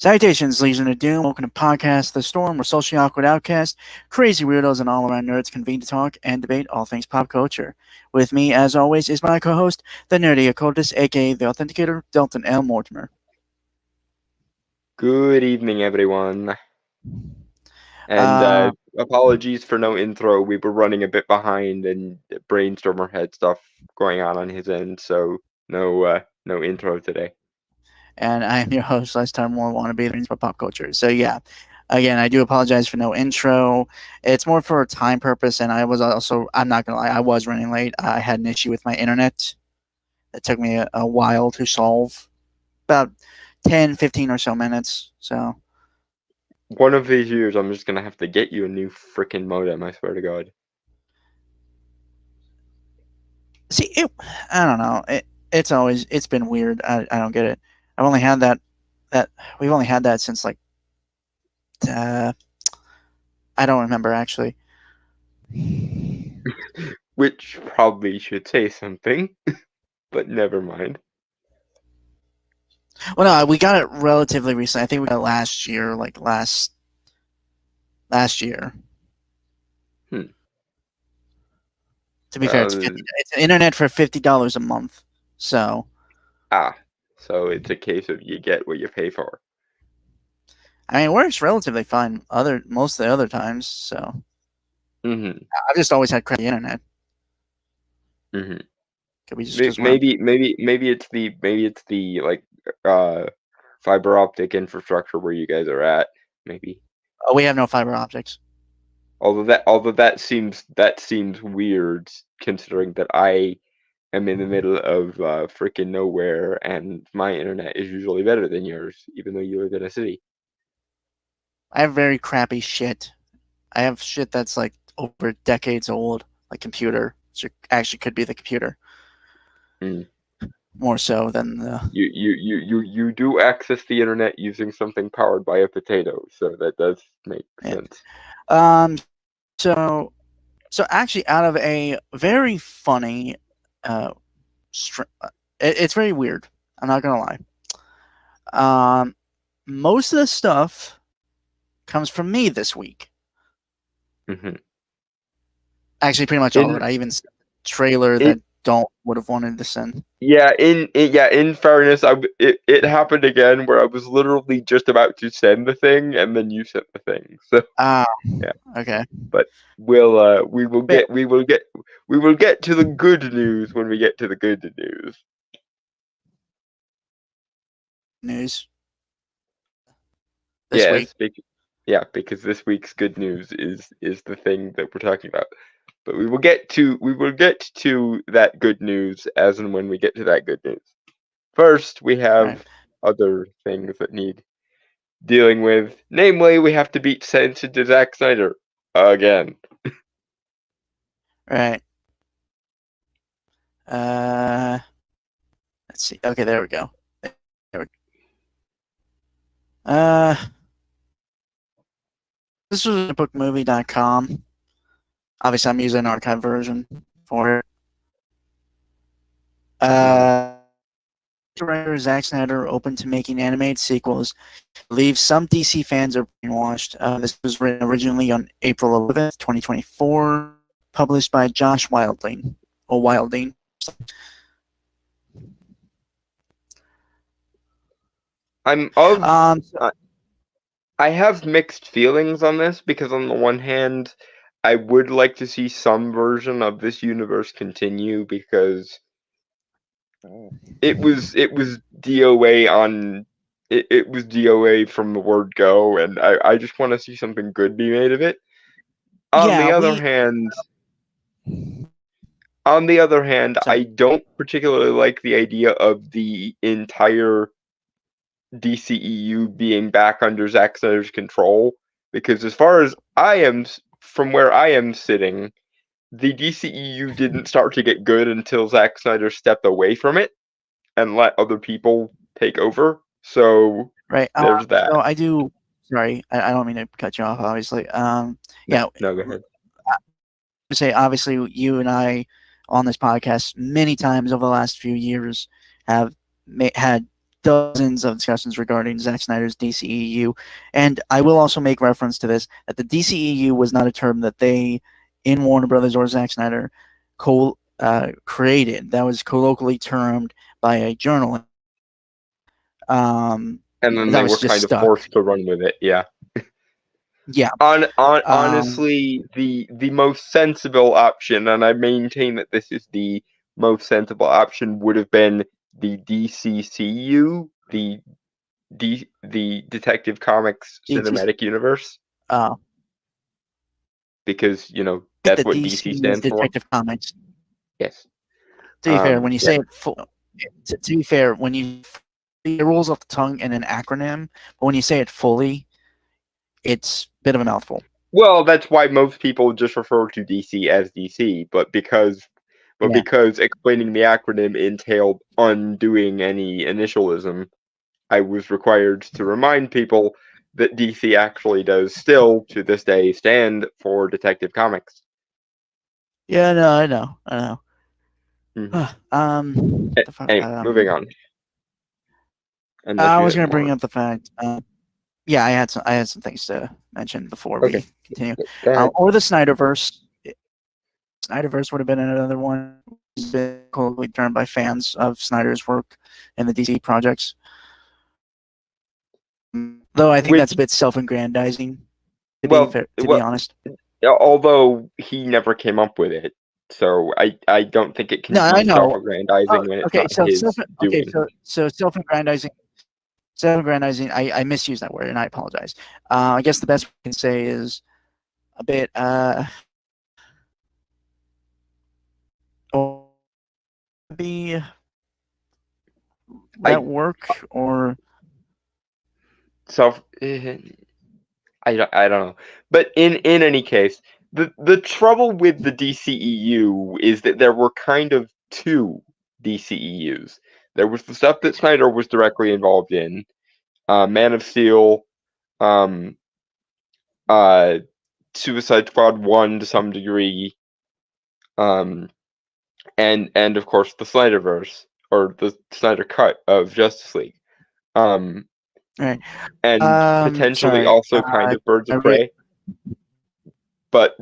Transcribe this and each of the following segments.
Salutations, Legion of Doom. Welcome to Podcast The Storm. We're socially awkward outcasts, crazy weirdos, and all-around nerds convene to talk and debate all things pop culture. With me, as always, is my co-host, the nerdy occultist, aka the Authenticator, Delton L. Mortimer. Good evening, everyone. And Uh, apologies for no intro. We were running a bit behind, and Brainstormer had stuff going on his end, so no intro today. and I am your host, last time more wannabe things about pop culture. So yeah, again, I do apologize for no intro. It's more for a time purpose, and I'm not gonna lie, I was running late. I had an issue with my internet. It took me a while to solve, about 10, 15 or so minutes. So One of these years, I'm just gonna have to get you a new freaking modem. I swear to God. see, I don't know. It's been weird. I don't get it. I've only had that we've only had that since like uh, I don't remember actually. Which probably should say something, but never mind. Well, no, we got it relatively recently. I think we got it last year, like last year. Hmm. To be fair, it's internet for $50 a month. So so it's a case of you get what you pay for. I mean, it works relatively fine. Most of the other times. So Mm-hmm. I've just always had crappy internet. Mm-hmm. Could be just because Maybe it's the like fiber optic infrastructure where you guys are at. Maybe. we have no fiber optics. Although that seems weird considering that I am in the middle of freaking nowhere and my internet is usually better than yours, even though you live in a city. I have very crappy shit. I have shit that's like over decades old, like computer. So actually could be the computer. Mm. More so than the You do access the internet using something powered by a potato, so that does make yeah. sense. Um so so actually out of a very funny uh it's very weird. I'm not gonna lie. Most of the stuff comes from me this week. Hmm. Actually pretty much all of In it. I even sent a trailer it that don't would have wanted to send. in fairness, it happened again where I was literally just about to send the thing and then you sent the thing. So Ah, yeah, okay. but we will But get to the good news when we get to the good news. news this week. Yes, because this week's good news is the thing that we're talking about. But we will get to that good news as and when we get to that good news. First, we Right. have other things that need dealing with. Namely, we have to beat Sentenced to Zack Snyder again. Right. Uh let's see. Okay, there we go. There we go. This was bookmovie.com. Obviously, I'm using an archive version for it. Mhm. Uh, Director Zack Snyder open to making animated sequels, leaves some DC fans are brainwashed. This was written originally on April 11th, 2024, published by Josh Wilding. Or Wilding. I'm of So, I have mixed feelings on this because on the one hand, I would like to see some version of this universe continue because it was DOA on it was DOA from the word go, and I just want to see something good be made of it. On yeah, the other hand, I don't particularly like the idea of the entire DCEU being back under Zack Snyder's control because as far as from where I am sitting, the DCEU didn't start to get good until Zack Snyder stepped away from it and let other people take over. So right. there's that. So I do. Sorry, I don't mean to cut you off. Obviously, No, yeah. no, go ahead. Say obviously you and I on this podcast many times over the last few years have had dozens of discussions regarding Zack Snyder's DCEU, and I will also make reference to this that the DCEU was not a term that they, in Warner Brothers or Zack Snyder, created. That was colloquially termed by a journalist. And then that they was were just kind of stuck. forced to run with it. Yeah. Yeah. Honestly, the most sensible option, and I maintain that this is the most sensible option, would have been the DCCU, the Detective Comics DT, Cinematic Universe, uh, because the that's what DC DC is stands for. Detective Comics. Yes. To be fair, when you Yeah. say it to be fair, when it rolls off the tongue in an acronym, but when you say it fully, it's a bit of a mouthful. Well, that's why most people just refer to DC as DC, but because explaining the acronym entailed undoing any initialism, I was required to remind people that DC actually does still, to this day, stand for Detective Comics. Yeah, no, I know. Mm-hmm. Anyway, moving on. I was going to bring up the fact. Yeah, I had some things to mention before we continue. Or the Snyderverse. Snyderverse would have been another one. It's been colloquially termed by fans of Snyder's work and the DC projects. Though I think that's a bit self-aggrandizing, to be honest. Although he never came up with it, so I don't think it can be self-aggrandizing when it's not his doing. So self-aggrandizing. Self-aggrandizing. I misused that word, and I apologize. I guess the best we can say is a bit be that work or self. I don't know, but in any case, the trouble with the DCEU is that there were kind of two DCEUs. There was the stuff that Snyder was directly involved in, Man of Steel, Suicide Squad 1 to some degree, and of course the Snyderverse or the Snyder cut of Justice League, right. and potentially also kind of Birds of Prey. But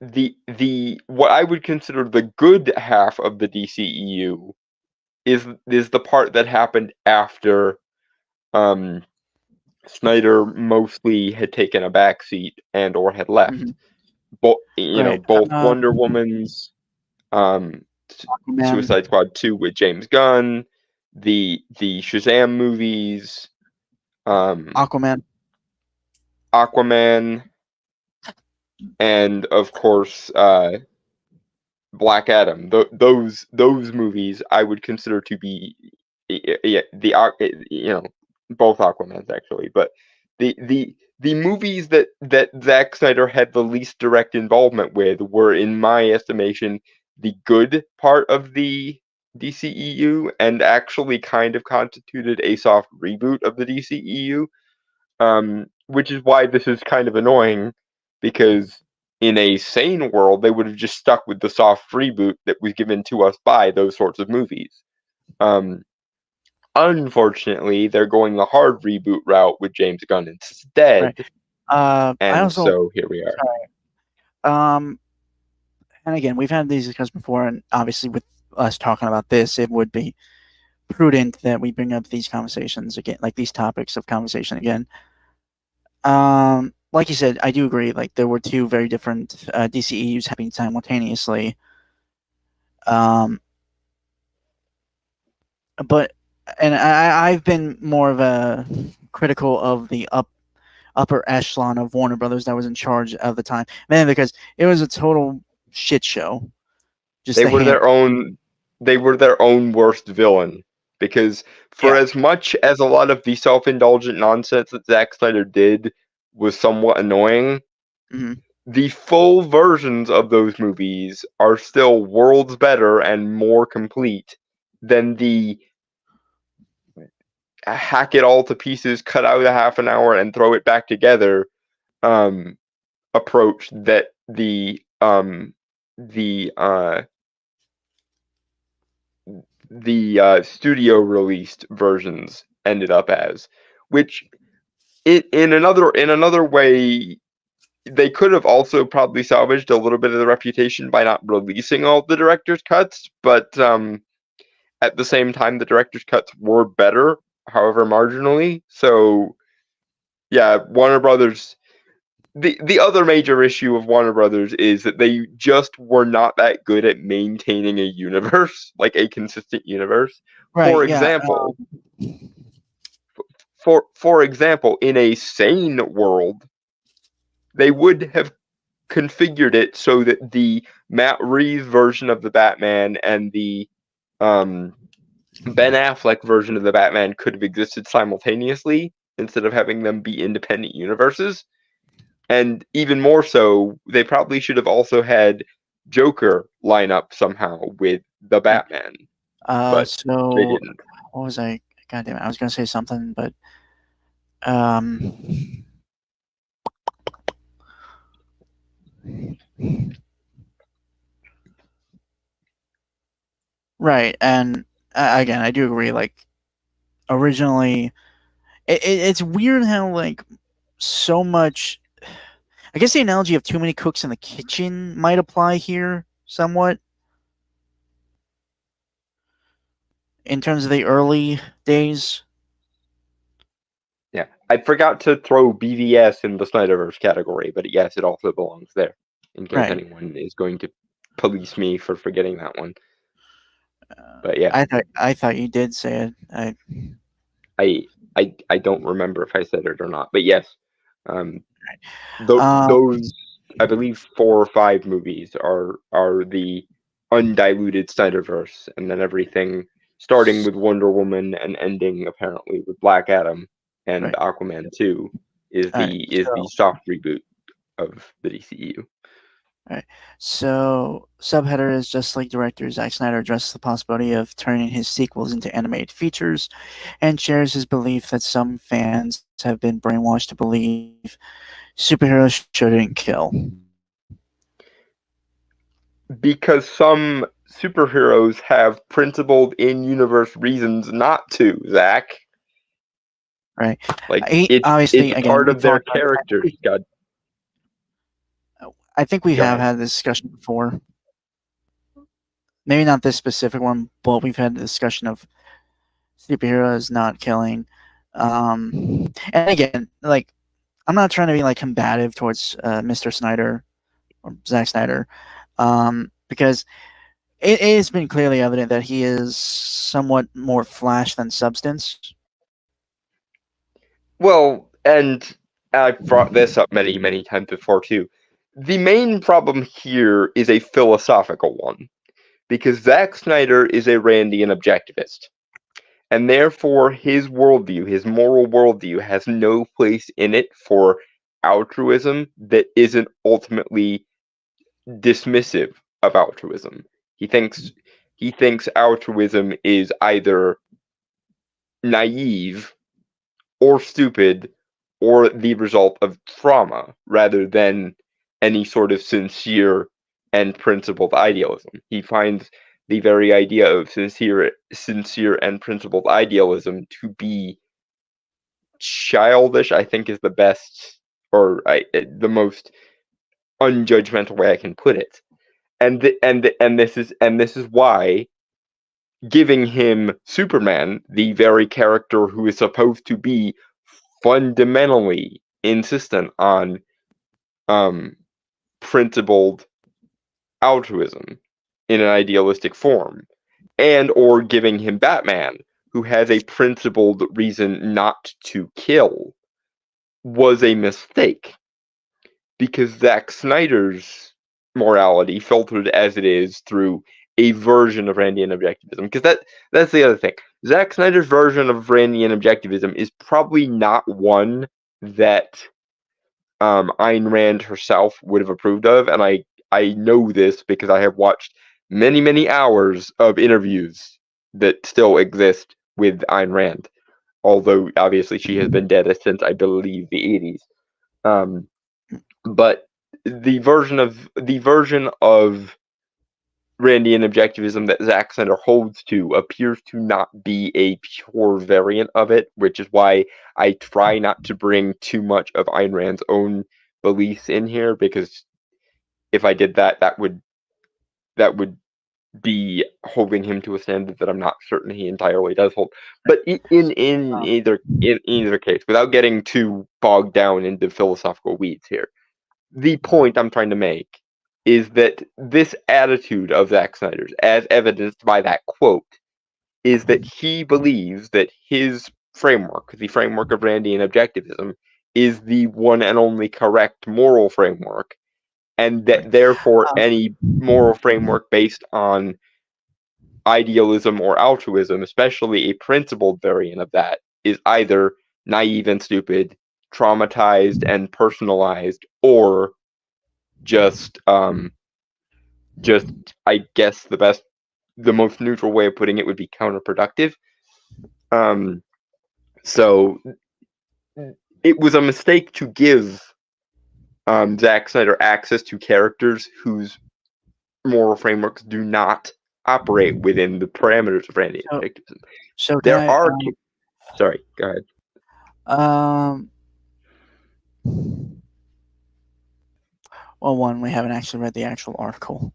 the what I would consider the good half of the DCEU is the part that happened after Snyder mostly had taken a backseat and or had left. Both Wonder Woman's Suicide Squad 2 with James Gunn, the Shazam movies, Aquaman, and of course Black Adam. Those movies I would consider to be both Aquamans actually, but the movies that Zack Snyder had the least direct involvement with were, in my estimation, the good part of the DCEU, and actually kind of constituted a soft reboot of the DCEU, which is why this is kind of annoying, because in a sane world, they would have just stuck with the soft reboot that was given to us by those sorts of movies. Unfortunately, they're going the hard reboot route with James Gunn instead. Right. So here we are. And again, we've had these discussions before, and obviously with us talking about this, it would be prudent that we bring up these conversations again, like these topics of conversation again. Like you said, I do agree. Like there were two very different DCEUs happening simultaneously. But I've been more of a critical of the upper echelon of Warner Brothers that was in charge of the time, mainly because it was a total shit show. They were their own worst villain, because for as much as a lot of the self-indulgent nonsense that Zack Snyder did was somewhat annoying, the full versions of those movies are still worlds better and more complete than the hack it all to pieces, cut out a half an hour and throw it back together approach that the studio released versions ended up as, which in another way, they could have also probably salvaged a little bit of the reputation by not releasing all the director's cuts, but at the same time, the director's cuts were better, however marginally. So, yeah, Warner Brothers. The other major issue of Warner Brothers is that they just were not that good at maintaining a universe, like a consistent universe. Right. For Yeah. example, for example, in a sane world, they would have configured it so that the Matt Reeves version of the Batman and the Ben Affleck version of the Batman could have existed simultaneously instead of having them be independent universes. And even more so, they probably should have also had Joker line up somehow with the Batman. But so they didn't. what was I? God damn it! I was gonna say something, but right. And again, I do agree. Like originally, it's weird how like so much. I guess the analogy of too many cooks in the kitchen might apply here somewhat. In terms of the early days. Yeah, I forgot to throw BVS in the Snyderverse category, but yes, it also belongs there. In case anyone is going to police me for forgetting that one. But yeah, I thought you did say it. I don't remember if I said it or not, but yes, those I believe 4 or 5 movies are the undiluted Snyderverse, and then everything starting with Wonder Woman and ending apparently with Black Adam and Aquaman 2 is the soft reboot of the DCEU. Right. So, subheader is just like director Zack Snyder addresses the possibility of turning his sequels into animated features and shares his belief that some fans have been brainwashed to believe superheroes shouldn't kill. Because some superheroes have principled in-universe reasons not to, Zach. Right. Like, it's part of their characters, God. I think we have had this discussion before. Maybe not this specific one, but we've had the discussion of superheroes not killing. And again, like, I'm not trying to be like combative towards Mr. Snyder or Zack Snyder, because it has been clearly evident that he is somewhat more flash than substance. Well, and I've brought this up many, many times before too. The main problem here is a philosophical one, because Zack Snyder is a Randian objectivist, and therefore his worldview, his moral worldview, has no place in it for altruism that isn't ultimately dismissive of altruism. He thinks altruism is either naive or stupid or the result of trauma rather than any sort of sincere and principled idealism. He finds the very idea of sincere and principled idealism to be childish, I think is the best or the most unjudgmental way I can put it. And this is why giving him Superman, the very character who is supposed to be fundamentally insistent on principled altruism in an idealistic form, and or giving him Batman, who has a principled reason not to kill, was a mistake. Because Zack Snyder's morality, filtered as it is through a version of Randian objectivism, because that's the other thing. Zack Snyder's version of Randian objectivism is probably not one that Ayn Rand herself would have approved of, and I know this because I have watched many, many hours of interviews that still exist with Ayn Rand, although obviously she has been dead since, I believe, the 80s. But the version of Randian objectivism that Zack Snyder holds to appears to not be a pure variant of it, which is why I try not to bring too much of Ayn Rand's own beliefs in here, because if I did that, that would be holding him to a standard that I'm not certain he entirely does hold. But in either case, without getting too bogged down into philosophical weeds here, the point I'm trying to make is that this attitude of Zack Snyder's, as evidenced by that quote, is that he believes that his framework, the framework of Randian objectivism, is the one and only correct moral framework, and that therefore any moral framework based on idealism or altruism, especially a principled variant of that, is either naive and stupid, traumatized and personalized, or just I guess the most neutral way of putting it would be counterproductive. So it was a mistake to give Zack Snyder access to characters whose moral frameworks do not operate within the parameters of Randian objectivism. So there are. Sorry, go ahead. Well, one, we haven't actually read the actual article.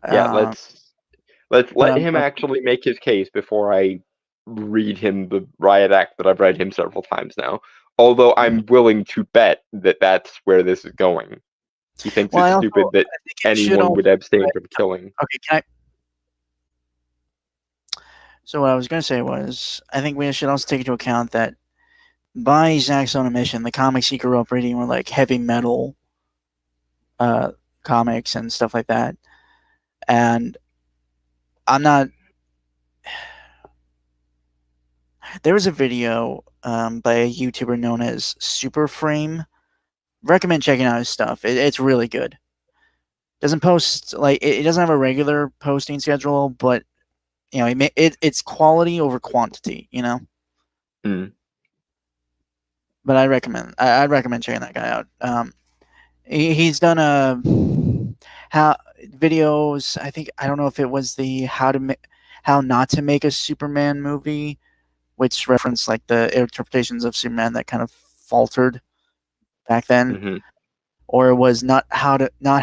Yeah, let's let him actually make his case before I read him the riot act that I've read him several times now. Although I'm willing to bet that that's where this is going. He thinks it's stupid that anyone would abstain from killing. Okay, can I? So what I was going to say was, I think we should also take into account that by Zack's own admission, the comics he grew up reading were like heavy metal comics and stuff like that. And I'm not... There was a video by a YouTuber known as Superframe. Recommend checking out his stuff. It's really good. Doesn't post, like, it doesn't have a regular posting schedule, but you know, it's quality over quantity, you know. But I'd recommend checking that guy out. He's done videos. I don't know if it was the how not to make a Superman movie, which referenced like the interpretations of Superman that kind of faltered back then, or it was how to not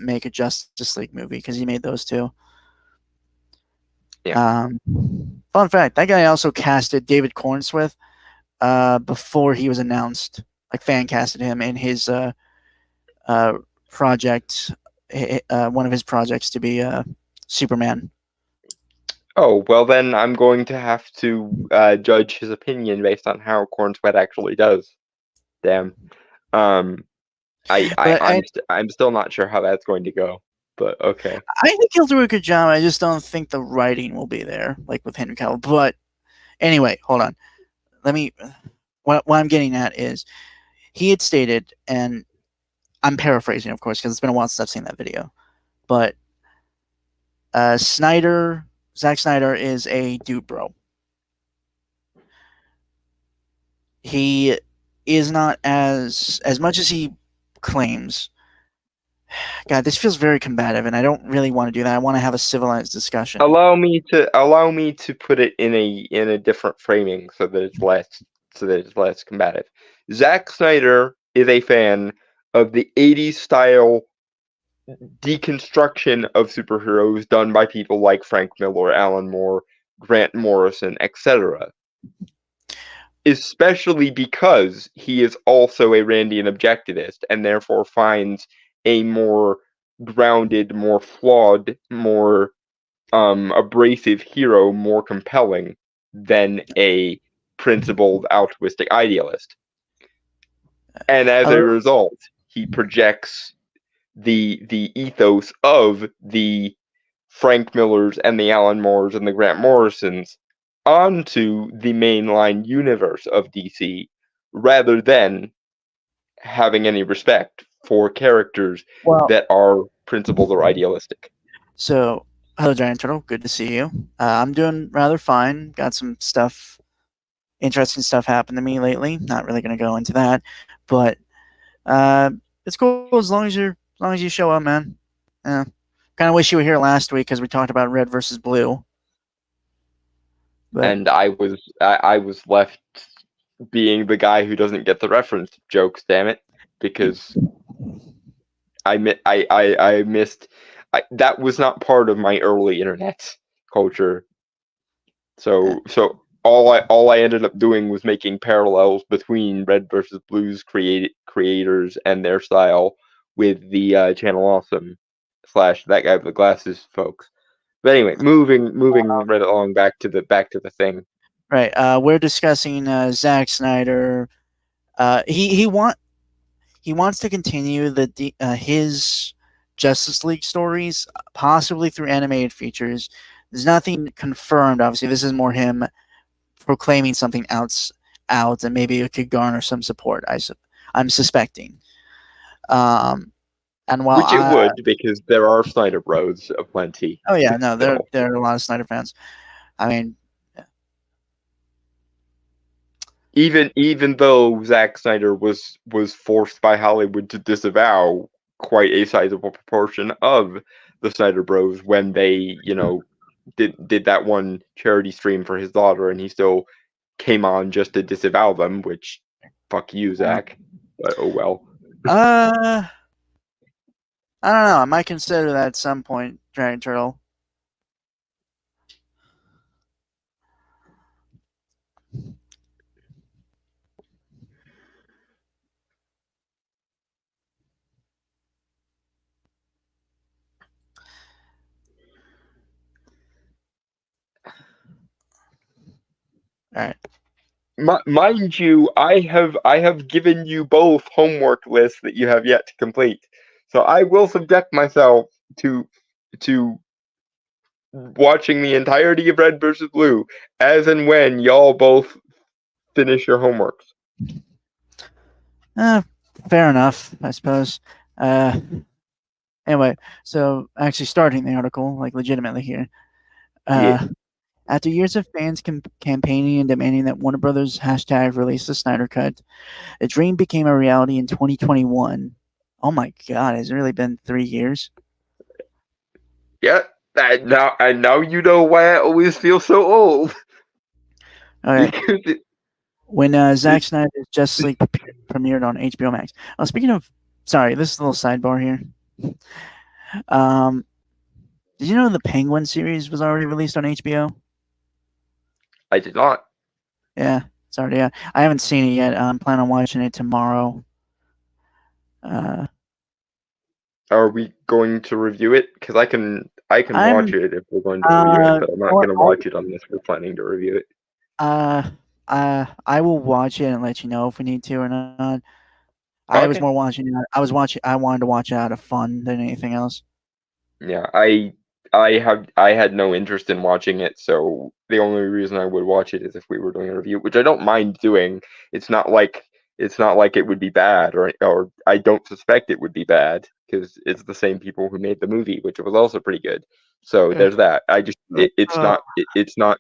make a Justice League movie, because he made those two. Yeah. Fun fact: that guy also casted David Cornswith before he was announced. Like, fan casted him in his project, one of his projects to be Superman. Oh, well then I'm going to have to judge his opinion based on how Cornsweat actually does. Damn. I'm still not sure how that's going to go, but okay. I think he'll do a good job. I just don't think the writing will be there, like with Henry Cavill. But anyway, hold on. What I'm getting at is, he had stated, and I'm paraphrasing, of course, because it's been a while since I've seen that video, but Zack Snyder is a dude bro. He is not as much as he claims. God, this feels very combative, and I don't really want to do that. I want to have a civilized discussion. Allow me to put it in a different framing so that it's less combative. Zack Snyder is a fan of the 80s style deconstruction of superheroes done by people like Frank Miller, Alan Moore, Grant Morrison, etc. Especially because he is also a Randian objectivist and therefore finds a more grounded, more flawed, more abrasive hero more compelling than a principled, altruistic idealist. And as a result, he projects the ethos of the Frank Millers and the Alan Moores and the Grant Morrisons onto the mainline universe of DC, rather than having any respect for characters that are principled or idealistic. So, hello, Giant Turtle. Good to see you. I'm doing rather fine. Got some interesting stuff happened to me lately. Not really going to go into that, but it's cool as long as you're long as you show up, man. Yeah. Kind of wish you were here last week because we talked about red versus blue. But And I was left being the guy who doesn't get the reference jokes. Damn it! Because I missed. That was not part of my early internet culture. So all I ended up doing was making parallels between Red versus Blue's creators and their style with the Channel Awesome / that guy with the glasses folks. But anyway, moving right along back to the thing. right, we're discussing Zack Snyder. He wants to continue his Justice League stories, possibly through animated features. There's nothing confirmed. Obviously, this is more him proclaiming something out, and maybe it could garner some support. I'm suspecting. And while Which it would, because there are Snyder Bros aplenty. Oh yeah, no, there are a lot of Snyder fans. I mean, even though Zack Snyder was forced by Hollywood to disavow quite a sizable proportion of the Snyder Bros when they, did that one charity stream for his daughter, and he still came on just to disavow them, which fuck you, Zach. But oh well. I don't know. I might consider that at some point, Dragon Turtle. All right. Mind you, I have given you both homework lists that you have yet to complete. So I will subject myself to watching the entirety of Red versus Blue as and when y'all both finish your homeworks. Fair enough, I suppose. Anyway, so actually starting the article, like legitimately here. Yeah. After years of fans campaigning and demanding that Warner Brothers # release the Snyder Cut, the dream became a reality in 2021. Oh my God, has it really been 3 years? Yeah, and now you know why I always feel so old. Okay. When Zack Snyder's Justice League premiered on HBO Max. Speaking of, sorry, this is a little sidebar here. Did you know the Penguin series was already released on HBO? I did not. Yeah, it's already out. I haven't seen it yet. I'm planning on watching it tomorrow. Are we going to review it? Because I can watch it if we're going to review it, but I'm not going to watch it unless we're planning to review it. I will watch it and let you know if we need to or not. I was more watching it. I wanted to watch it out of fun than anything else. Yeah, I had no interest in watching it, so the only reason I would watch it is if we were doing a review, which I don't mind doing. It's not like it would be bad, or I don't suspect it would be bad because it's the same people who made the movie, which was also pretty good. So there's that. I just it's not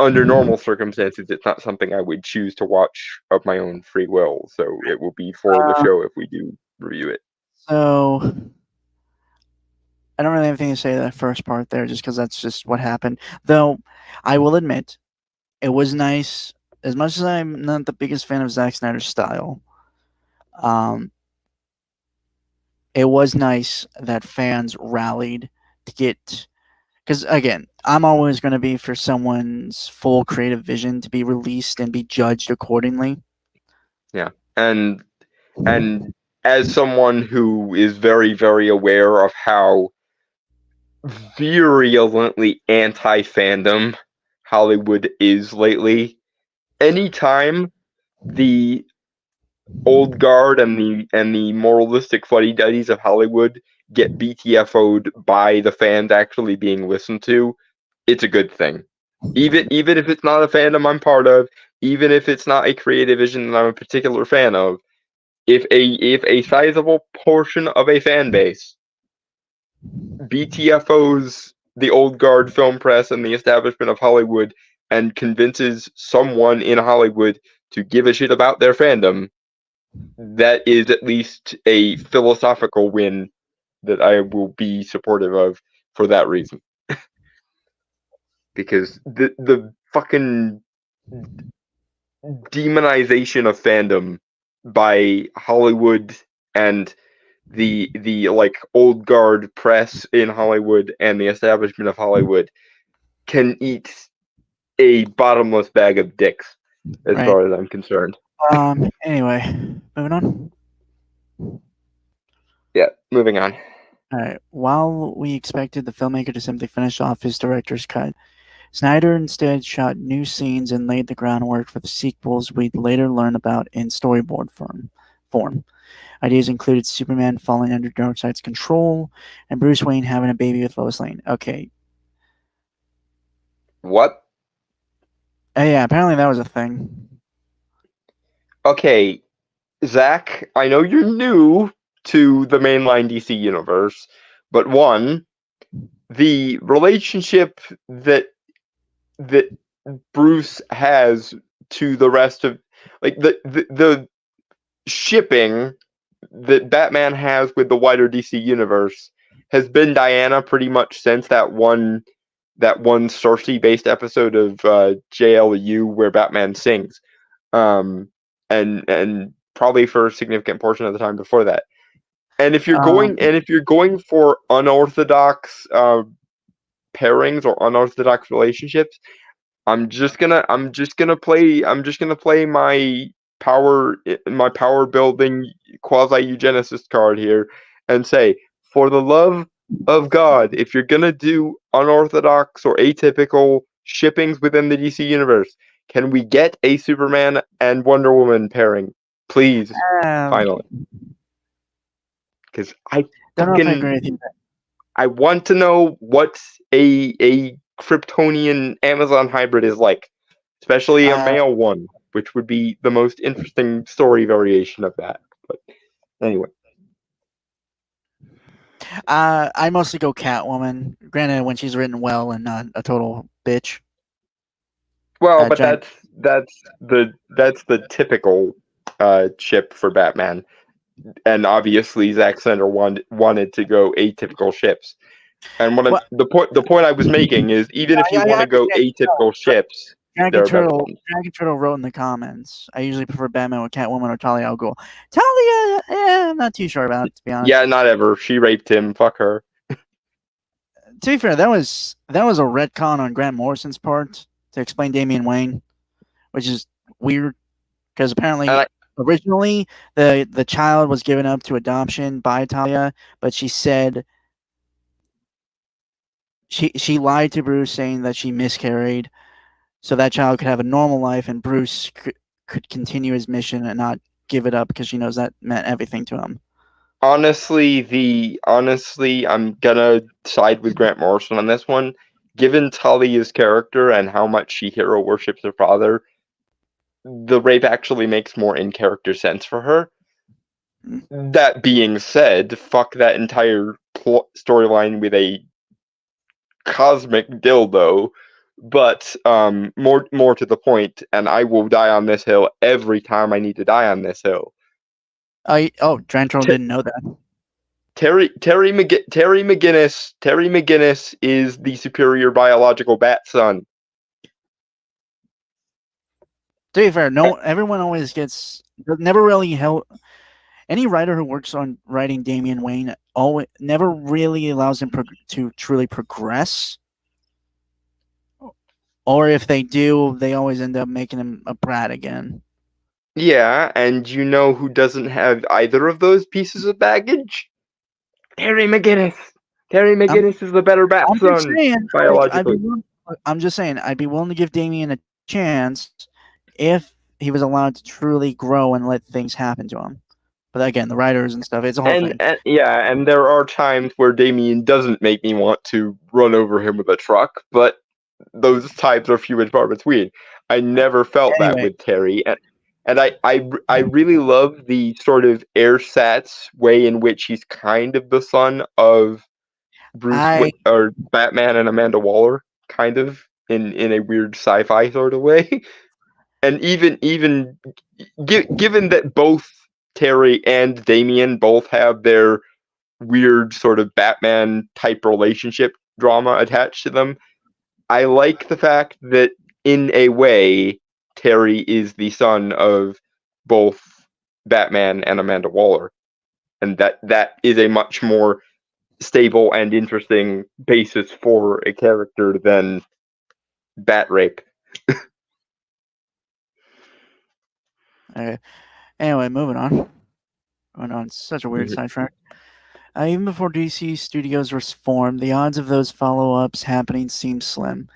under normal circumstances. It's not something I would choose to watch of my own free will. So it will be for the show if we do review it. So I don't really have anything to say to that first part there, just because that's just what happened. Though I will admit, it was nice. As much as I'm not the biggest fan of Zack Snyder's style, it was nice that fans rallied to get. Because again, I'm always going to be for someone's full creative vision to be released and be judged accordingly. Yeah, and as someone who is very, very aware of how virulently anti-fandom Hollywood is lately, anytime the old guard and the moralistic fuddy-duddies of Hollywood get BTFO'd by the fans actually being listened to, it's a good thing. Even if it's not a fandom I'm part of, even if it's not a creative vision that I'm a particular fan of, if a sizable portion of a fan base BTFOs the old guard film press and the establishment of Hollywood and convinces someone in Hollywood to give a shit about their fandom, that is at least a philosophical win that I will be supportive of for that reason. Because the fucking demonization of fandom by Hollywood and the like old guard press in Hollywood and the establishment of Hollywood can eat a bottomless bag of dicks, as Right. far as I'm concerned. Anyway, moving on. Yeah, moving on. All right. While we expected the filmmaker to simply finish off his director's cut, Snyder instead shot new scenes and laid the groundwork for the sequels we'd later learn about in storyboard form. Ideas included Superman falling under Darkseid's control and Bruce Wayne having a baby with Lois Lane. Okay. What? Yeah, apparently that was a thing. Okay, Zach, I know you're new to the mainline DC universe, but one, the relationship that Bruce has to the rest of, like, the shipping that Batman has with the wider DC universe has been Diana pretty much since that one Cersei based episode of JLU where Batman sings, and probably for a significant portion of the time before that. And if you're going for unorthodox pairings or unorthodox relationships, I'm just gonna play my power building quasi eugenicist card here and say, for the love of God, if you're gonna do unorthodox or atypical shippings within the DC universe, can we get a Superman and Wonder Woman pairing, please? Finally, because I don't know if I agree with you. I want to know what a Kryptonian Amazon hybrid is like, especially a male one, which would be the most interesting story variation of that. But anyway, I mostly go Catwoman. Granted, when she's written well and not a total bitch. well, but that's the typical ship for Batman, and obviously Zack Snyder wanted to go atypical ships. And the point I was making is, even if you want to go atypical ships, Dragon Turtle wrote in the comments, I usually prefer Batman with Catwoman or Talia al Ghul. Talia, I'm not too sure about it, to be honest. Yeah, not ever. She raped him. Fuck her. To be fair, that was a retcon on Grant Morrison's part to explain Damian Wayne, which is weird because apparently originally the child was given up to adoption by Talia, but she said she lied to Bruce saying that she miscarried, so that child could have a normal life and Bruce could continue his mission and not give it up because she knows that meant everything to him. Honestly, I'm gonna side with Grant Morrison on this one. Given Talia's character and how much she hero worships her father, the rape actually makes more in-character sense for her. That being said, fuck that entire storyline with a cosmic dildo. But more to the point, and I will die on this hill every time I need to die on this hill. Drantro didn't know that. Terry McGinnis is the superior biological bat son. To be fair, everyone always never really held. Any writer who works on writing Damian Wayne never really allows him to truly progress. Or if they do, they always end up making him a brat again. Yeah, and you know who doesn't have either of those pieces of baggage? Terry McGinnis. Terry McGinnis is the better bat son, biologically. I'm just saying, I'd be willing to give Damian a chance if he was allowed to truly grow and let things happen to him. But again, the writers and stuff, it's a whole thing. And there are times where Damian doesn't make me want to run over him with a truck, but those times are few and far between. I never felt that with Terry, and I really love the sort of ersatz way in which he's kind of the son of Bruce or Batman and Amanda Waller, kind of in a weird sci-fi sort of way. And even given that both Terry and Damian both have their weird sort of Batman type relationship drama attached to them. I like the fact that in a way Terry is the son of both Batman and Amanda Waller, and that is a much more stable and interesting basis for a character than Bat Rape. Okay. Anyway, moving on. Going on such a weird sidetrack. Even before DC Studios was formed, the odds of those follow-ups happening seemed slim.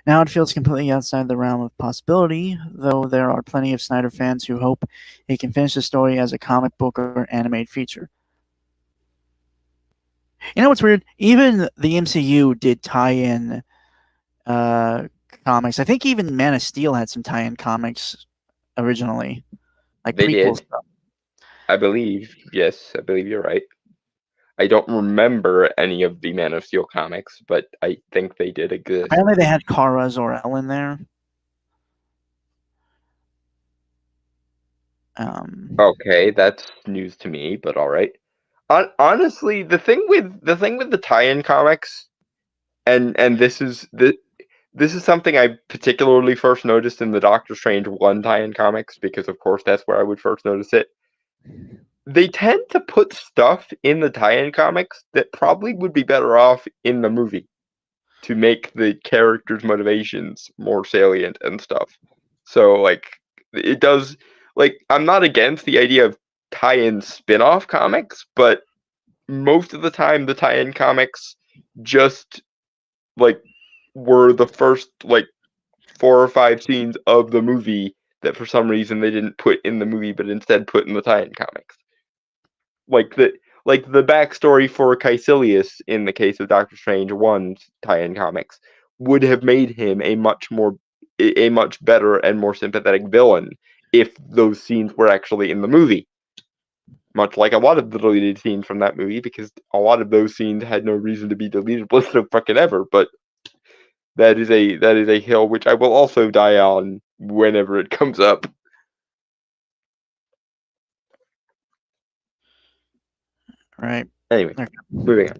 Now it feels completely outside the realm of possibility, though there are plenty of Snyder fans who hope he can finish the story as a comic book or animated feature. You know what's weird? Even the MCU did tie-in comics. I think even Man of Steel had some tie-in comics originally, like They prequel did. stuff. I believe, yes, I believe you're right. I don't remember any of the Man of Steel comics, but I think they did exist. Apparently they had Kara Zor-El in there. Okay, that's news to me, but all right. Honestly, the thing with the tie-in comics, and this is something I particularly first noticed in the Doctor Strange 1 tie-in comics, because of course that's where I would first notice it. They tend to put stuff in the tie-in comics that probably would be better off in the movie to make the characters' motivations more salient and stuff. So, like, it does, like, I'm not against the idea of tie-in spin-off comics, but most of the time the tie-in comics just, like, were the first, like, 4 or 5 scenes of the movie that for some reason they didn't put in the movie, but instead put in the tie-in comics. Like the backstory for Caecilius in the case of Doctor Strange 1's tie-in comics would have made him a much better and more sympathetic villain if those scenes were actually in the movie. Much like a lot of the deleted scenes from that movie, because a lot of those scenes had no reason to be deleted whatsoever. But that is a hill which I will also die on whenever it comes up. Right. Anyway, Okay. moving on.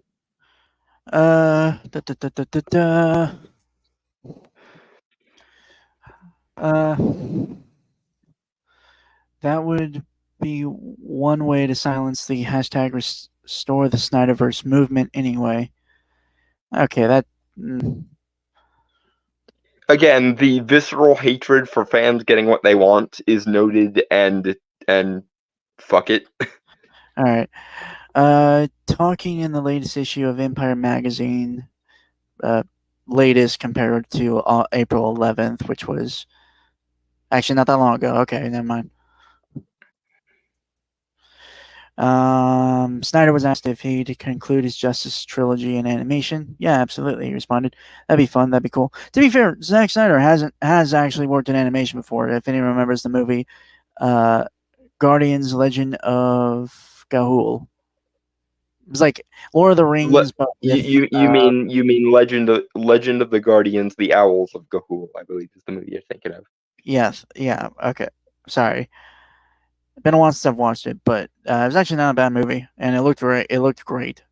That would be one way to silence the hashtag restore the Snyderverse movement anyway. Okay, that. Again, the visceral hatred for fans getting what they want is noted, and fuck it. All right. Talking in the latest issue of Empire magazine, latest compared to April 11th, which was actually not that long ago. Okay, never mind. Snyder was asked if he'd conclude his Justice trilogy in animation. Yeah, absolutely, he responded. That'd be fun. That'd be cool. To be fair, Zack Snyder has actually worked in animation before. If anyone remembers the movie, Guardians: Legend of Ga'Hoole. It was like Lord of the Rings, but with, you mean Legend of the Guardians, the Owls of Ga'Hoole, I believe is the movie you're thinking of. Yes, yeah, okay. Sorry. Been a while since I've watched it, but it was actually not a bad movie, and it looked great. It looked great.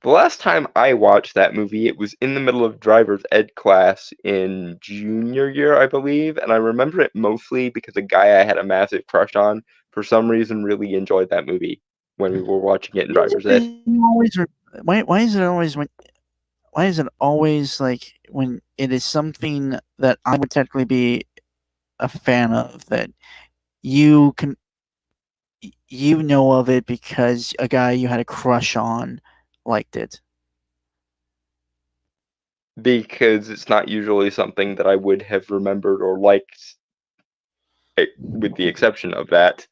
The last time I watched that movie, it was in the middle of driver's ed class in junior year, I believe, and I remember it mostly because a guy I had a massive crush on, for some reason, really enjoyed that movie when we were watching it in driver's ed. Why is it always when? Why is it always like when it is something that I would technically be a fan of that you know of it because a guy you had a crush on liked it? Because it's not usually something that I would have remembered or liked, with the exception of that.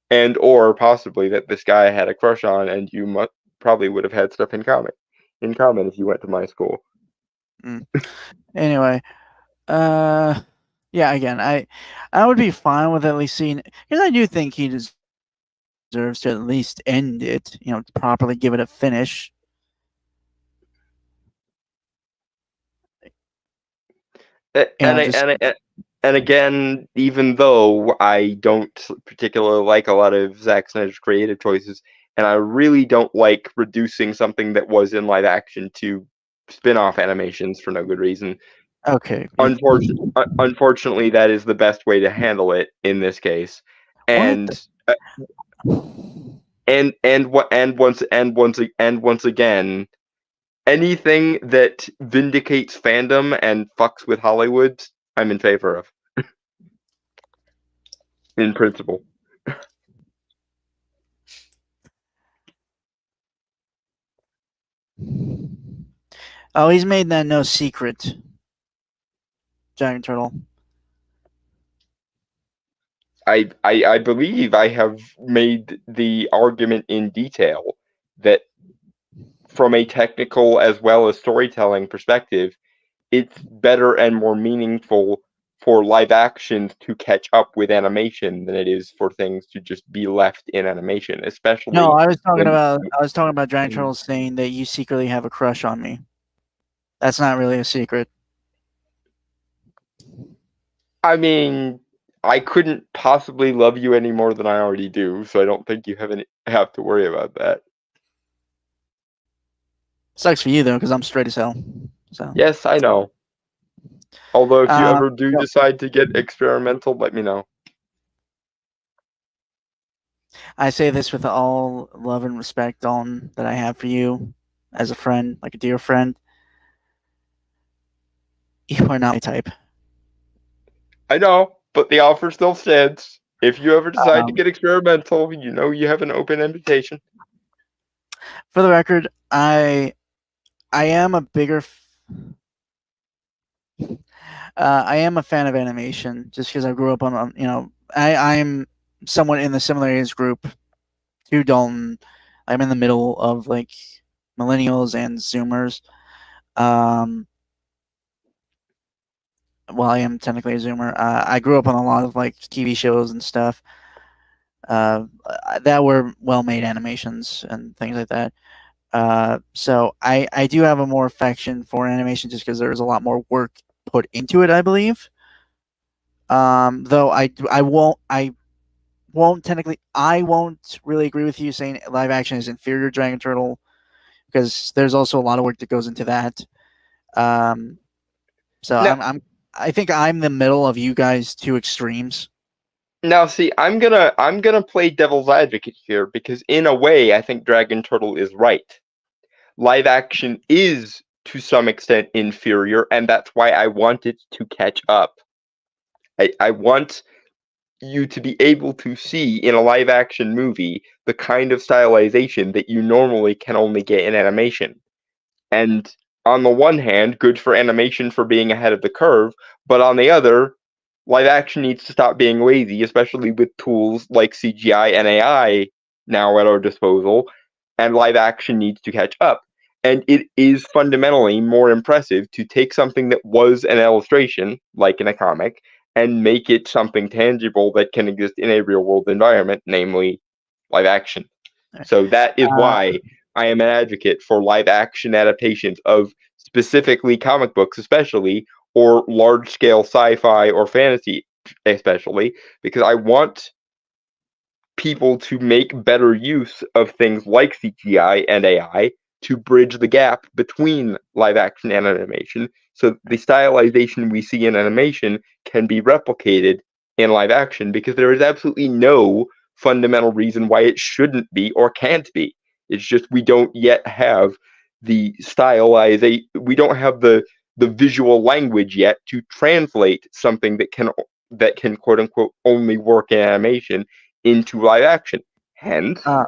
And or possibly that this guy had a crush on, and you probably would have had stuff in common if you went to my school. Anyway, yeah. Again, I would be fine with at least seeing, because I do think he deserves to at least end it. You know, to properly give it a finish. And And again, even though I don't particularly like a lot of Zack Snyder's creative choices, and I really don't like reducing something that was in live action to spin-off animations for no good reason. Okay. Unfortunately, that is the best way to handle it in this case. What? And once again, anything that vindicates fandom and fucks with Hollywood, I'm in favor of, in principle. Oh, he's made that no secret. Giant Turtle. I believe I have made the argument in detail that from a technical as well as storytelling perspective, it's better and more meaningful for live action to catch up with animation than it is for things to just be left in animation, No, especially I was talking when about Giant Turtle saying that you secretly have a crush on me. That's not really a secret. I mean, I couldn't possibly love you any more than I already do, so I don't think you have to worry about that. Sucks for you though, because I'm straight as hell. So Yes, I know. Although if you um, ever do decide to get experimental, let me know. I say this with all love and respect on that I have for you as a friend, like a dear friend. You are not my type. I know, but the offer still stands. If you ever decide to Um, get experimental, you know you have an open invitation. for the record, I am a bigger. I am a fan of animation just because I grew up on I'm somewhat in the similar age group to Dalton. I'm in the middle of like millennials and Zoomers. Um, well, I am technically a Zoomer. I grew up on a lot of like TV shows and stuff that were well-made animations and things like that. So I do have a more affection for animation just because there's a lot more work put into it, I believe. Though I won't really agree with you saying live action is inferior to Dragon Turtle because there's also a lot of work that goes into that. Um, so Now, I think I'm the middle of you guys two extremes. see, I'm gonna play devil's advocate here because in a way, I think Dragon Turtle is right. Live action is to some extent inferior, and that's why I want it to catch up. I want you to be able to see in a live action movie the kind of stylization that you normally can only get in animation. And on the one hand, good for animation for being ahead of the curve, but on the other, live action needs to stop being lazy, especially with tools like CGI and AI now at our disposal, and live action needs to catch up. And it is fundamentally more impressive to take something that was an illustration, like in a comic, and make it something tangible that can exist in a real world environment, namely live action. So that is Uh, why I am an advocate for live action adaptations of specifically comic books, especially, or large scale sci fi or fantasy, especially, because I want people to make better use of things like CGI and AI to bridge the gap between live action and animation so the stylization we see in animation can be replicated in live action because there is absolutely no fundamental reason why it shouldn't be or can't be. It's just we don't yet have the stylization, we don't have the visual language yet to translate something that can quote unquote only work in animation into live action. Hence, uh,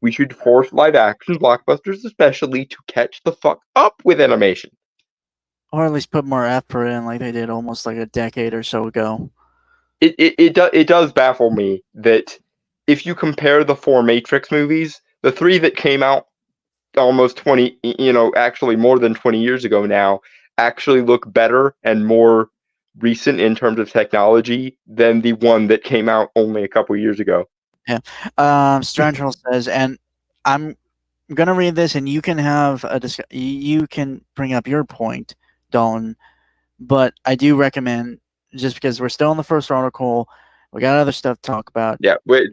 we should force live action blockbusters, especially, to catch the fuck up with animation. or at least put more effort in, like they did almost like a decade or so ago. It does baffle me that if you compare the four Matrix movies, the three that came out almost 20, actually more than 20 years ago now, actually look better and more recent in terms of technology than the one that came out only a couple years ago. Yeah. Strantrel says, and I'm gonna read this, and you can have a you can bring up your point, Dolan. But I do recommend just because we're still in the first article. We got other stuff to talk about. Yeah, we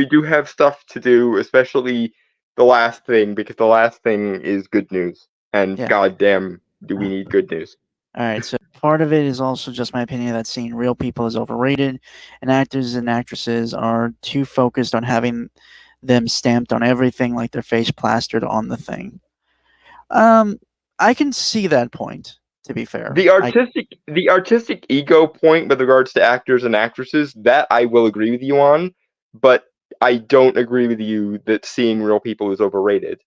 do have stuff to do, especially the last thing, because the last thing is good news, and Yeah. goddamn, do we need good news? All right, so part of it is also just my opinion that seeing real people is overrated, and actors and actresses are too focused on having them stamped on everything, like their face plastered on the thing. I can see that point. To be fair, The artistic ego point with regards to actors and actresses, that I will agree with you on, but I don't agree with you that seeing real people is overrated.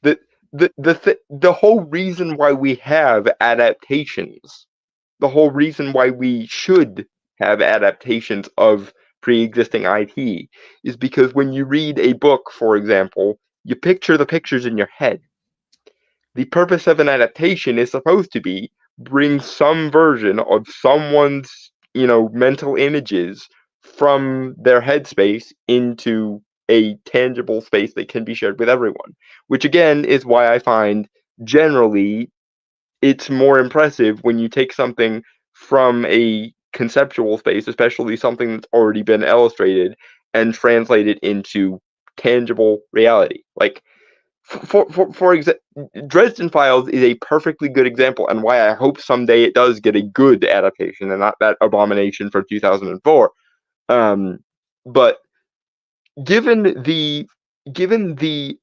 The whole reason why we have adaptations, the whole reason why we should have adaptations of pre-existing IP is because when you read a book, for example, you picture the pictures in your head. The purpose of an adaptation is supposed to be bring some version of someone's, mental images from their headspace into a tangible space that can be shared with everyone. Which again is why I find generally it's more impressive when you take something from a conceptual space, especially something that's already been illustrated, and translate it into tangible reality. Like for example, Dresden Files is a perfectly good example, and why I hope someday it does get a good adaptation and not that abomination from 2004. But given the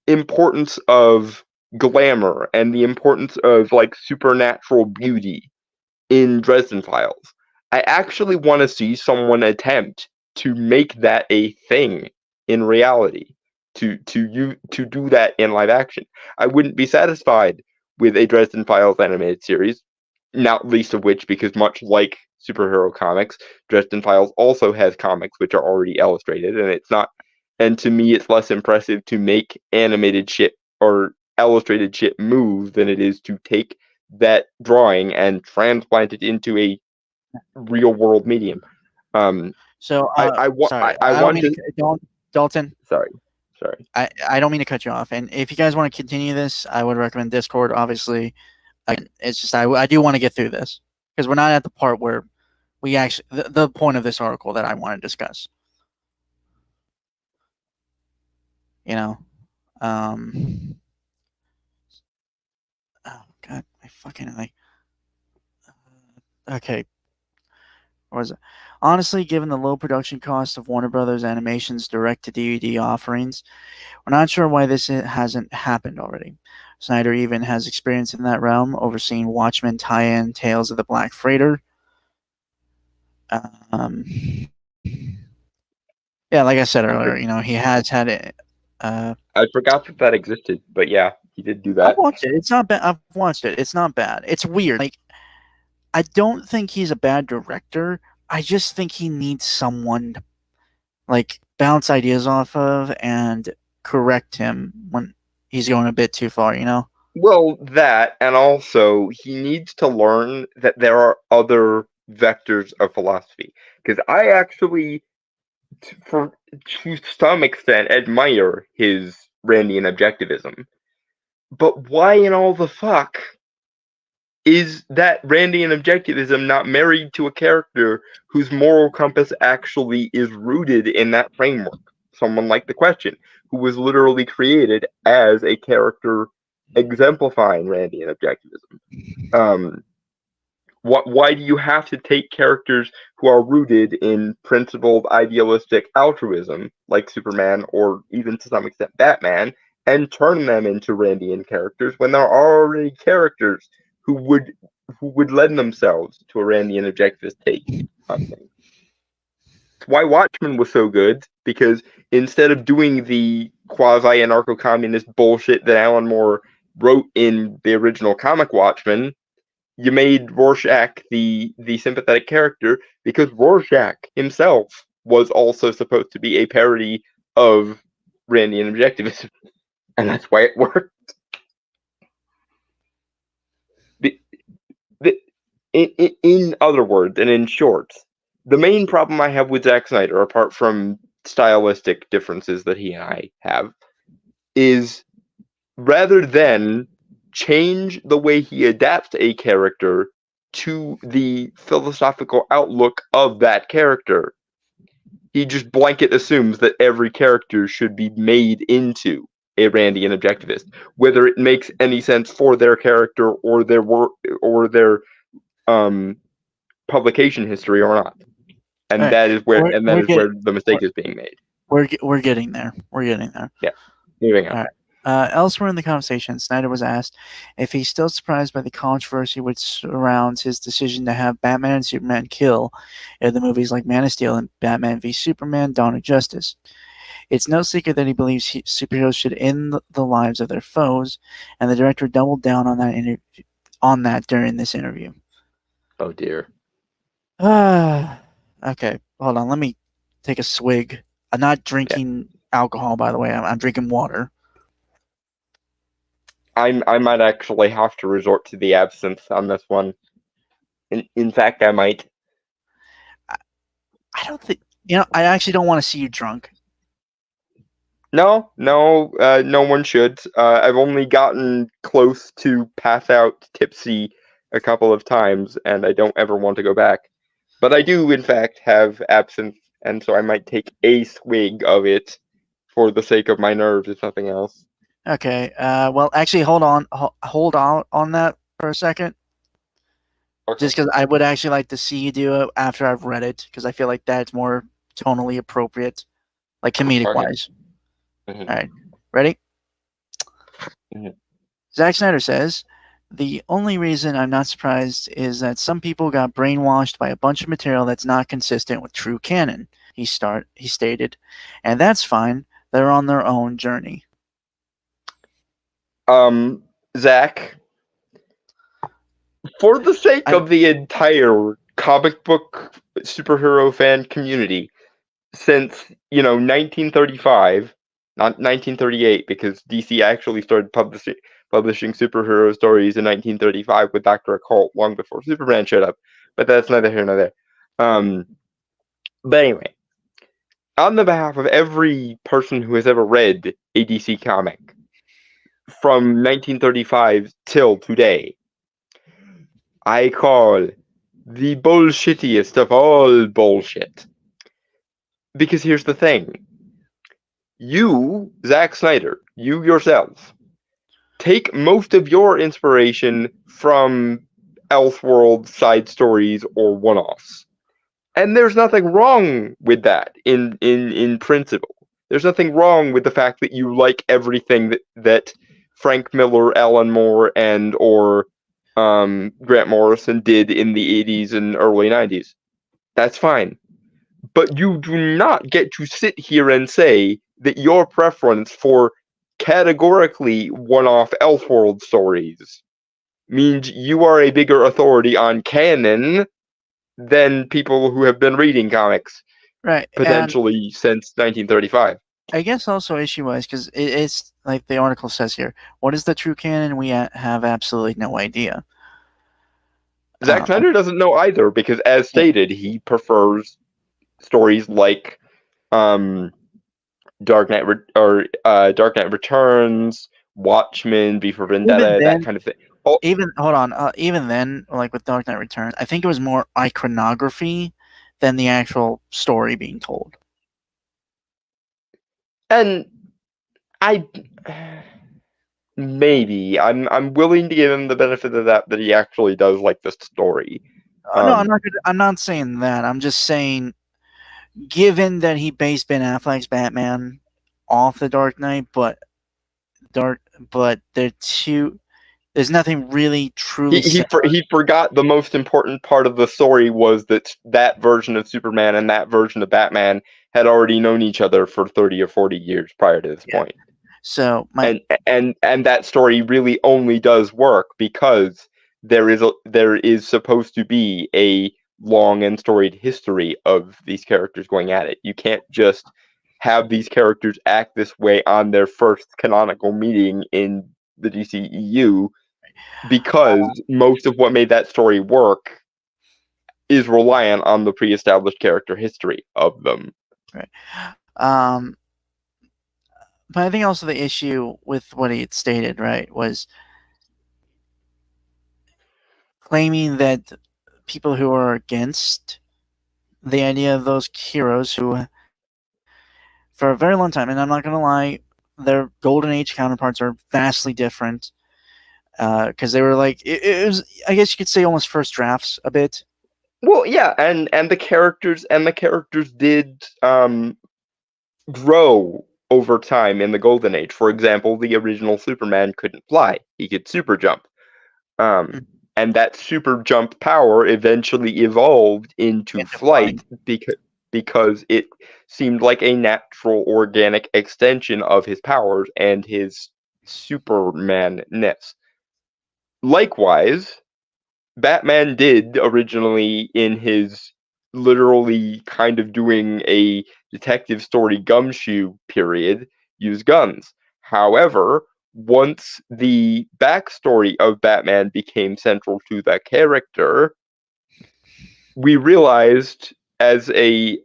importance of glamour and the importance of like supernatural beauty in Dresden Files, I actually want to see someone attempt to make that a thing in reality, to do that in live action. I wouldn't be satisfied with a Dresden Files animated series, not least of which because much like superhero comics, Dresden Files also has comics which are already illustrated, and to me it's less impressive to make animated shit or illustrated shit move than it is to take that drawing and transplant it into a real world medium. So, I sorry, I don't want mean to. to, Dalton. Sorry. I don't mean to cut you off. And if you guys want to continue this, I would recommend Discord. Obviously, it's just I do want to get through this because we're not at the part where we actually the point of this article that I want to discuss. You know, oh god, my fucking eye. Okay, what was it? Honestly, given the low production cost of Warner Brothers Animation's direct-to-DVD offerings, we're not sure why this hasn't happened already. Snyder even has experience in that realm, overseeing Watchmen tie-in Tales of the Black Freighter. Um, yeah, like I said earlier, he has had it. I forgot that existed, but yeah, he did do I've that. watched it. It's not bad. I've watched it. It's not bad. It's weird. Like, I don't think he's a bad director. I just think he needs someone to like bounce ideas off of and correct him when he's going a bit too far. Well, that, and also he needs to learn that there are other vectors of philosophy. Because I actually, to some extent, admire his Randian objectivism. But why in all the fuck is that Randian objectivism not married to a character whose moral compass actually is rooted in that framework? Someone like The Question, who was literally created as a character exemplifying Randian objectivism. Why do you have to take characters who are rooted in principled idealistic altruism, like Superman or even to some extent Batman, and turn them into Randian characters when there are already characters who would lend themselves to a Randian objectivist take on things? Why Watchmen was so good, because instead of doing the quasi anarcho-communist bullshit that Alan Moore wrote in the original comic Watchmen, you made Rorschach the sympathetic character because Rorschach himself was also supposed to be a parody of Randian objectivism, and that's why it worked. In other words, and in short, the main problem I have with Zack Snyder, apart from stylistic differences that he and I have, is rather than change the way he adapts a character to the philosophical outlook of that character. He just blanket assumes that every character should be made into a Randian objectivist, whether it makes any sense for their character or their work or their publication history or not. And All right. that is where We're the mistake is being made. we're getting there. We're getting there. Yeah. Moving on. All right. Elsewhere in the conversation, Snyder was asked if he's still surprised by the controversy which surrounds his decision to have Batman and Superman kill in the movies like Man of Steel and Batman v Superman: Dawn of Justice. It's no secret that he believes superheroes should end the lives of their foes, and the director doubled down on that during this interview. Oh dear. Okay, hold on. Let me take a swig. I'm not drinking alcohol, by the way. I'm drinking water. I might actually have to resort to the absinthe on this one. In fact, I might. I don't think I actually don't want to see you drunk. No, no one should. I've only gotten close to pass out tipsy a couple of times, and I don't ever want to go back. But I do, in fact, have absinthe, and so I might take a swig of it for the sake of my nerves, if nothing else. Okay. Well, actually, hold on that for a second. Okay. Just because I would actually like to see you do it after I've read it, because I feel like that's more tonally appropriate, like comedic wise. Mm-hmm. All right, ready? Mm-hmm. Zack Snyder says, "The only reason I'm not surprised is that some people got brainwashed by a bunch of material that's not consistent with true canon." He stated, "And that's fine. They're on their own journey." Zach, for the sake of the entire comic book superhero fan community, since 1935, not 1938, because DC actually started publishing superhero stories in 1935 with Dr. Occult long before Superman showed up, but that's neither here nor there. But anyway, on the behalf of every person who has ever read a DC comic from 1935 till today, I call the bullshittiest of all bullshit. Because here's the thing. You, Zack Snyder, you yourself, take most of your inspiration from Elseworld side stories or one-offs. And there's nothing wrong with that in principle. There's nothing wrong with the fact that you like everything that Frank Miller, Alan Moore, or Grant Morrison did in the 80s and early 90s. That's fine. But you do not get to sit here and say that your preference for categorically one-off Elseworld stories means you are a bigger authority on canon than people who have been reading comics potentially since 1935. I guess also issue-wise, because it's like the article says here, what is the true canon? We have absolutely no idea. Zack Snyder doesn't know either, because as stated, he prefers stories like Dark Knight Returns, Watchmen, V for Vendetta, that kind of thing. Even then, like with Dark Knight Returns, I think it was more iconography than the actual story being told. And maybe I'm willing to give him the benefit of that he actually does like this story. No, I'm not saying that. I'm just saying, given that he based Ben Affleck's Batman off the Dark Knight, but they're two. There's nothing really truly. He forgot the most important part of the story was that version of Superman and that version of Batman had already known each other for 30 or 40 years prior to this point. So and that story really only does work because there is supposed to be a long and storied history of these characters going at it. You can't just have these characters act this way on their first canonical meeting in the DCEU, because most of what made that story work is reliant on the pre-established character history of them. Right. But I think also the issue with what he had stated, right, was claiming that people who are against the idea of those heroes who, for a very long time, and I'm not going to lie, their Golden Age counterparts are vastly different because they were like it was, I guess you could say, almost first drafts a bit. Well, yeah, and the characters did grow over time in the Golden Age. For example, the original Superman couldn't fly; he could super jump. Mm. And that super jump power eventually evolved into Into flight flying. because it seemed like a natural, organic extension of his powers and his Superman-ness. Likewise, Batman did originally, in his literally kind of doing a detective story gumshoe period, use guns. However, once the backstory of Batman became central to the character, we realized as a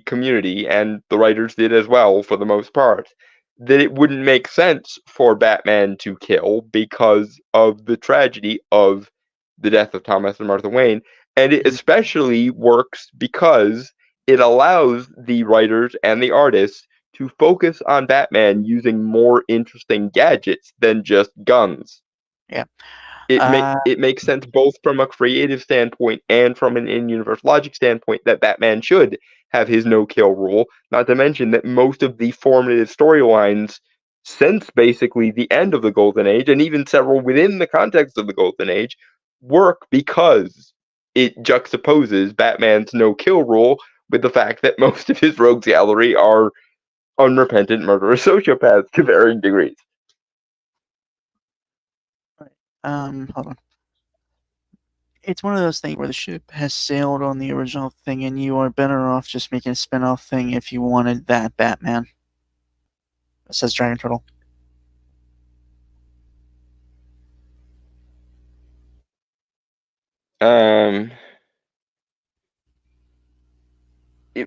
community, and the writers did as well for the most part, that it wouldn't make sense for Batman to kill because of the tragedy of the death of Thomas and Martha Wayne, and it Mhm. especially works because it allows the writers and the artists to focus on Batman using more interesting gadgets than just guns. Yeah. It Uh, it makes sense both from a creative standpoint and from an in-universe logic standpoint that Batman should have his no-kill rule. Not to mention that most of the formative storylines since basically the end of the Golden Age, and even several within the context of the Golden Age, work because it juxtaposes Batman's no-kill rule with the fact that most of his rogues gallery are unrepentant murderous sociopaths to varying degrees. hold on. It's one of those things where the ship has sailed on the original thing, and you are better off just making a spin-off thing if you wanted that Batman. Says Dragon Turtle. Um,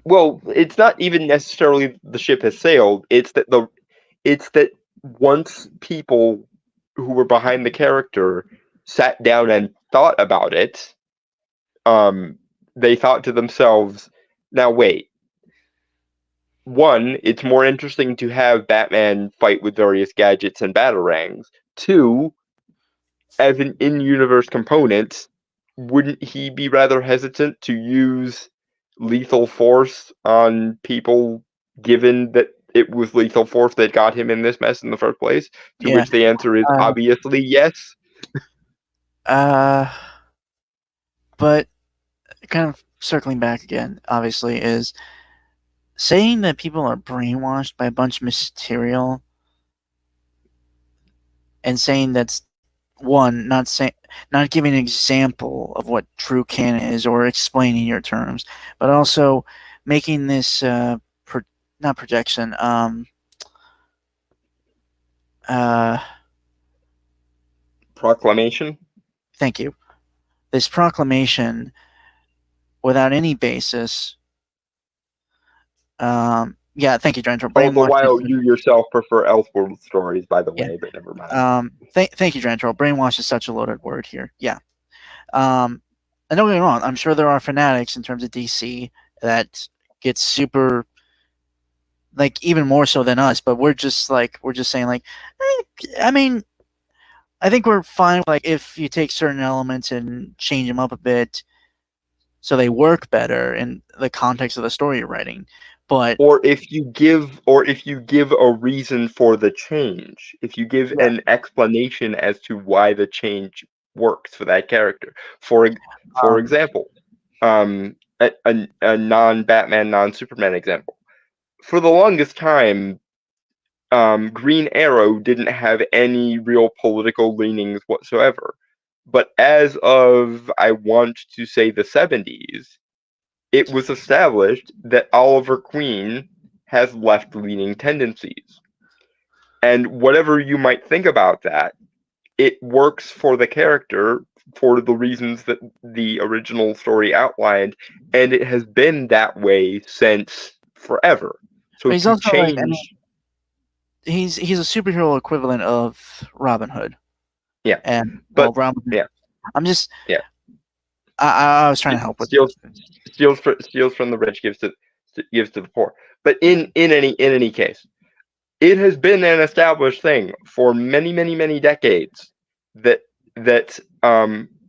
well, it's not even necessarily the ship has sailed. It's that once people who were behind the character sat down and thought about it, they thought to themselves, "Now wait. One, it's more interesting to have Batman fight with various gadgets and batarangs. Two, as an in-universe component, wouldn't he be rather hesitant to use lethal force on people, given that it was lethal force that got him in this mess in the first place?" To Yeah. which the answer is Uh, obviously yes. uh, but kind of circling back again, obviously, is saying that people are brainwashed by a bunch of material and saying that's one, not giving an example of what true canon is or explaining your terms, but also making this not projection, uh, Proclamation. thank you, this proclamation without any basis. Yeah, thank you, Drento. All the Brainwash is while, you yourself prefer Elseworld stories, by the yeah. way, but never mind. Thank you, Drento. Brainwash is such a loaded word here. Yeah. And don't get me wrong, I'm sure there are fanatics in terms of DC that get super, like, even more so than us, but we're just saying, like, I mean, I think we're fine, like, if you take certain elements and change them up a bit so they work better in the context of the story you're writing. But Or if you give a reason for the change, if you give yeah, an explanation as to why the change works for that character. For um, example, a non-Batman, non-Superman example. For the longest time, Green Arrow didn't have any real political leanings whatsoever. But as of, I want to say, the 70s, it was established that Oliver Queen has left-leaning tendencies. And whatever you might think about that, it works for the character for the reasons that the original story outlined, and it has been that way since forever. So but he's to also, like, I mean, change, he's a superhero equivalent of Robin Hood. yeah, And, well, but Robin yeah, I'm just. Yeah. I was trying to help with. Steals from the rich, gives to the poor. But in any case, it has been an established thing for many decades that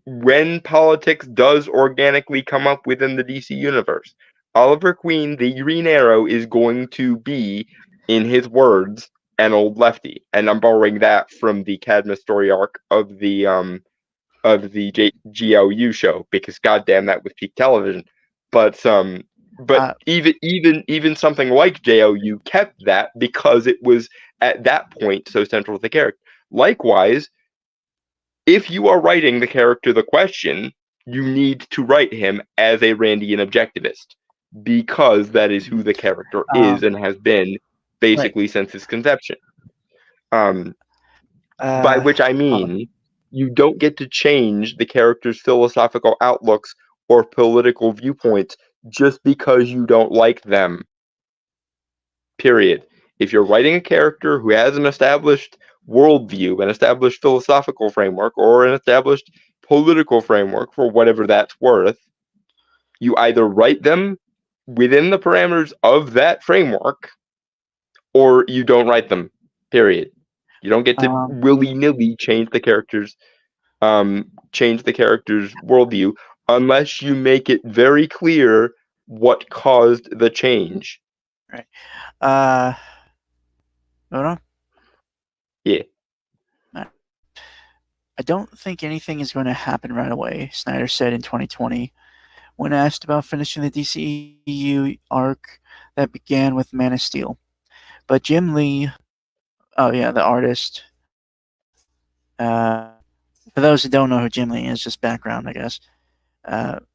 when politics does organically come up within the DC universe, Oliver Queen, the Green Arrow, is going to be, in his words, an old lefty. And I'm borrowing that from the Cadmus story arc of the GLU show, because goddamn, that was peak television. But even something like JLU kept that because it was at that point so central to the character. Likewise, if you are writing the character The Question, you need to write him as a Randian objectivist, because that is who the character is and has been basically since his conception. By which I mean, you don't get to change the character's philosophical outlooks or political viewpoints just because you don't like them. Period. If you're writing a character who has an established worldview, an established philosophical framework, or an established political framework, for whatever that's worth, you either write them within the parameters of that framework, or you don't write them. Period. You don't get to willy-nilly change the character's worldview unless you make it very clear what caused the change. Right. Hold on. Yeah. I don't think anything is going to happen right away, Snyder said in 2020 when asked about finishing the DCEU arc that began with Man of Steel. But Jim Lee, the artist, for those who don't know who Jim Lee is, just background, I guess. Background.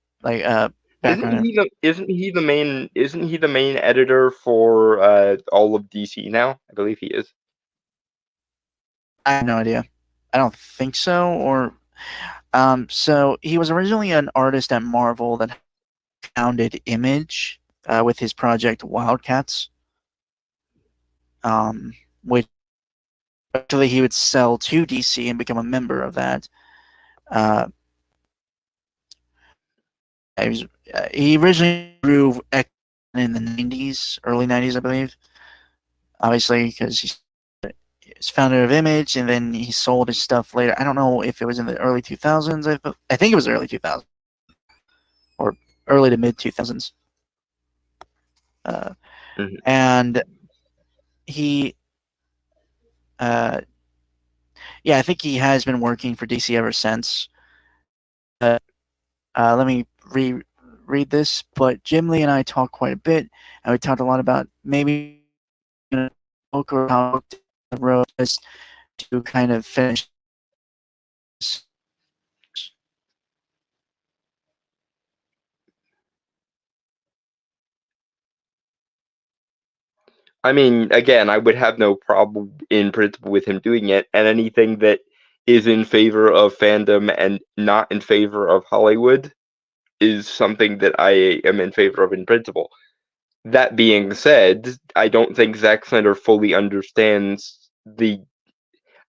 Isn't he the main editor for all of DC now? I believe he is. I have no idea. I don't think so. So he was originally an artist at Marvel that founded Image with his project Wildcats, which actually he would sell to DC and become a member of that. He originally drew X-Men in the 90s, early 90s, I believe. Obviously, because he's founder of Image, and then he sold his stuff later. I don't know if it was in the early 2000s. I think it was early 2000s or early to mid 2000s. And he, I think he has been working for DC ever since. Let me read this. But Jim Lee and I talked quite a bit, and we talked a lot about maybe or how the road is to kind of finish. I mean, again, I would have no problem in principle with him doing it, and anything that is in favor of fandom and not in favor of Hollywood is something that I am in favor of in principle. That being said, I don't think Zack Snyder fully understands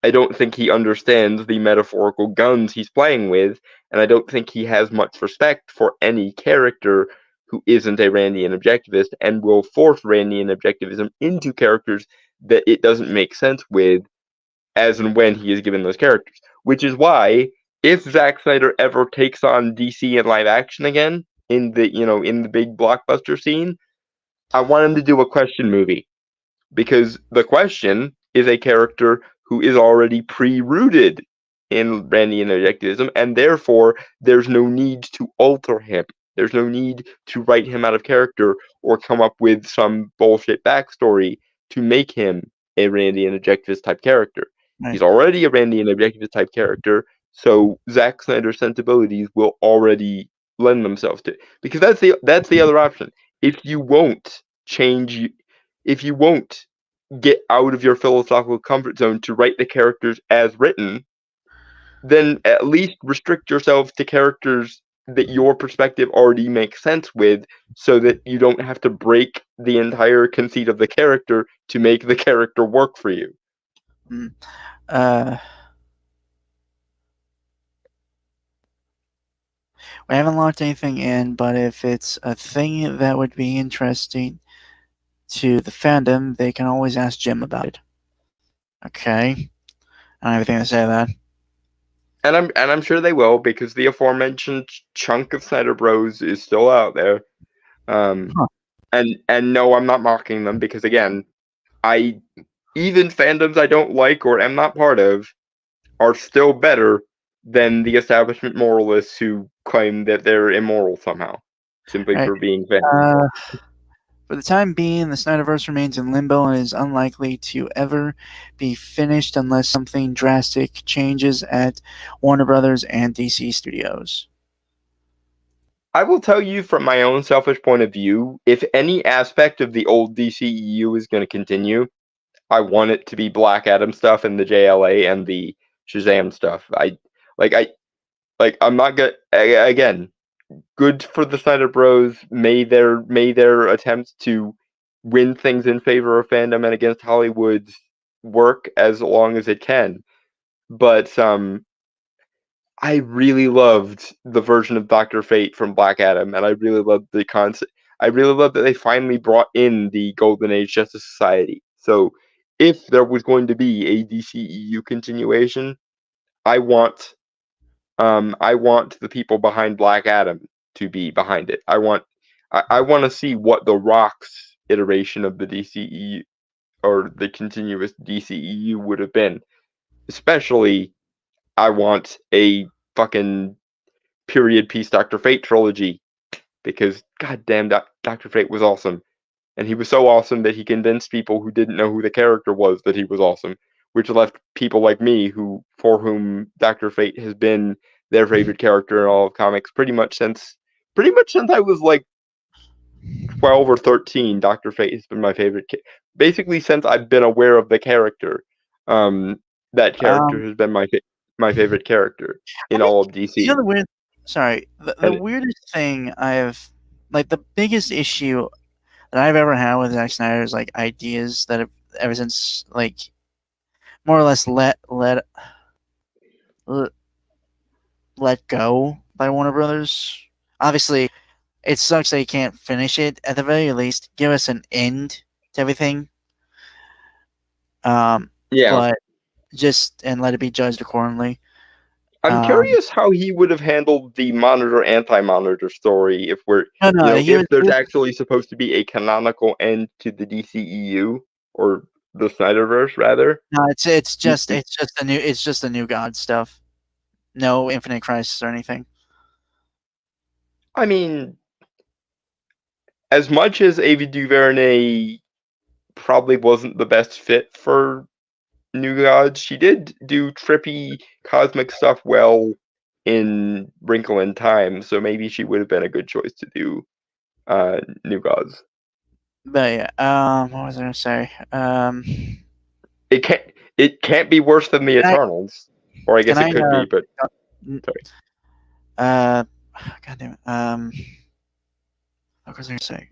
I don't think he understands the metaphorical guns he's playing with, and I don't think he has much respect for any character who isn't a Randian objectivist and will force Randian objectivism into characters that it doesn't make sense with as and when he is given those characters. Which is why, if Zack Snyder ever takes on DC in live action again, in the big blockbuster scene, I want him to do a Question movie. Because the Question is a character who is already pre-rooted in Randian objectivism, and therefore there's no need to alter him. There's no need to write him out of character or come up with some bullshit backstory to make him a Randian objectivist type character. Right. He's already a Randian objectivist type character, so Zack Snyder's sensibilities will already lend themselves to it. Because that's the other option. If you won't get out of your philosophical comfort zone to write the characters as written, then at least restrict yourself to characters that your perspective already makes sense with, so that you don't have to break the entire conceit of the character to make the character work for you. We haven't locked anything in, but if it's a thing that would be interesting to the fandom, they can always ask Jim about it. Okay, I don't have anything to say to that. And I'm sure they will, because the aforementioned chunk of Snyder Bros is still out there. Huh. And no, I'm not mocking them, because again, I even fandoms I don't like or am not part of are still better than the establishment moralists who claim that they're immoral somehow, simply Right. for being fans. For the time being, the Snyderverse remains in limbo and is unlikely to ever be finished unless something drastic changes at Warner Brothers and DC Studios. I will tell you from my own selfish point of view, if any aspect of the old DCEU is going to continue, I want it to be Black Adam stuff and the JLA and the Shazam stuff. I'm not gonna, again, good for the Snyder Bros. May their attempts to win things in favor of fandom and against Hollywood work as long as it can. But I really loved the version of Doctor Fate from Black Adam, and I really loved the concept. I really loved that they finally brought in the Golden Age Justice Society. So, if there was going to be a DCEU continuation, I want I want the people behind Black Adam to be behind it. I want to see what the Rock's iteration of the DCEU or the continuous DCEU would have been. Especially, I want a fucking period piece Doctor Fate trilogy, because goddamn, Doctor Fate was awesome, and he was so awesome that he convinced people who didn't know who the character was that he was awesome, which left people like me, for whom Doctor Fate has been their favorite character in all of comics pretty much since I was like 12 or 13. Doctor Fate has been my favorite. Basically, since I've been aware of the character, that character Um, has been my favorite character I in think all of you know DC. the weird. Sorry, the And weirdest thing like the biggest issue that I've ever had with Zack Snyder's like ideas that have ever since like more or less let let go by Warner Brothers. Obviously, it sucks that you can't finish it. At the very least, give us an end to everything. yeah, But just and let it be judged accordingly. I'm Um, curious how he would have handled the Monitor Anti-Monitor story no, no, if there's actually supposed to be a canonical end to the DCEU, or the Snyderverse rather. no, it's just the new God stuff. No Infinite Crisis or anything. I mean, as much as Ava DuVernay probably wasn't the best fit for New Gods, she did do trippy cosmic stuff well in Wrinkle in Time, so maybe she would have been a good choice to do New Gods. But yeah, what was I gonna say? It can't be worse than the Can I? Eternals, or I Can guess it I? could be, but sorry. Uh, God damn it. What was I gonna say?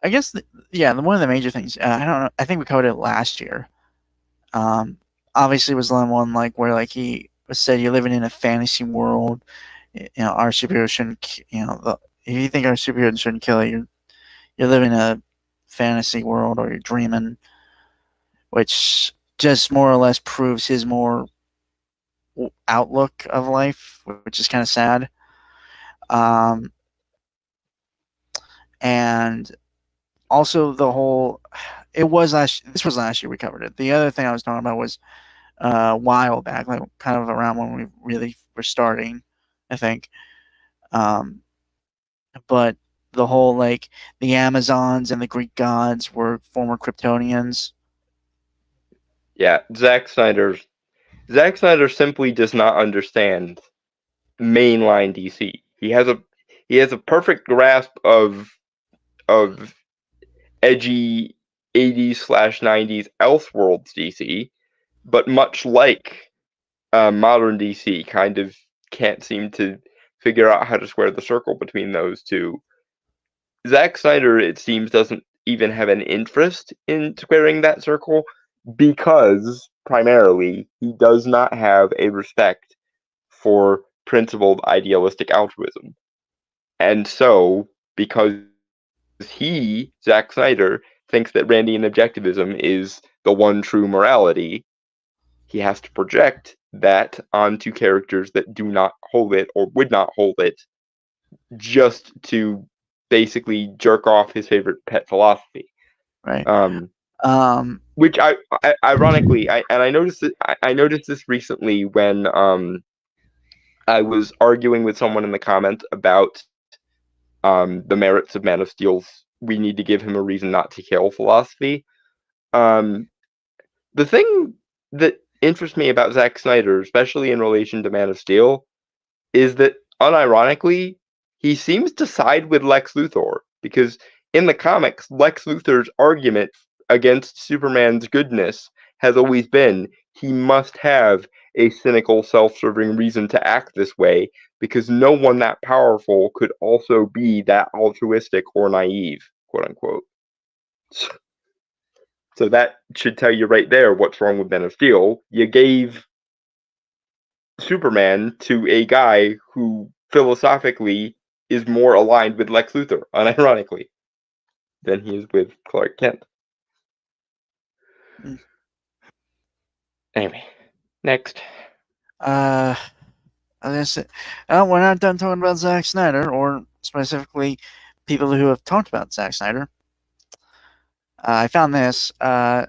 I guess, yeah, one of the major things. I don't know. I think we covered it last year. Um, obviously, was the one like where like he said you're living in a fantasy world. You know, our superhero shouldn't. You know, if you think our superhero shouldn't kill you, you're living in a fantasy world or you're dreaming, which just more or less proves his more outlook of life, which is kind of sad. Um, and also the whole it was this was last year we covered it. The other thing I was talking about was a while back, like kind of around when we really were starting, I think. Um, but the whole like the Amazons and the Greek gods were former Kryptonians. Yeah, Zack Snyder simply does not understand mainline DC. He has a perfect grasp of edgy 80s/90s Elseworlds DC, but much like modern DC, kind of can't seem to figure out how to square the circle between those two. Zack Snyder, it seems, doesn't even have an interest in squaring that circle because, primarily, he does not have a respect for principled idealistic altruism. And so, because he, Zack Snyder, thinks that Randian objectivism is the one true morality, he has to project that onto characters that do not hold it or would not hold it, just to basically jerk off his favorite pet philosophy. Right. Which ironically, I noticed I noticed this recently when I was arguing with someone in the comments about the merits of Man of Steel's "we need to give him a reason not to kill" philosophy. The thing that interests me about Zack Snyder, especially in relation to Man of Steel, is that unironically, he seems to side with Lex Luthor, because in the comics, Lex Luthor's argument against Superman's goodness has always been he must have a cynical, self-serving reason to act this way, because no one that powerful could also be that altruistic or naive, quote unquote. So that should tell you right there what's wrong with Man of Steel. You gave Superman to a guy who philosophically is more aligned with Lex Luthor, unironically, than he is with Clark Kent. Anyway, next. As I said, we're not done talking about Zack Snyder, or specifically people who have talked about Zack Snyder. I found this. I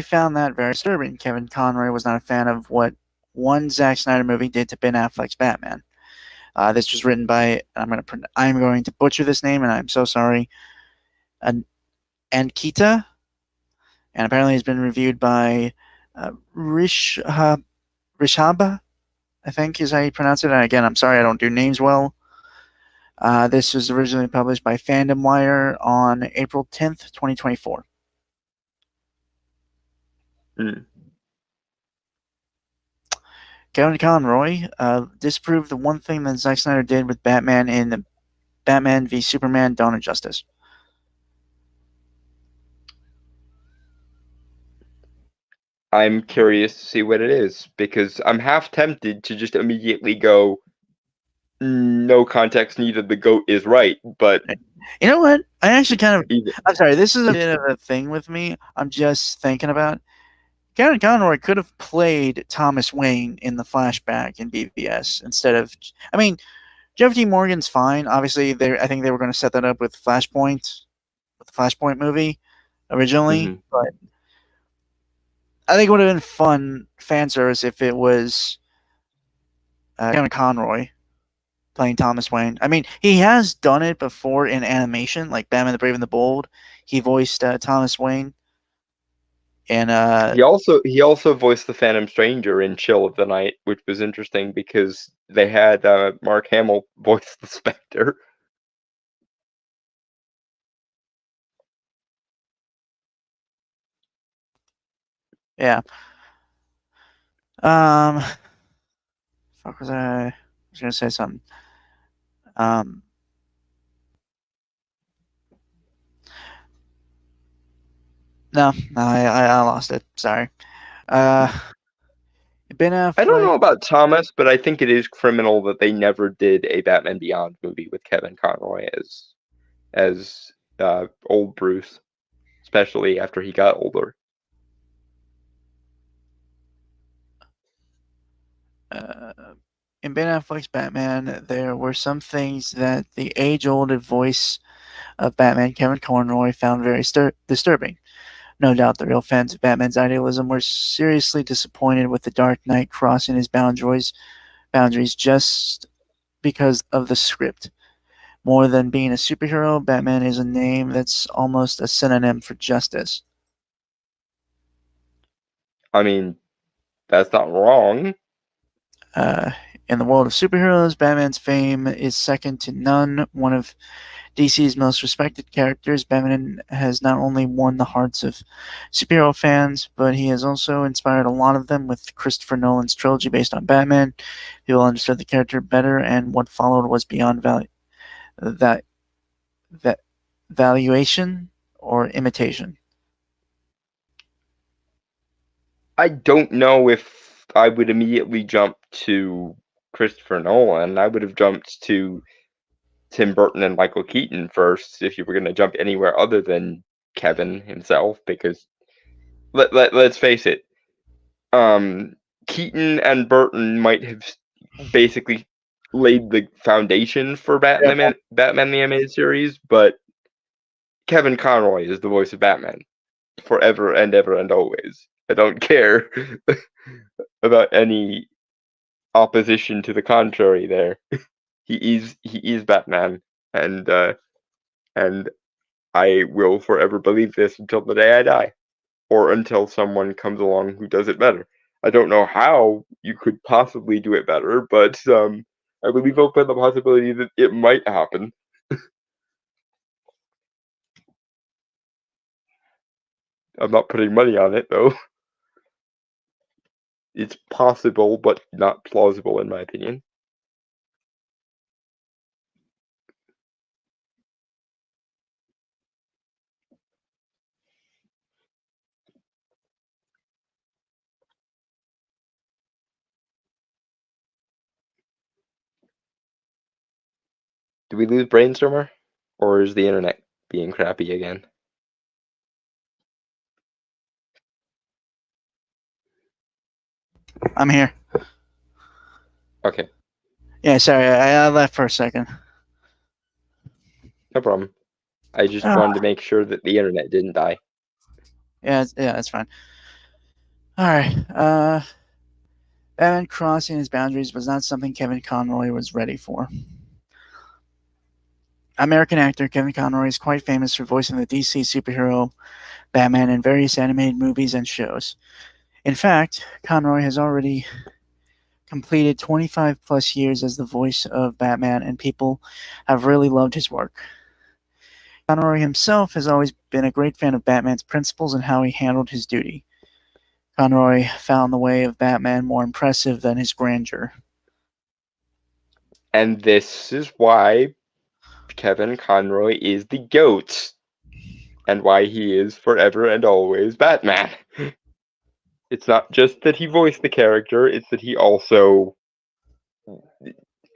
found that very disturbing. Kevin Conroy was not a fan of what one Zack Snyder movie did to Ben Affleck's Batman. This was written by, I'm going to butcher this name, and I'm so sorry, Ankita, and apparently has been reviewed by Rishaba, I think is how you pronounce it. And again, I'm sorry, I don't do names well. This was originally published by Fandom Wire on April 10th, 2024. Kevin Conroy disproved the one thing that Zack Snyder did with Batman in the Batman v Superman: Dawn of Justice. I'm curious to see what it is, because I'm half tempted to just immediately go, no context needed, the GOAT is right, but... You know what? I actually I'm sorry, this is a bit of a thing with me. I'm just thinking about Kevin Conroy could have played Thomas Wayne in the flashback in BVS instead of... I mean, Jeff D. Morgan's fine. Obviously, I think they were going to set that up with Flashpoint, with the Flashpoint movie originally, but I think it would have been fun fan service if it was Kevin Conroy playing Thomas Wayne. I mean, he has done it before in animation, like Batman the Brave and the Bold. He voiced Thomas Wayne. And he also voiced the Phantom Stranger in Chill of the Night, which was interesting because they had Mark Hamill voice the Spectre. Yeah. Fuck was I was gonna say something. No, I lost it. Sorry. Ben Affleck. I don't know about Thomas, but I think it is criminal that they never did a Batman Beyond movie with Kevin Conroy as old Bruce, especially after he got older. In Ben Affleck's Batman, there were some things that the age-old voice of Batman, Kevin Conroy, found very disturbing. No doubt the real fans of Batman's idealism were seriously disappointed with the Dark Knight crossing his boundaries just because of the script. More than being a superhero, Batman is a name that's almost a synonym for justice. I mean, that's not wrong. In the world of superheroes, Batman's fame is second to none. One of DC's most respected characters, Batman has not only won the hearts of superhero fans, but he has also inspired a lot of them with Christopher Nolan's trilogy based on Batman. People understood the character better, and what followed was beyond valuation. or imitation? I don't know if I would immediately jump to Christopher Nolan. I would have jumped to Tim Burton and Michael Keaton first if you were going to jump anywhere other than Kevin himself, because let's face it, Keaton and Burton might have basically laid the foundation for Batman the Animated Series, but Kevin Conroy is the voice of Batman forever and ever and always. I don't care about any opposition to the contrary there. He is Batman, and I will forever believe this until the day I die, or until someone comes along who does it better. I don't know how you could possibly do it better, but I would leave open the possibility that it might happen. I'm not putting money on it, though. It's possible, but not plausible, in my opinion. Do we lose Brainstormer? Or is the internet being crappy again? I'm here. Okay. Yeah, sorry, I left for a second. No problem. I just wanted to make sure that the internet didn't die. Yeah, that's fine. All right. Batman crossing his boundaries was not something Kevin Conroy was ready for. American actor Kevin Conroy is quite famous for voicing the DC superhero Batman in various animated movies and shows. In fact, Conroy has already completed 25 plus years as the voice of Batman, and people have really loved his work. Conroy himself has always been a great fan of Batman's principles and how he handled his duty. Conroy found the way of Batman more impressive than his grandeur. And this is why Kevin Conroy is the GOAT, and why he is forever and always Batman. It's not just that he voiced the character, it's that he also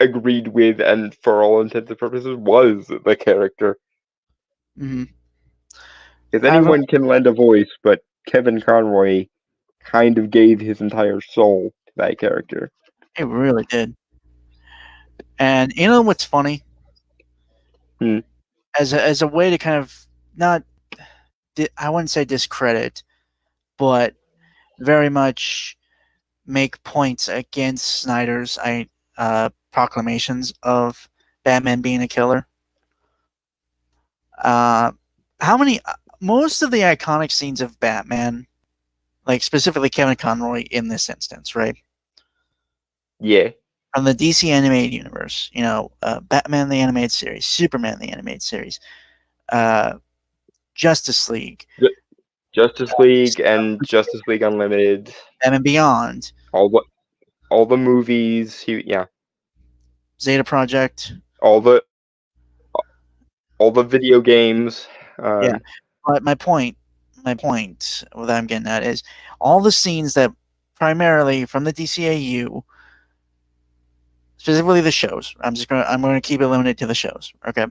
agreed with, and for all intents and purposes, was the character. Mm-hmm. Because anyone can lend a voice, but Kevin Conroy kind of gave his entire soul to that character. It really did. And you know what's funny? As a way to kind of not, I wouldn't say discredit, but very much make points against Snyder's proclamations of Batman being a killer. Most of the iconic scenes of Batman, like specifically Kevin Conroy in this instance, right? Yeah. From the DC animated universe, Batman the animated series, Superman the animated series, Justice League, Justice League and Justice League Unlimited, and Beyond, all the movies, Zeta Project, all the video games. Yeah, but my point that I'm getting at is all the scenes that primarily from the DCAU, specifically the shows. I'm going to keep it limited to the shows. Okay.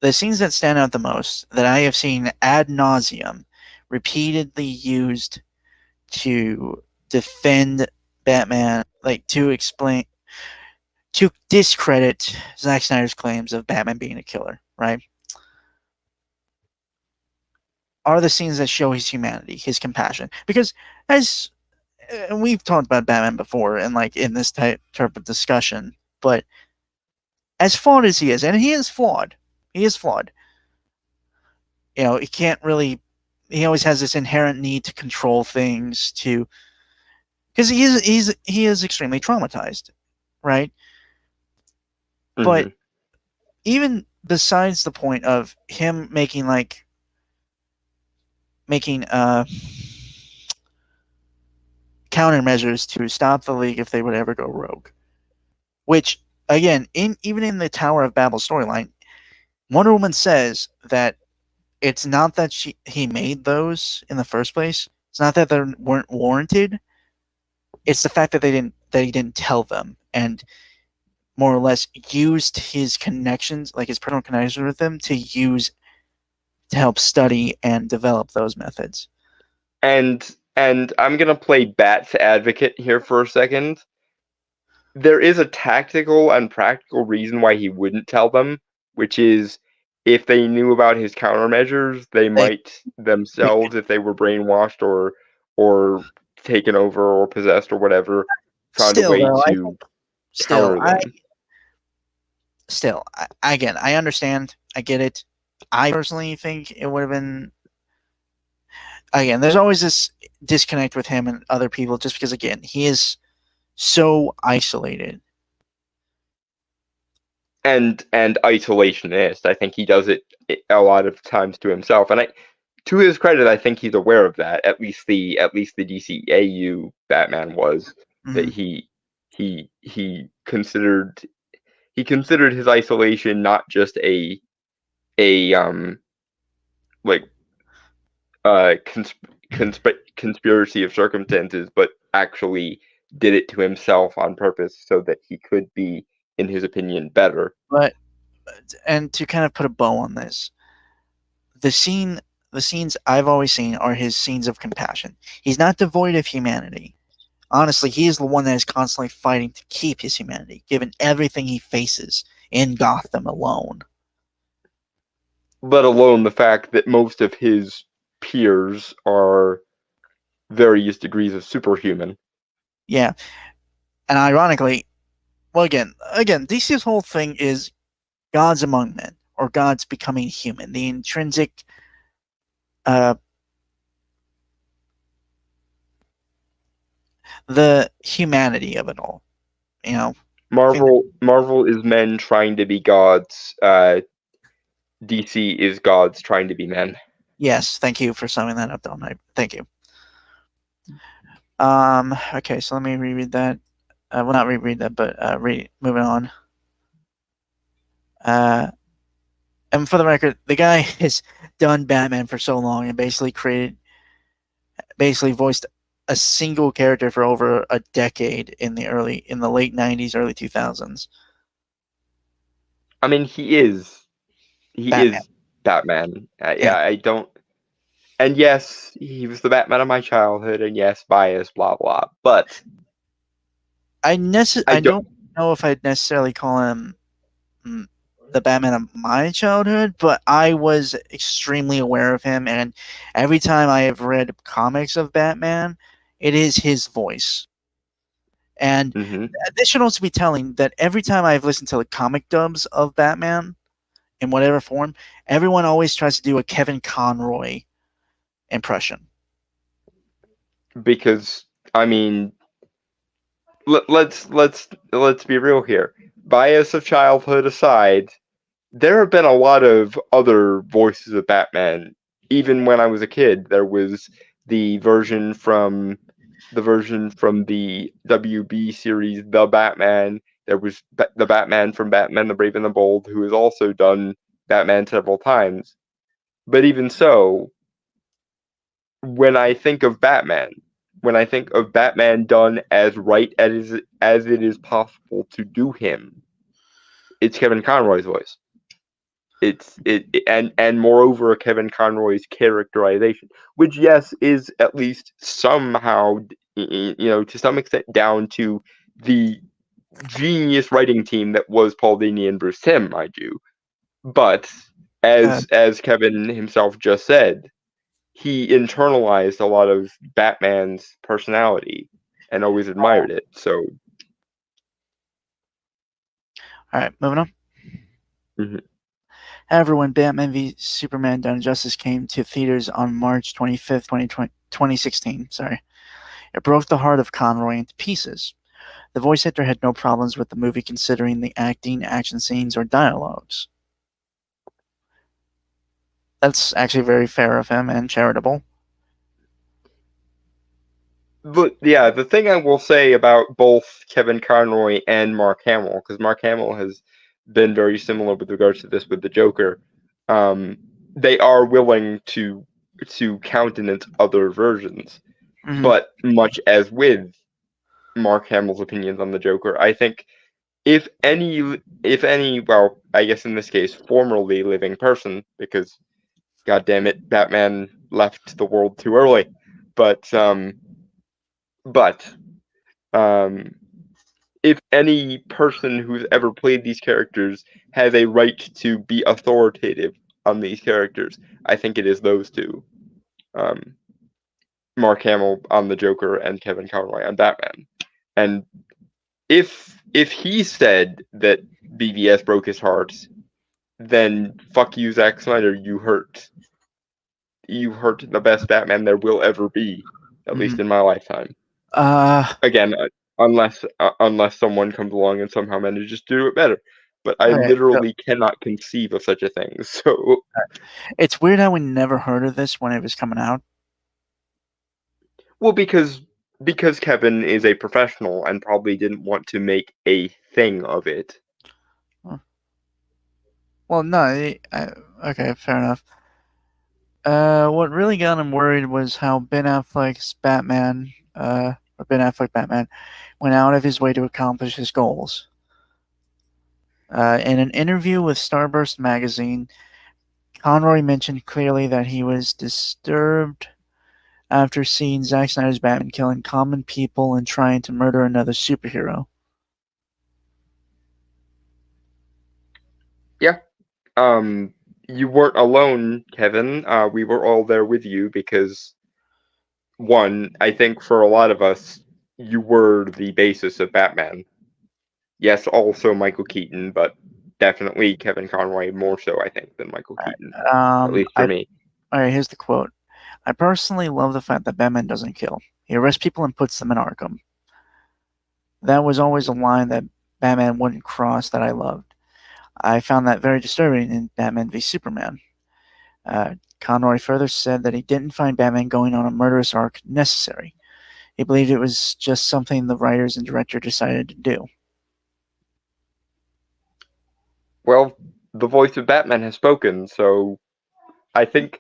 The scenes that stand out the most that I have seen ad nauseum, repeatedly used to defend Batman, like to discredit Zack Snyder's claims of Batman being a killer, right? Are the scenes that show his humanity, his compassion. Because as we've talked about Batman before, and like in this type of discussion, but as flawed as he is, and he is flawed, he can't really. He always has this inherent need to control things, because he is extremely traumatized, right? Mm-hmm. But even besides the point of him making countermeasures to stop the League if they would ever go rogue, which again, even in the Tower of Babel storyline, Wonder Woman says that it's not that he made those in the first place. It's not that they weren't warranted. It's the fact that he didn't tell them and more or less used his connections, like his personal connections with them, to help study and develop those methods. And I'm gonna play Bat's advocate here for a second. There is a tactical and practical reason why he wouldn't tell them, which is if they knew about his countermeasures, they might themselves, if they were brainwashed or taken over or possessed or whatever, found a way to counter them. Again, I understand. I get it. I personally think it would have been. Again, there's always this disconnect with him and other people just because, again, he is so isolated. And isolationist. I think he does it a lot of times to himself. And to his credit, I think he's aware of that. At least the DCAU Batman was that he considered his isolation not just a conspiracy of circumstances, but actually did it to himself on purpose so that he could be, in his opinion, better. And to kind of put a bow on this, the scenes I've always seen are his scenes of compassion. He's not devoid of humanity. Honestly, he is the one that is constantly fighting to keep his humanity, given everything he faces in Gotham alone. Let alone the fact that most of his peers are various degrees of superhuman. Yeah. And ironically, well, again, DC's whole thing is gods among men, or gods becoming human. The intrinsic the humanity of it all. You know, Marvel is men trying to be gods. DC is gods trying to be men. Yes, thank you for summing that up, Don. Thank you. Okay, so let me reread that. Well, not reread that, but moving on. And for the record, the guy has done Batman for so long and basically voiced a single character for over a decade in the late 90s, early 2000s. I mean, he is Batman. Yeah, I don't. And yes, he was the Batman of my childhood, and yes, bias, blah blah. But I don't know if I'd necessarily call him the Batman of my childhood, but I was extremely aware of him, and every time I have read comics of Batman, it is his voice. And this should also be telling that every time I've listened to the comic dubs of Batman, in whatever form, everyone always tries to do a Kevin Conroy impression. Because I mean, let's be real here. Bias of childhood aside, there have been a lot of other voices of Batman. Even when I was a kid, there was the version from the WB series, The Batman. There was the Batman from Batman the Brave and the Bold, who has also done Batman several times. But even so, when I think of Batman done as right as it is possible to do him, it's Kevin Conroy's voice. And moreover, Kevin Conroy's characterization, which yes is at least somehow, to some extent down to the genius writing team that was Paul Dini and Bruce Timm, mind you. But as Kevin himself just said, he internalized a lot of Batman's personality and always admired it. So, all right, moving on. Mm-hmm. However, when Batman v Superman: Dawn of Justice came to theaters on March 25th, 2016, it broke the heart of Conroy into pieces. The voice actor had no problems with the movie considering the acting, action scenes, or dialogues. That's actually very fair of him and charitable. But yeah, the thing I will say about both Kevin Conroy and Mark Hamill, because Mark Hamill has been very similar with regards to this with the Joker. They are willing to countenance other versions, but much as with Mark Hamill's opinions on the Joker, I think if any, well, I guess in this case, formerly living person, because God damn it, Batman left the world too early, but if any person who's ever played these characters has a right to be authoritative on these characters, I think it is those two. Mark Hamill on the Joker and Kevin Conroy on Batman. And if he said that BVS broke his heart, then fuck you, Zack Snyder. You hurt the best Batman there will ever be, at least in my lifetime. Again, unless someone comes along and somehow manages to do it better. But I literally cannot conceive of such a thing. So it's weird how we never heard of this when it was coming out. Well, because Kevin is a professional and probably didn't want to make a thing of it. Well, no. Okay, fair enough. What really got him worried was how Ben Affleck's Batman, or Ben Affleck Batman, went out of his way to accomplish his goals. In an interview with Starburst magazine, Conroy mentioned clearly that he was disturbed after seeing Zack Snyder's Batman killing common people and trying to murder another superhero. Yeah. You weren't alone, Kevin. We were all there with you because, one, I think for a lot of us, you were the basis of Batman. Yes, also Michael Keaton, but definitely Kevin Conroy more so, I think, than Michael Keaton. At least for me. Alright, here's the quote. I personally love the fact that Batman doesn't kill. He arrests people and puts them in Arkham. That was always a line that Batman wouldn't cross that I loved. I found that very disturbing in Batman v Superman. Conroy further said that he didn't find Batman going on a murderous arc necessary. He believed it was just something the writers and director decided to do. Well, the voice of Batman has spoken, so I think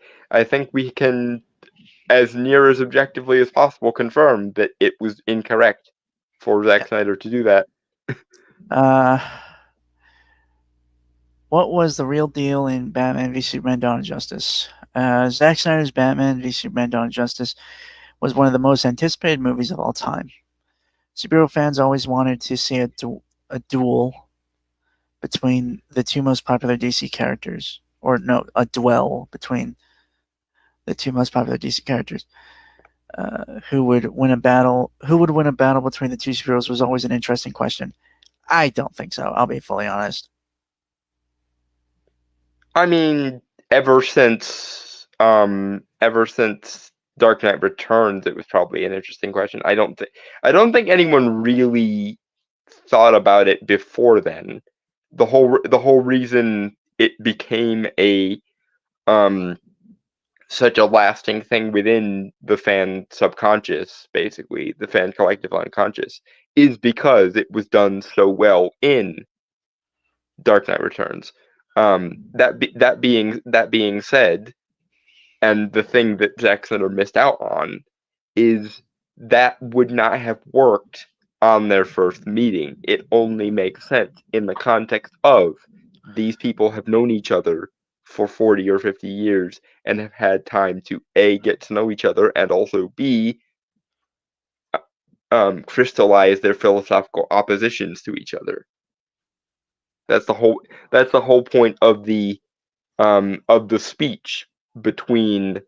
we can, as near as objectively as possible, confirm that it was incorrect for Zack Snyder to do that. What was the real deal in Batman v Superman Dawn of Justice? Zack Snyder's Batman v Superman Dawn of Justice was one of the most anticipated movies of all time. Superhero fans always wanted to see a duel between the two most popular DC characters. Or no, a duel between the two most popular DC characters. Who would win a battle between the two superheroes was always an interesting question. I don't think so. I'll be fully honest. I mean, ever since Dark Knight Returns, it was probably an interesting question. I don't think anyone really thought about it before then. The whole reason it became a such a lasting thing within the fan subconscious, basically the fan collective unconscious, is because it was done so well in Dark Knight Returns. That being said, and the thing that Zack Snyder missed out on is that would not have worked on their first meeting. It only makes sense in the context of these people have known each other for 40 or 50 years and have had time to A, get to know each other, and also B, crystallize their philosophical oppositions to each other. That's the whole point of the speech between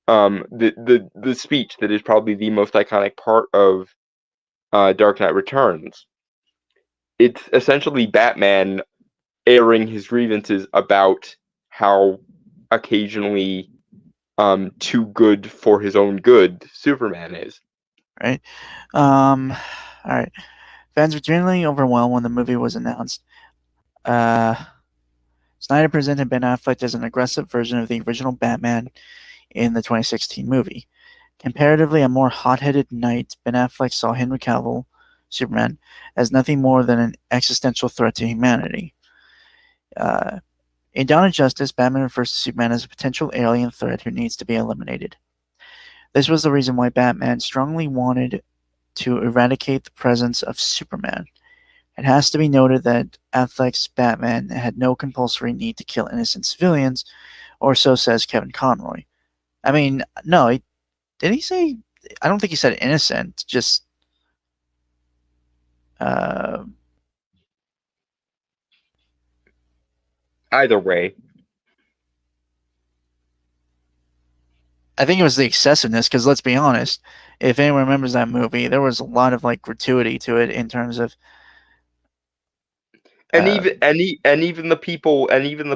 the speech that is probably the most iconic part of Dark Knight Returns. It's essentially Batman airing his grievances about how occasionally too good for his own good Superman is. Right. All right. Fans were generally overwhelmed when the movie was announced. Snyder presented Ben Affleck as an aggressive version of the original Batman in the 2016 movie. Comparatively, a more hot-headed knight, Ben Affleck saw Henry Cavill, Superman, as nothing more than an existential threat to humanity. In Dawn of Justice, Batman refers to Superman as a potential alien threat who needs to be eliminated. This was the reason why Batman strongly wanted to eradicate the presence of Superman. It has to be noted that Affleck's Batman had no compulsory need to kill innocent civilians, or so says Kevin Conroy. I mean, no, did he say? I don't think he said innocent. Just Either way, I think it was the excessiveness. Because let's be honest, if anyone remembers that movie, there was a lot of like gratuity to it in terms of. and even the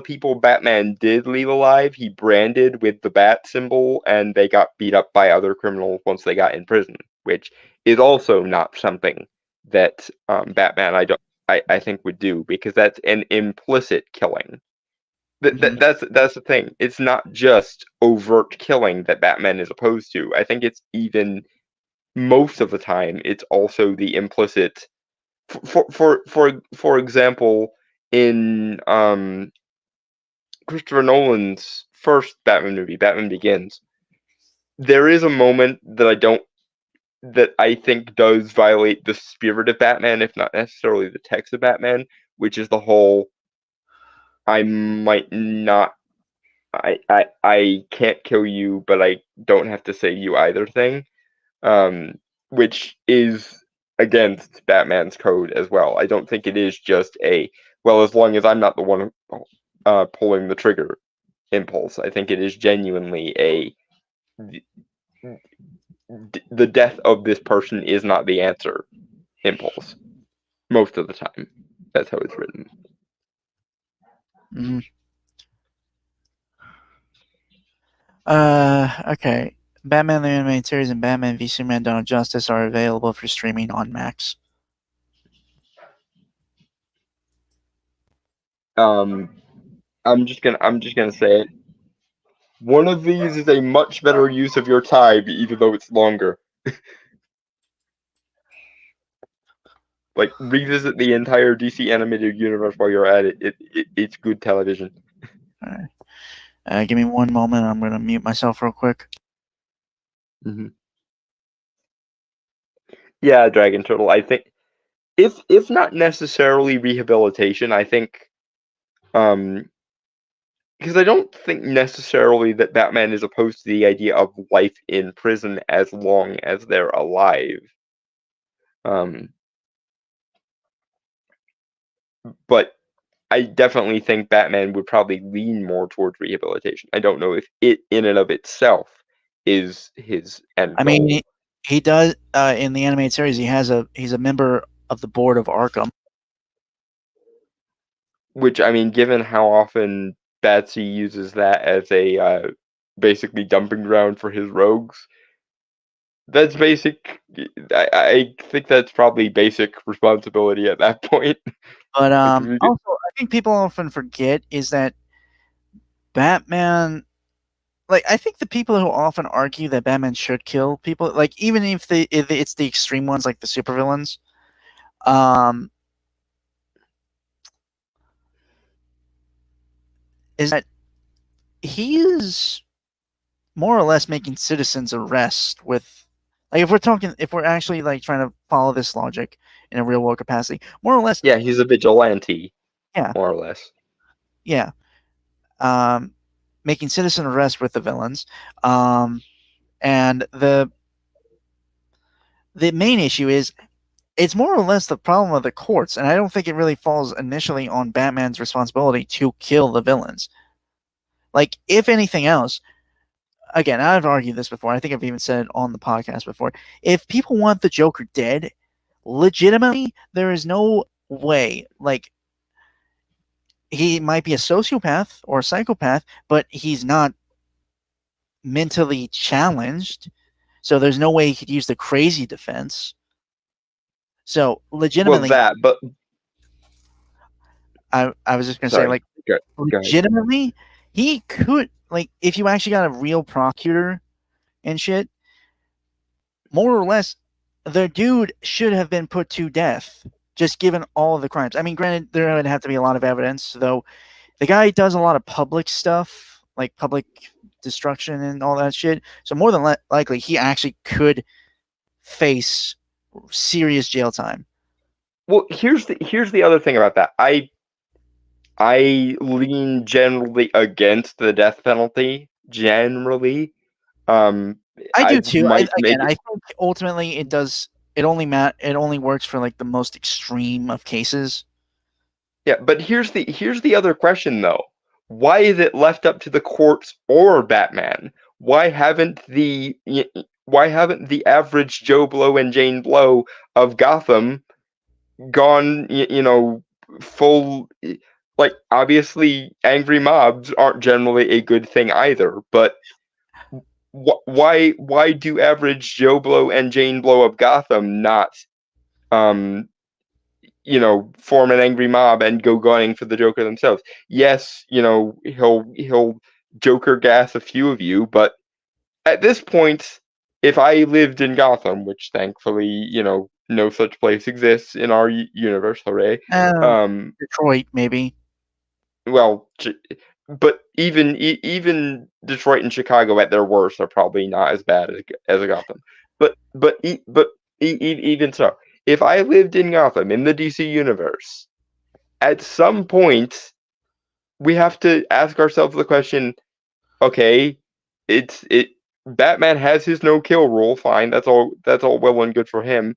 people Batman did leave alive, he branded with the bat symbol, and they got beat up by other criminals once they got in prison, which is also not something that Batman I think would do, because that's an implicit killing. That's the thing. It's not just overt killing that Batman is opposed to. I think it's even most of the time it's also the implicit. For example, in Christopher Nolan's first Batman movie, Batman Begins, there is a moment that I think does violate the spirit of Batman, if not necessarily the text of Batman, which is the whole I might not I can't kill you, but I don't have to say you either thing, which is against Batman's code as well. I don't think it is just well, as long as I'm not the one pulling the trigger impulse. I think it is genuinely the death of this person is not the answer impulse. Most of the time, that's how it's written. Mm-hmm. Okay. Batman the Animated Series and Batman v Superman: Dawn of Justice are available for streaming on Max. I'm just gonna say it. One of these is a much better use of your time, even though it's longer. Like, revisit the entire DC animated universe while you're at it. It's good television. All right. Give me one moment. I'm going to mute myself real quick. Mm-hmm. Yeah, Dragon Turtle. I think, if not necessarily rehabilitation, I think, because I don't think necessarily that Batman is opposed to the idea of life in prison as long as they're alive. But I definitely think Batman would probably lean more towards rehabilitation. I don't know if it in and of itself is his end goal. I mean, he does in the animated series. He's a member of the board of Arkham. Which, I mean, given how often Batsy uses that as a basically dumping ground for his rogues, that's basic. I think that's probably basic responsibility at that point. But also, I think people often forget is that Batman. Like, I think the people who often argue that Batman should kill people, like even if it's the extreme ones, like the supervillains, is that he is more or less making citizens arrest with, like, if we're actually like trying to follow this logic in a real world capacity, more or less. Yeah, he's a vigilante. Yeah, more or less. Yeah, making citizen arrest with the villains, and the main issue is it's more or less the problem of the courts, and I don't think it really falls initially on Batman's responsibility to kill the villains. Like, if anything else, again, I've argued this before. I think I've even said it on the podcast before. If people want the Joker dead, legitimately, there is no way. Like, he might be a sociopath or a psychopath, but he's not mentally challenged. So there's no way he could use the crazy defense. So legitimately, but I was just gonna say, like, legitimately, he could, like, if you actually got a real prosecutor and shit, more or less, the dude should have been put to death just given all of the crimes. I mean, granted, there would have to be a lot of evidence, though. The guy does a lot of public stuff, like public destruction and all that shit. So more than likely, he actually could face serious jail time. Well, here's the other thing about that. I lean generally against the death penalty. Generally, I do too. might make I think ultimately it does. It only works for like the most extreme of cases. Yeah, but here's the other question though. Why is it left up to the courts or Batman? Why haven't the average Joe Blow and Jane Blow of Gotham gone full, like, obviously angry mobs aren't generally a good thing either, but why do average Joe Blow and Jane Blow of Gotham not form an angry mob and go gunning for the Joker themselves? Yes, he'll Joker gas a few of you, but at this point, if I lived in Gotham, which thankfully, no such place exists in our universe, hooray. Detroit, maybe. Well, but even Detroit and Chicago at their worst are probably not as bad as a Gotham. But even so, if I lived in Gotham in the DC universe, at some point we have to ask ourselves the question: okay, Batman has his no-kill rule, fine, that's all well and good for him,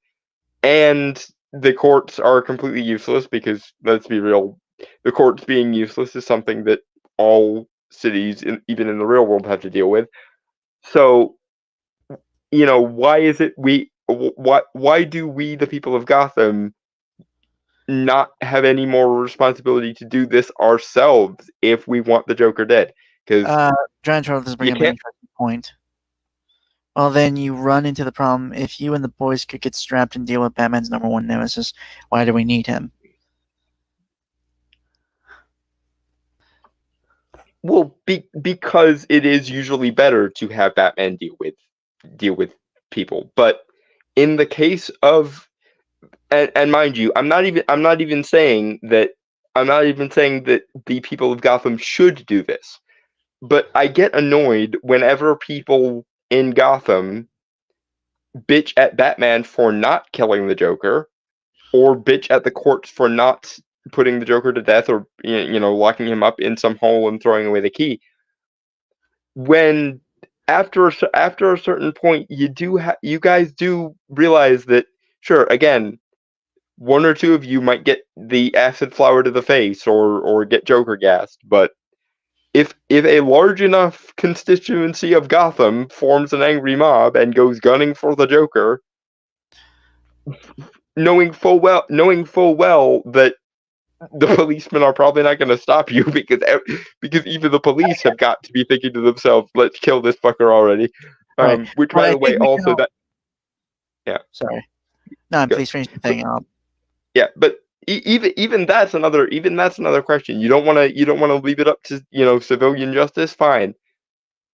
and the courts are completely useless because, let's be real, the courts being useless is something that all cities, even in the real world, have to deal with. So, why do we, the people of Gotham, not have any more responsibility to do this ourselves if we want the Joker dead? Because Giant Turtle does bring up an interesting point. Well, then you run into the problem. If you and the boys could get strapped and deal with Batman's #1 nemesis, why do we need him? Well, because it is usually better to have Batman deal with people. But in the case of, and mind you, I'm not even saying that the people of Gotham should do this. But I get annoyed whenever people in Gotham bitch at Batman for not killing the Joker, or bitch at the courts for not putting the Joker to death, or locking him up in some hole and throwing away the key. When after a certain point, you guys do realize that, sure, again, one or two of you might get the acid flower to the face or get Joker gassed, but if a large enough constituency of Gotham forms an angry mob and goes gunning for the Joker, knowing full well that the policemen are probably not going to stop you because even the police have got to be thinking to themselves, "Let's kill this fucker already." Right. Which, by the way, also that. Yeah. Sorry. No, please finish the thing. Yeah, but even that's another question. You don't want to leave it up to civilian justice. Fine.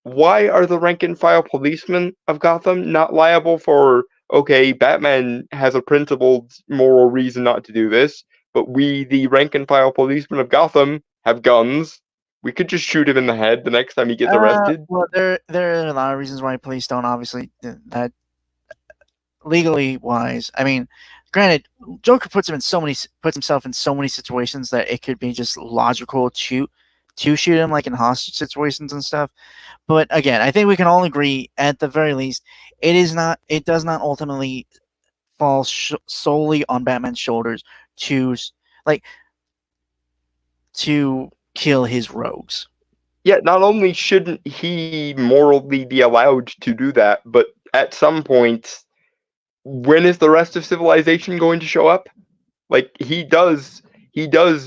Why are the rank and file policemen of Gotham not liable for? Okay, Batman has a principled moral reason not to do this, but we, the rank and file policemen of Gotham, have guns. We could just shoot him in the head the next time he gets arrested. Well, there are a lot of reasons why police don't, obviously, that legally wise. I mean, granted, Joker puts himself in so many situations that it could be just logical to shoot him, like in hostage situations and stuff. But again, I think we can all agree, at the very least, it does not ultimately fall solely on Batman's shoulders to kill his rogues. Yeah, not only shouldn't he morally be allowed to do that, but at some point, when is the rest of civilization going to show up? Like, he does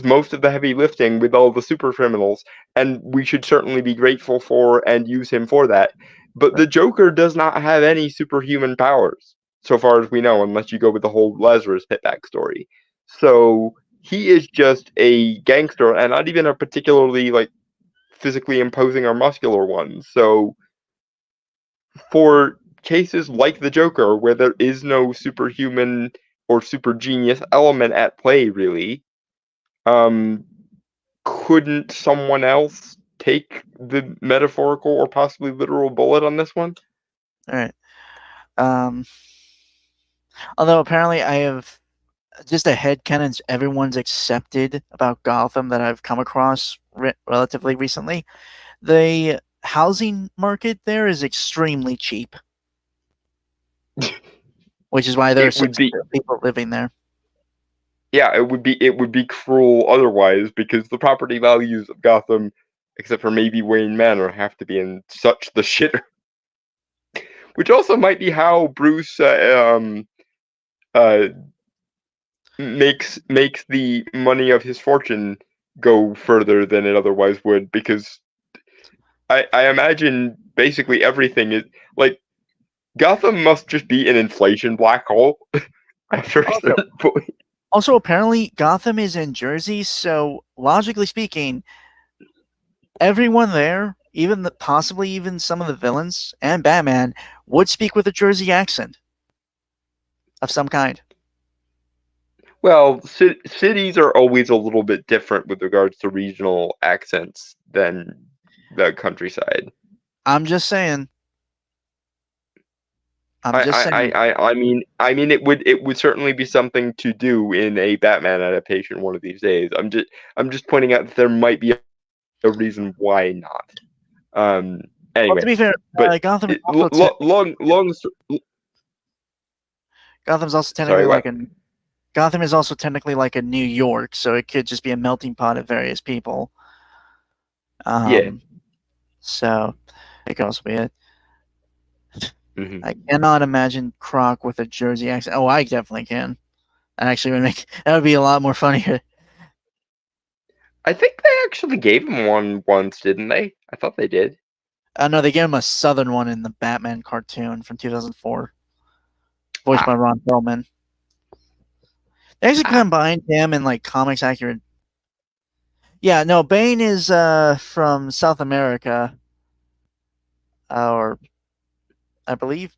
most of the heavy lifting with all the super criminals, and we should certainly be grateful for and use him for that. But the Joker does not have any superhuman powers, so far as we know, unless you go with the whole Lazarus Pit backstory. So he is just a gangster, and not even a particularly physically imposing or muscular one. So for cases like the Joker, where there is no superhuman or super genius element at play, really. Um, couldn't someone else take the metaphorical or possibly literal bullet on this one? All right. Um, although apparently I have just a headcanon everyone's accepted about Gotham that I've come across relatively recently. The housing market there is extremely cheap, which is why there are It so would be few people living there. Yeah, it would be cruel otherwise because the property values of Gotham, except for maybe Wayne Manor, have to be in such the shitter. Which also might be how Bruce uh, makes the money of his fortune go further than it otherwise would, because I imagine basically everything is like Gotham must just be an inflation black hole after a Also, certain point. also, apparently Gotham is in Jersey, so logically speaking, everyone there, possibly even some of the villains and Batman, would speak with a Jersey accent of some kind. Well, cities are always a little bit different with regards to regional accents than the countryside. I'm just saying. I'm I, just I, saying. I, I I mean, it would certainly be something to do in a Batman adaptation one of these days. I'm just pointing out that there might be a reason why not. Um. Well, to Anyway, be fair, but Gotham is it, also Gotham's also technically sorry, like what? a Gotham is also technically like a New York, so it could just be a melting pot of various people. Yeah. Um, so it could also be it. Hmm. I cannot imagine Croc with a Jersey accent. Oh, I definitely can. That actually would make that would be a lot more funnier. I think they actually gave him one once, didn't they? I thought they did. No, they gave him a Southern one in the Batman cartoon from 2004, voiced by Ah, Ron Perlman. They actually ah. combined him and like comics accurate. Yeah, no, Bane is from South America, or I believe.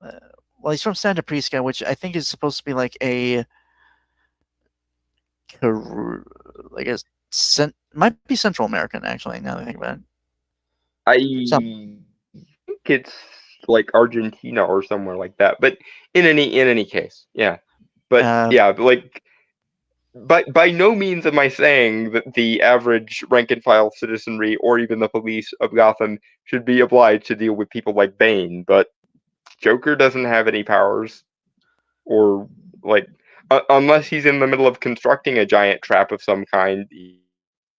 Uh, well, he's from Santa Prisca, which I think is supposed to be like a like a might be Central American actually. Now that I think about it, I some think it's like Argentina or somewhere like that. But in any case, yeah. But uh, yeah, like by no means am I saying that the average rank and file citizenry or even the police of Gotham should be obliged to deal with people like Bane, but Joker doesn't have any powers, or like unless he's in the middle of constructing a giant trap of some kind, he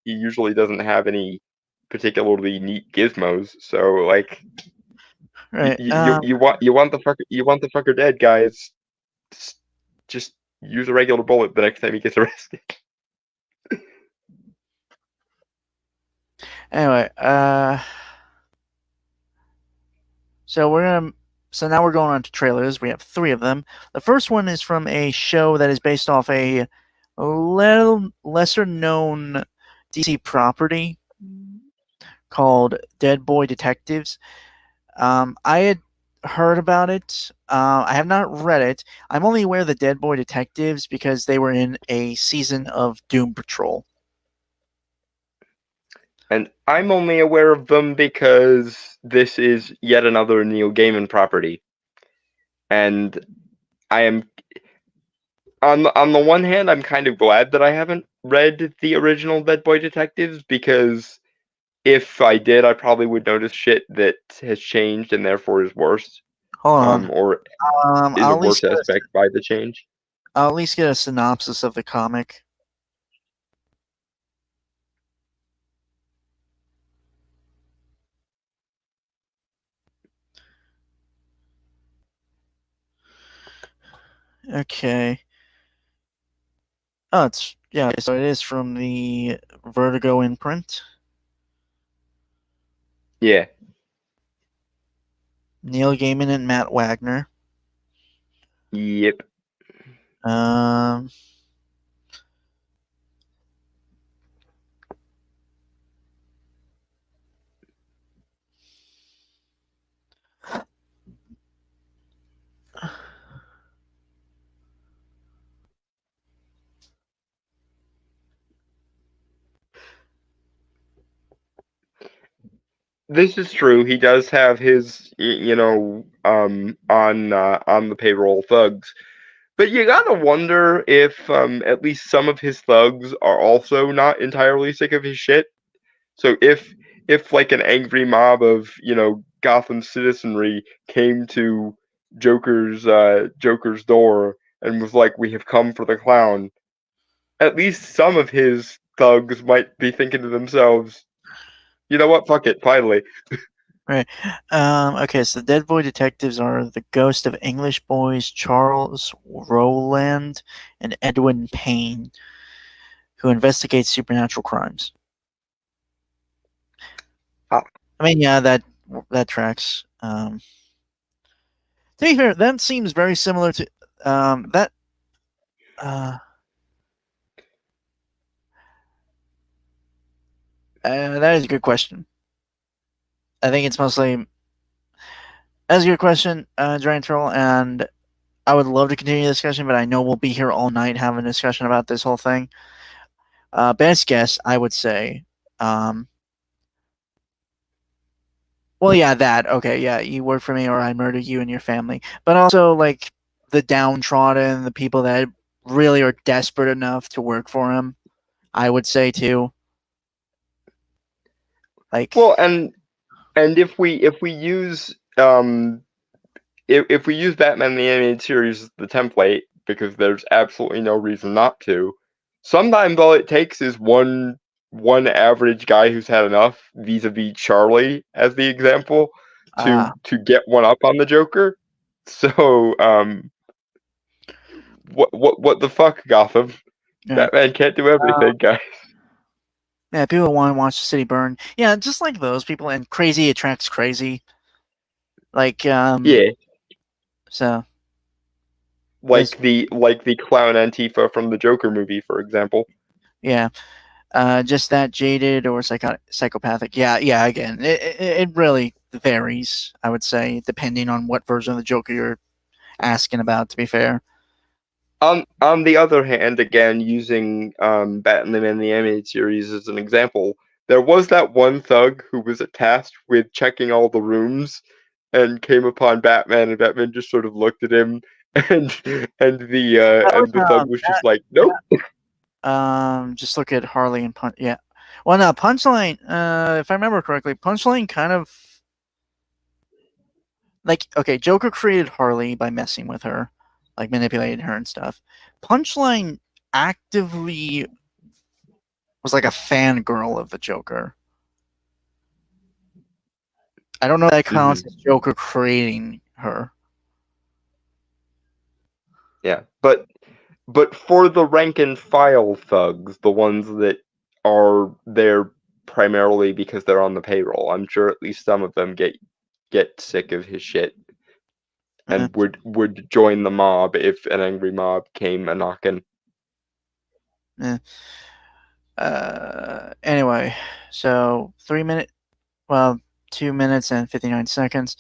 usually doesn't have any particularly neat gizmos. So like you, right. you, you want the fucker dead, guys. Just use a regular bullet the next time he gets arrested. Anyway, so we're gonna. So now we're going on to trailers. We have three of them. The first one is from a show that is based off a little lesser known DC property called Dead Boy Detectives. I had heard about it. I have not read it. I'm only aware of the Dead Boy Detectives because they were in a season of Doom Patrol. And I'm only aware of them because this is yet another Neil Gaiman property. And I am on the one hand, I'm kind of glad that I haven't read the original Dead Boy Detectives, because if I did, I probably would notice shit that has changed and therefore is worse, Hold on. or is a I'll at worse least aspect by the change. get a synopsis of the comic. Okay. Oh, it's yeah. So it is from the Vertigo imprint. Yeah. Neil Gaiman and Matt Wagner. Yep. Um. this is true. He does have his, on the payroll thugs. But you gotta wonder if at least some of his thugs are also not entirely sick of his shit. So if like an angry mob of Gotham citizenry came to Joker's door and was like, "We have come for the clown," at least some of his thugs might be thinking to themselves, "You know what? Fuck it, finally." Right. Okay, so the Dead Boy detectives are the ghost of English boys Charles Rowland and Edwin Payne, who investigate supernatural crimes. Ah, I mean, yeah, that tracks. To be fair, that seems very similar to that. Uh, that is a good question. I think it's mostly that's a good question, Giant Troll, and I would love to continue the discussion, but I know we'll be here all night having a discussion about this whole thing. Best guess, I would say. Um, well, yeah, that. Okay, yeah, you work for me or I murder you and your family. But also, like, the downtrodden, the people that really are desperate enough to work for him, I would say, too. Like, well, and if we use if we use Batman the Animated Series as the template, because there's absolutely no reason not to, sometimes all it takes is one average guy who's had enough, vis-a-vis Charlie as the example, uh, to get one up on the Joker. So what the fuck, Gotham? right. Batman can't do everything, guys. Yeah, people want to watch the city burn. Yeah, just like those people, and crazy attracts crazy. Like, Yeah, so this, like the clown Antifa from the Joker movie, for example. yeah, just that jaded or psychopathic. Yeah, yeah. Again, it really varies. I would say depending on what version of the Joker you're asking about. To be fair, On the other hand, again, using Batman and the Animated Series as an example, there was that one thug who was tasked with checking all the rooms and came upon Batman, and Batman just sort of looked at him, and that was the thug was just like, "Nope." just look at Harley and Punch. Yeah, well, no, Punchline. If I remember correctly, Punchline kind of like okay, Joker created Harley by messing with her, like manipulating her and stuff. Punchline actively was like a fangirl of the Joker. I don't know if that counts Hmm. as Joker creating her. Yeah, but for the rank and file thugs, the ones that are there primarily because they're on the payroll, I'm sure at least some of them get sick of his shit Eh, and would join the mob if an angry mob came a knocking. eh. Anyway, so 3 minute, well, 2 minutes and 59 seconds.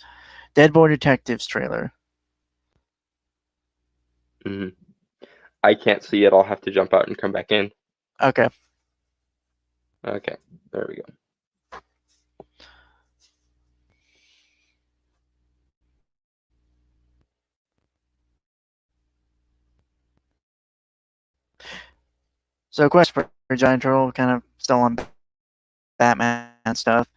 Dead Boy Detectives trailer. Hmm. I can't see it. I'll have to jump out and come back in. Okay. Okay, there we go. So, question for Giant Turtle, kind of still on Batman stuff.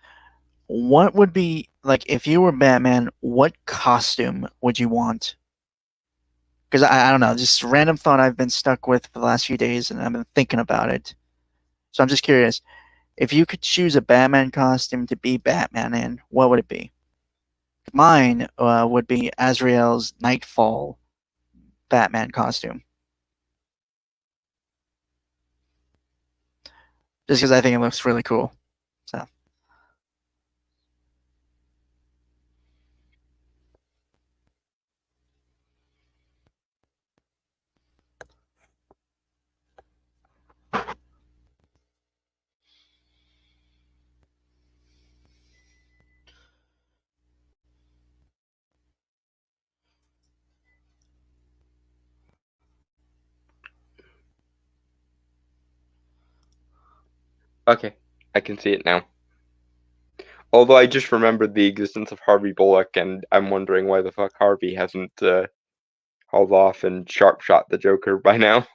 What would be like if you were Batman? What costume would you want? Because I don't know, just a random thought I've been stuck with for the last few days, and I've been thinking about it. So I'm just curious, if you could choose a Batman costume to be Batman in, what would it be? Mine would be Azrael's Nightfall Batman costume, just because I think it looks really cool. So Okay, I can see it now. Although I just remembered the existence of Harvey Bullock, and I'm wondering why the fuck Harvey hasn't hauled off and sharp shot the Joker by now.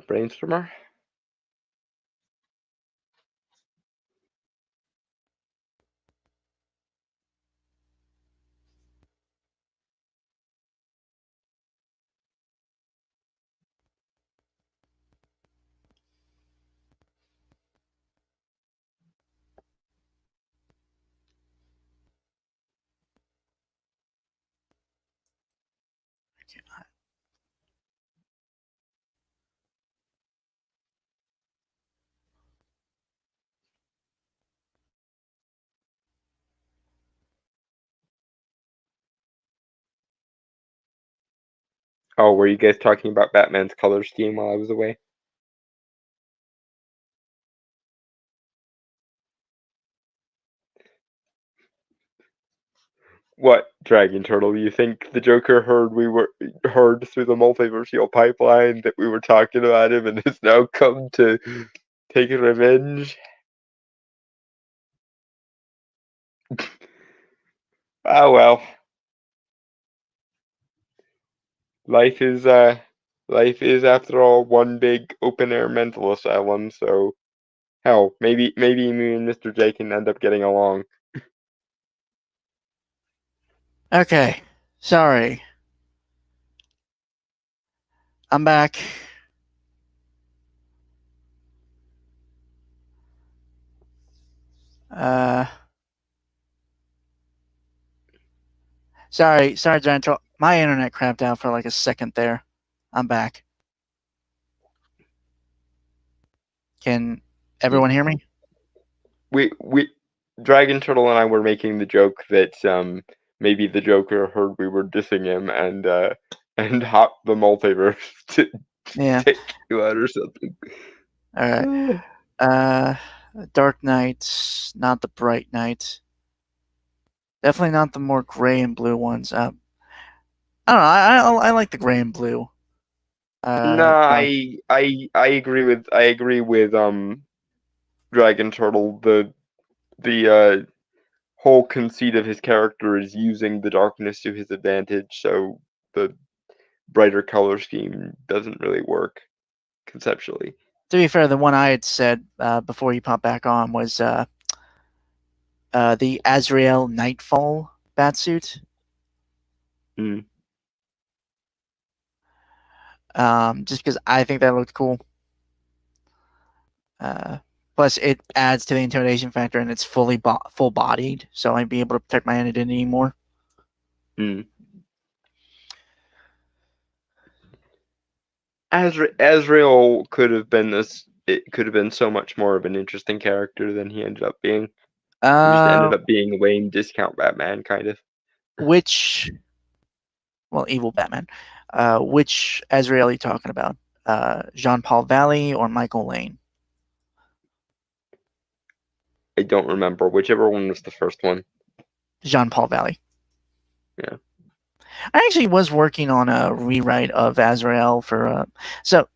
Brainstormer? Oh, were you guys talking about Batman's color scheme while I was away? What, Dragon Turtle? You think the Joker heard through the multiversial pipeline that we were talking about him and has now come to take revenge? Ah well. Life is after all one big open air mental asylum, so hell, maybe me and Mr. J can end up getting along. Okay, sorry. I'm back. Uh, sorry, Gentle. My internet crapped out for like a second there. I'm back. Can everyone hear me? We Dragon Turtle and I were making the joke that maybe the Joker heard we were dissing him and hopped the multiverse to Yeah. take you out or something. All right. Dark Knight, not the Bright Knight. Definitely not the more gray and blue ones. I don't know. I like the gray and blue. No, Dark. I agree with Dragon Turtle. The whole conceit of his character is using the darkness to his advantage, so the brighter color scheme doesn't really work conceptually. To be fair, the one I had said before you pop back on was the Azrael Nightfall batsuit. Mm. Just because I think that looked cool. Plus, it adds to the intimidation factor, and it's full bodied, so I'd be able to protect my identity more. Mm. Azrael could have been this. It could have been so much more of an interesting character than he ended up being. He just ended up being a lame discount Batman, kind of. Evil Batman. Which Azrael are you talking about? Jean-Paul Valley or Michael Lane? I don't remember. Whichever one was the first one. Jean-Paul Valley. Yeah. I actually was working on a rewrite of Azrael for so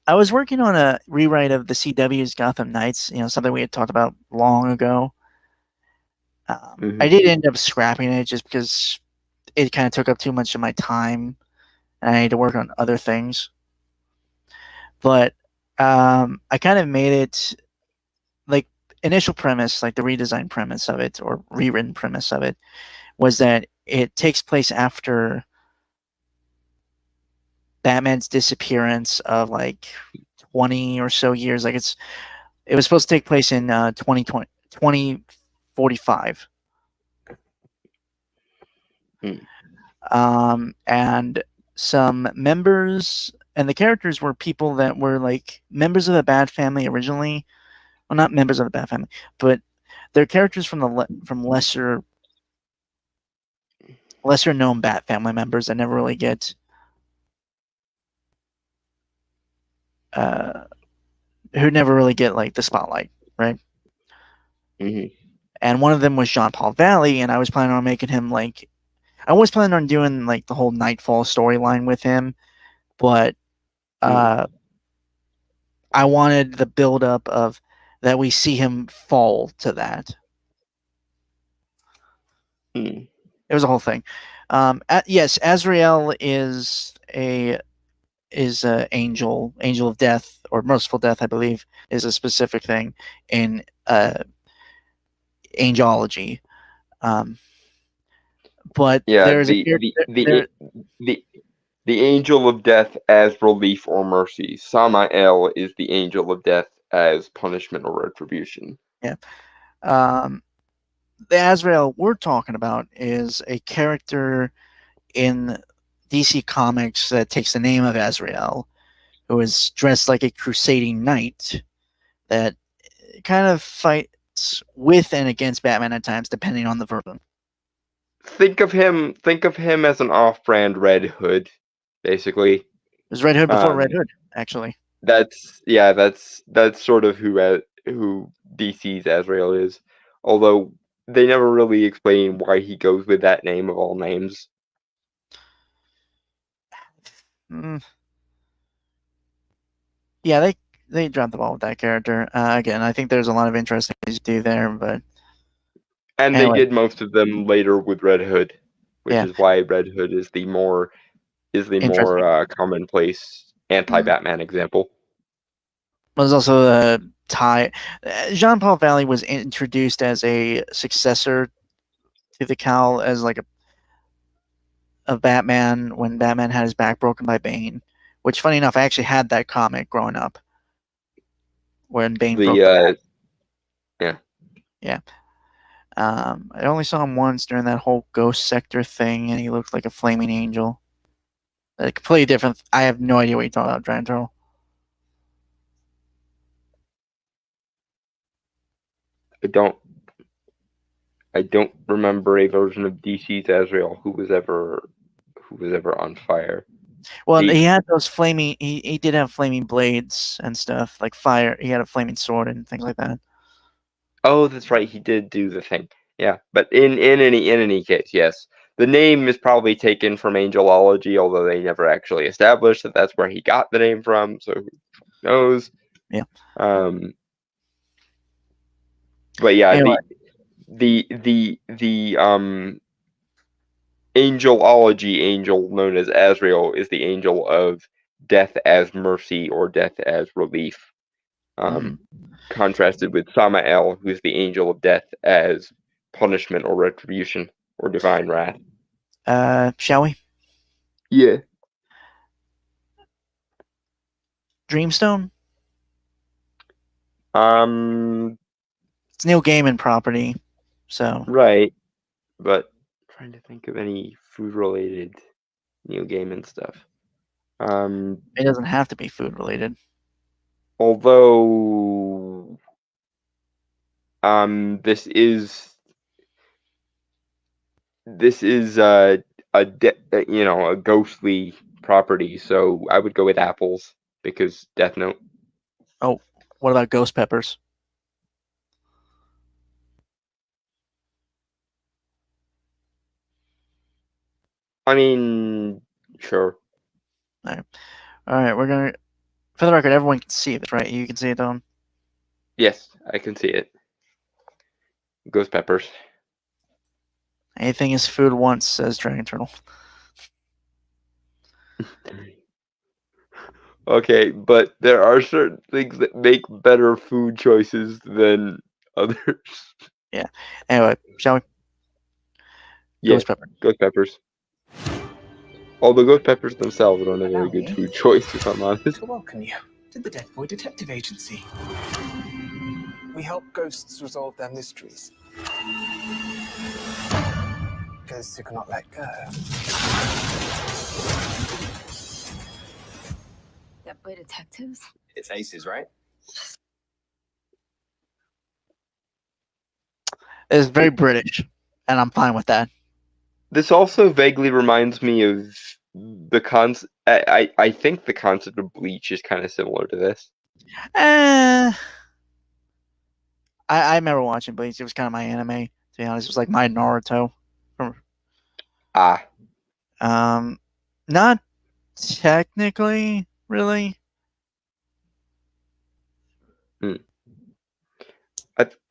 I was working on a rewrite of the CW's Gotham Knights, something we had talked about long ago. I did end up scrapping it just because it kind of took up too much of my time and I need to work on other things. But I kind of made it like initial premise, like the redesign premise of it or rewritten premise of it was that it takes place after Batman's disappearance of like 20 or so years. Like it was supposed to take place in 2045. And some members and the characters were people that were like members of the Bat Family originally. Well, not members of the Bat Family, but they're characters from from lesser lesser known Bat family members that never really get who never really get like the spotlight, right? Hmm. And one of them was Jean-Paul Valley, and I was planning on making him like I was planning on doing like the whole Nightfall storyline with him, but I wanted the build up of that we see him fall to that. Mm. It was a whole thing. Yes, Azrael is a angel of death or merciful death, I believe, is a specific thing in angelology. But Yeah, there's a there, the angel of death as relief or mercy. Samael is the angel of death as punishment or retribution. yeah. The Azrael we're talking about is a character in DC Comics that takes the name of Azrael, who is dressed like a crusading knight that kind of fights with and against Batman at times, depending on the version. Think of him as an off-brand Red Hood, basically. It was Red Hood before Red Hood, actually. That's sort of who DC's Azrael is. Although they never really explain why he goes with that name of all names. Yeah, they dropped the ball with that character. Again, I think there's a lot of interesting things to do there, but and anyway. They did most of them later with Red Hood, which is why Red Hood is the more commonplace anti-Batman example. There's also a tie. Jean-Paul Valley was introduced as a successor to the Cowl as like a Batman when Batman had his back broken by Bane, which funny enough, I actually had that comic growing up when Bane broke the back. Yeah. I only saw him once during that whole Ghost Sector thing, and he looked like a flaming angel. A completely different. I have no idea what you're talking about, Giant Turtle. I don't remember a version of DC's Azrael who was ever on fire. Well, he had those flaming. He did have flaming blades and stuff like fire. He had a flaming sword and things like that. Oh, that's right. He did do the thing. Yeah, but in any case, yes, the name is probably taken from angelology, although they never actually established that that's where he got the name from. So who knows? Yeah. But yeah, anyway. the angelology angel known as Azrael is the angel of death as mercy or death as relief. Contrasted with Samael, who's the angel of death as punishment or retribution or divine wrath. Shall we? Yeah. Dreamstone? It's Neil Gaiman property, so. Right. But I'm trying to think of any food-related Neil Gaiman stuff. It doesn't have to be food-related. Although this is a ghostly property, so I would go with apples because Death Note. Oh, what about ghost peppers? I mean, sure. All right, we're gonna. For the record, everyone can see this, right? You can see it, Don. Yes, I can see it. Ghost peppers. Anything is food once, says Dragon Turtle. Okay, but there are certain things that make better food choices than others. Yeah. Anyway, shall we? Yeah, ghost peppers. Although ghost peppers themselves aren't a very good food choice, if I'm honest. To welcome you to the Death Boy Detective Agency. We help ghosts resolve their mysteries. Ghosts who cannot let go. Death Boy Detectives? It's aces, right? It's very British, and I'm fine with that. This also vaguely reminds me of the concept. I think the concept of Bleach is kind of similar to this. I remember watching Bleach. It was kind of my anime, to be honest. It was like my Naruto. Ah, Not technically, really.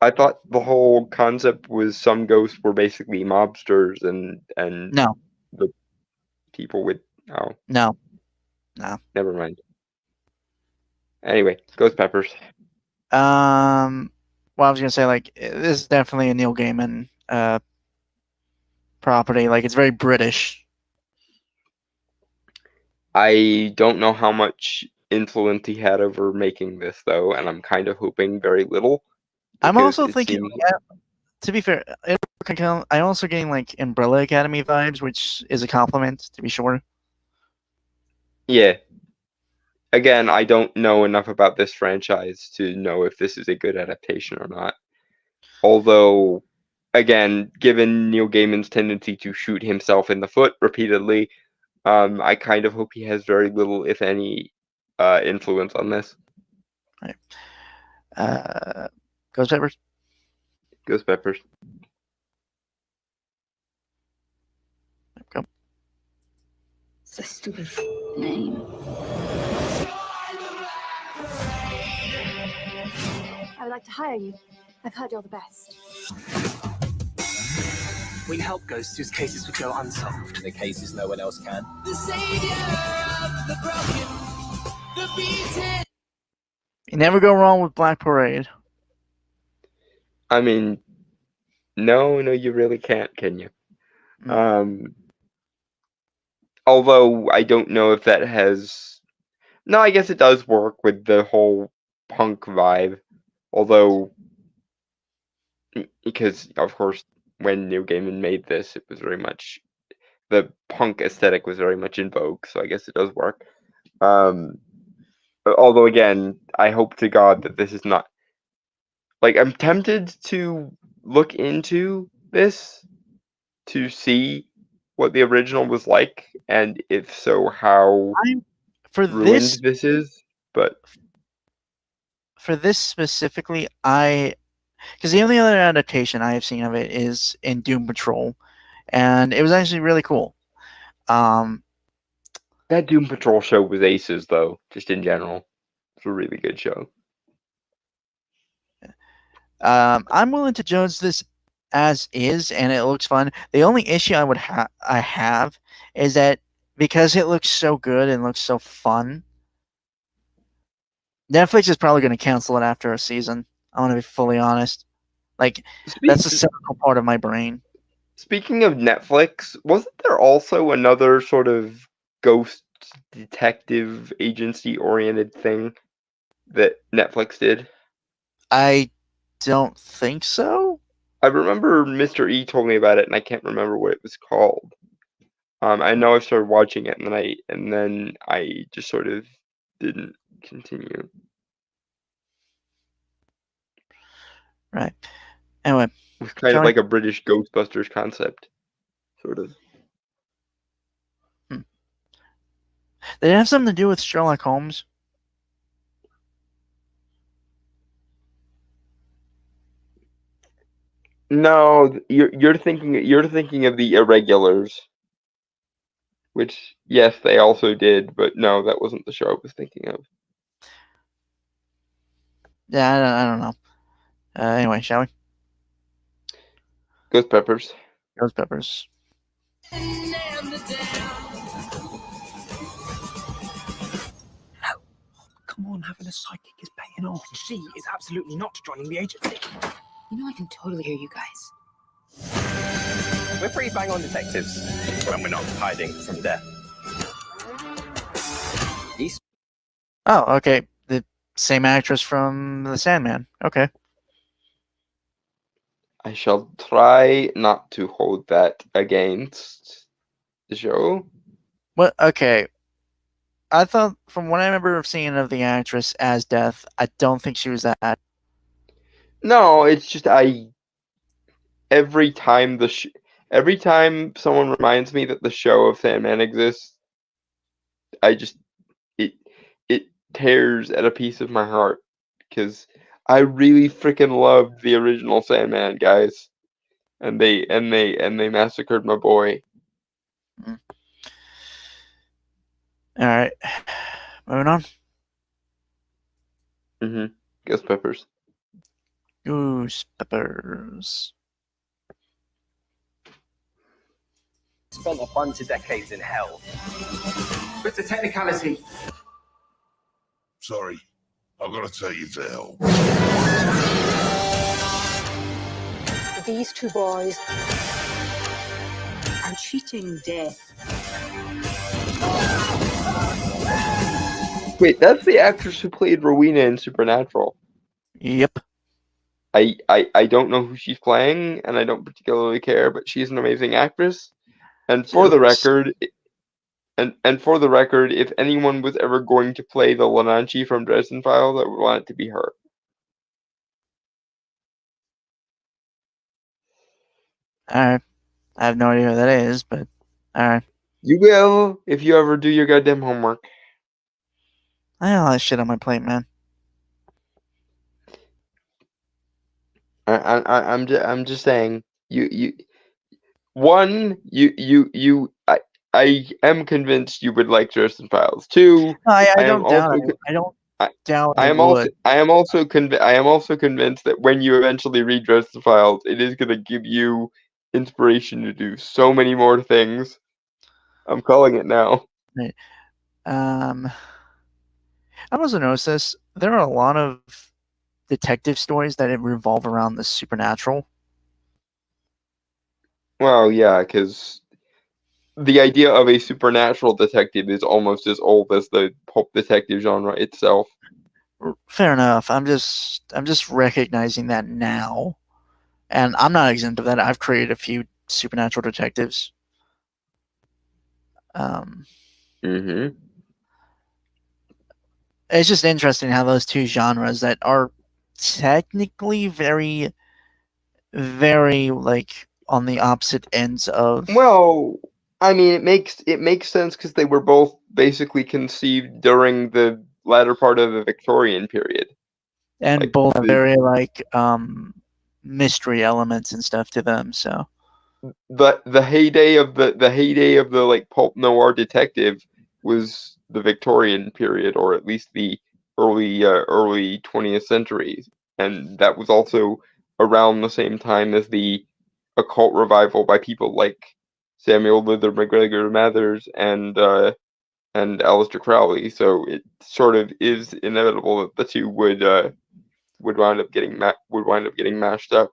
I thought the whole concept was some ghosts were basically mobsters and No, the people with no. never mind. Anyway, Ghost Peppers. Well, I was gonna say like this is definitely a Neil Gaiman property. Like it's very British. I don't know how much influence he had over making this though, and I'm kind of hoping very little. I'm because also it thinking. seems- To be fair, I'm also getting like Umbrella Academy vibes, which is a compliment, to be sure. Yeah. Again, I don't know enough about this franchise to know if this is a good adaptation or not. Although, again, given Neil Gaiman's tendency to shoot himself in the foot repeatedly, I kind of hope he has very little, if any, influence on this. Ghost Peppers. Ghost Peppers. Go. It's a stupid name. I would like to hire you. I've heard you're the best. We help ghosts whose cases would go unsolved. The cases no one else can. The savior of the broken, the beaten. You never go wrong with Black Parade. I mean, no, you really can't, can you? Although I don't know if that has. No, I guess it does work with the whole punk vibe. Although, because of course, when Neil Gaiman made this, it was very much the punk aesthetic was very much in vogue. So I guess it does work. Although again, I hope to God that this is not. Like, I'm tempted to look into this to see what the original was like, and if so, how For ruined this is. But for this specifically, because the only other adaptation I have seen of it is in Doom Patrol, and it was actually really cool. that Doom Patrol show was aces, though. Just in general, it's a really good show. I'm willing to judge this as is, and it looks fun. The only issue I have is that because it looks so good and looks so fun, Netflix is probably going to cancel it after a season. I want to be fully honest. Like that's the cynical part of my brain. Speaking of Netflix, wasn't there also another sort of ghost detective agency oriented thing that Netflix did? I don't think so. I remember Mr. E told me about it, and I can't remember what it was called. I know I started watching it, and then I just sort of didn't continue. Right. Anyway, It was kind of like a British Ghostbusters concept, sort of. Did it have something to do with Sherlock Holmes? No, you're thinking of the Irregulars, which yes, they also did, but no, that wasn't the show I was thinking of. Yeah, I don't know. Anyway, shall we? Ghost Peppers. Ghost Peppers. Come on, having a psychic is paying off. She is absolutely not joining the agency. You know I can totally hear you guys. We're pretty bang on detectives when we're not hiding from death. Oh, okay. The same actress from The Sandman. Okay. I shall try not to hold that against the show. What? Okay. I thought, from what I remember of seeing of the actress as Death, I don't think she was that. No, it's just every time every time someone reminds me that the show of Sandman exists, I just it tears at a piece of my heart because I really freaking loved the original Sandman, guys, and they massacred my boy. All right, moving on. Ghost Peppers. Goose peppers. Spent a bunch of decades in hell. It's a technicality. Sorry, I've got to take you to hell. These two boys are cheating death. Wait, that's the actress who played Rowena in Supernatural. Yep. I don't know who she's playing, and I don't particularly care, but she's an amazing actress. And for the record, if anyone was ever going to play the Lananchi from Dresden Files, I would want it to be her. Alright. I have no idea who that is, but alright. You will if you ever do your goddamn homework. I have a lot of shit on my plate, man. I'm just saying. I am convinced you would like Dresden Files. Two, I don't doubt it. I don't doubt I I am would. also convinced that when you eventually read Dresden Files, it is going to give you inspiration to do so many more things. I'm calling it now. Right. I've also noticed this. There are a lot of detective stories that revolve around the supernatural. Well, yeah, because the idea of a supernatural detective is almost as old as the pulp detective genre itself. Fair enough. I'm just recognizing that now, and I'm not exempt of that. I've created a few supernatural detectives. It's just interesting how those two genres that are technically very, very like on the opposite ends of. Well, I mean, it makes sense because they were both basically conceived during the latter part of the Victorian period, and like both have very like mystery elements and stuff to them. So the heyday of the like pulp noir detective was the Victorian period, or at least the early 20th century, and that was also around the same time as the occult revival by people like Samuel Luther McGregor Mathers and Aleister Crowley. So it sort of is inevitable that the two would wind up getting mashed up.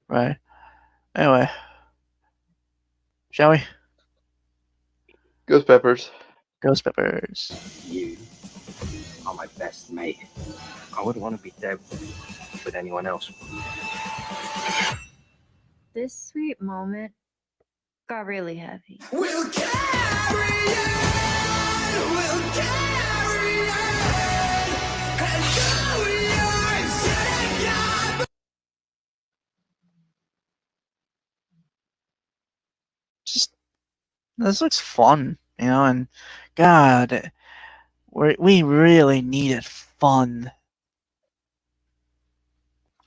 right. Anyway, shall we? Ghost Peppers. Ghost Peppers. You are my best mate. I wouldn't want to be dead with anyone else. This sweet moment got really heavy. We'll carry on, we'll carry on, and go your second. Just this looks fun, you know, and God, we really needed fun.